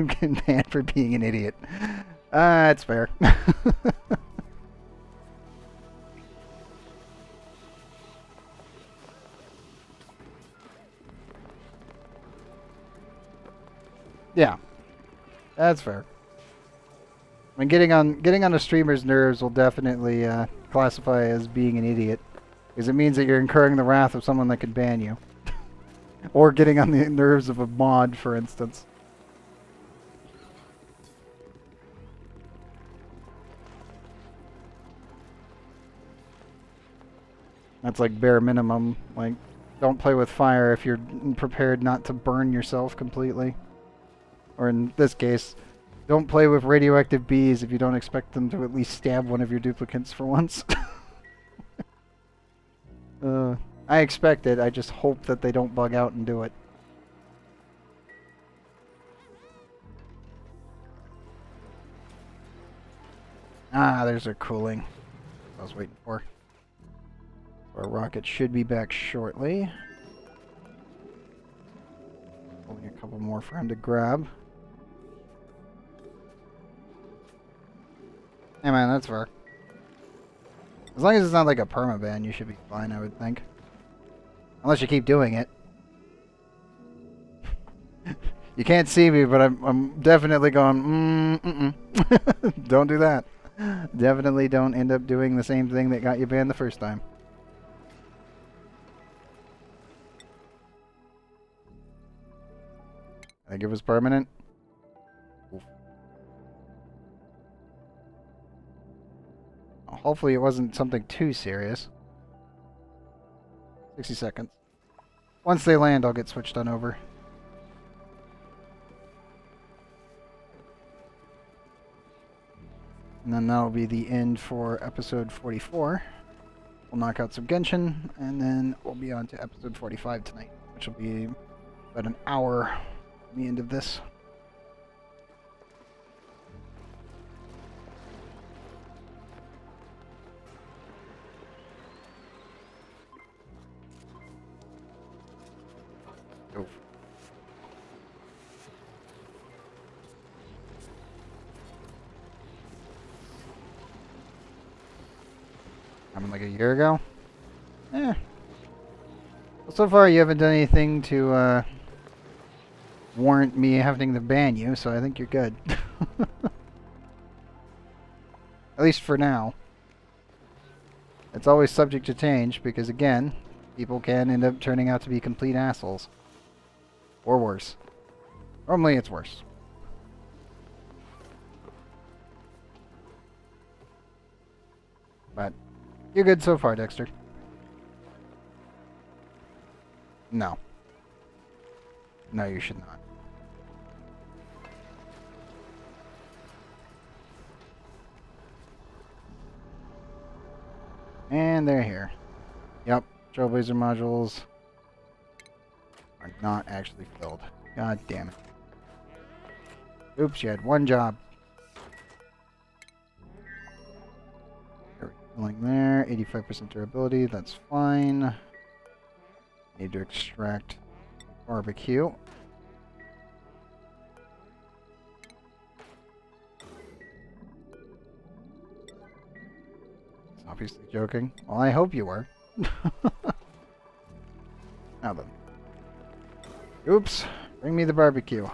getting banned for being an idiot. That's fair. Yeah, that's fair. I mean, getting on a streamer's nerves will definitely classify as being an idiot, because it means that you're incurring the wrath of someone that could ban you, or getting on the nerves of a mod, for instance. That's like bare minimum. Like, don't play with fire if you're prepared not to burn yourself completely. Or in this case, don't play with radioactive bees if you don't expect them to at least stab one of your duplicates for once. I expect it, I just hope that they don't bug out and do it. Ah, there's our cooling. I was waiting for. Our rocket should be back shortly. Only a couple more for him to grab. Hey man, that's fair. As long as it's not like a permaban, you should be fine, I would think. Unless you keep doing it. You can't see me, but I'm definitely going, Don't do that. Definitely don't end up doing the same thing that got you banned the first time. I think it was permanent. Oof. Hopefully it wasn't something too serious. 60 seconds. Once they land, I'll get switched on over. And then that'll be the end for episode 44. We'll knock out some Genshin, and then we'll be on to episode 45 tonight, which will be about an hour from the end of this. Oof. Happened like a year ago? Eh. Well, so far you haven't done anything to warrant me having to ban you, so I think you're good. At least for now. It's always subject to change, because again, people can end up turning out to be complete assholes. Or worse. Normally it's worse. But you're good so far, Dexter. No. No, you should not. And they're here. Yep, Trailblazer modules are not actually filled. God damn it. Oops, you had one job. Filling there, 85% durability, that's fine. Need to extract barbecue. Obviously joking. Well, I hope you were. Now then. Oops. Bring me the barbecue.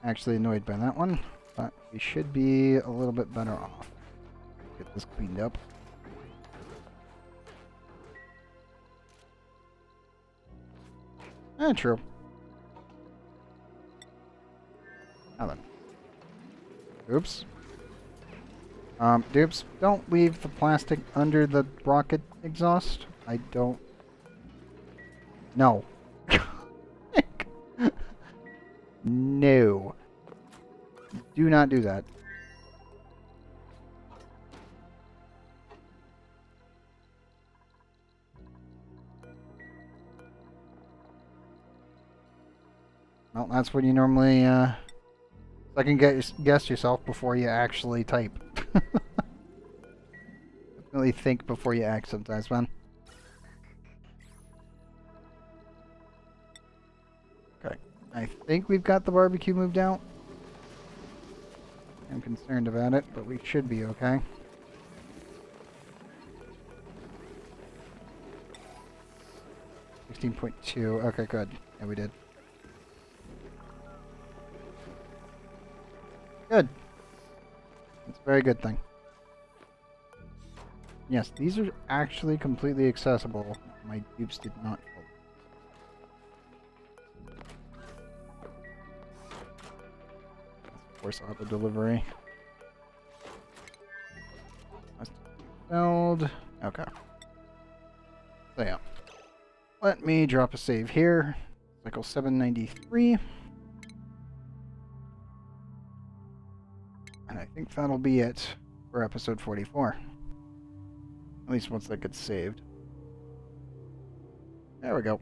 Actually annoyed by that one, but we should be a little bit better off. Get this cleaned up. True. Now then. Oops. Dupes, don't leave the plastic under the rocket exhaust. I don't... No. No. Do not do that. Well, that's when you normally, second guess yourself before you actually type. Definitely think before you act sometimes, man. I think we've got the barbecue moved out. I'm concerned about it, but we should be okay. $16.2. Okay, good. Yeah, we did. Good. That's a very good thing. Yes, these are actually completely accessible. My dupes did not fall. Force auto delivery. Must be filled. Okay. So yeah. Let me drop a save here. Cycle 793. And I think that'll be it for episode 44. At least once that gets saved. There we go.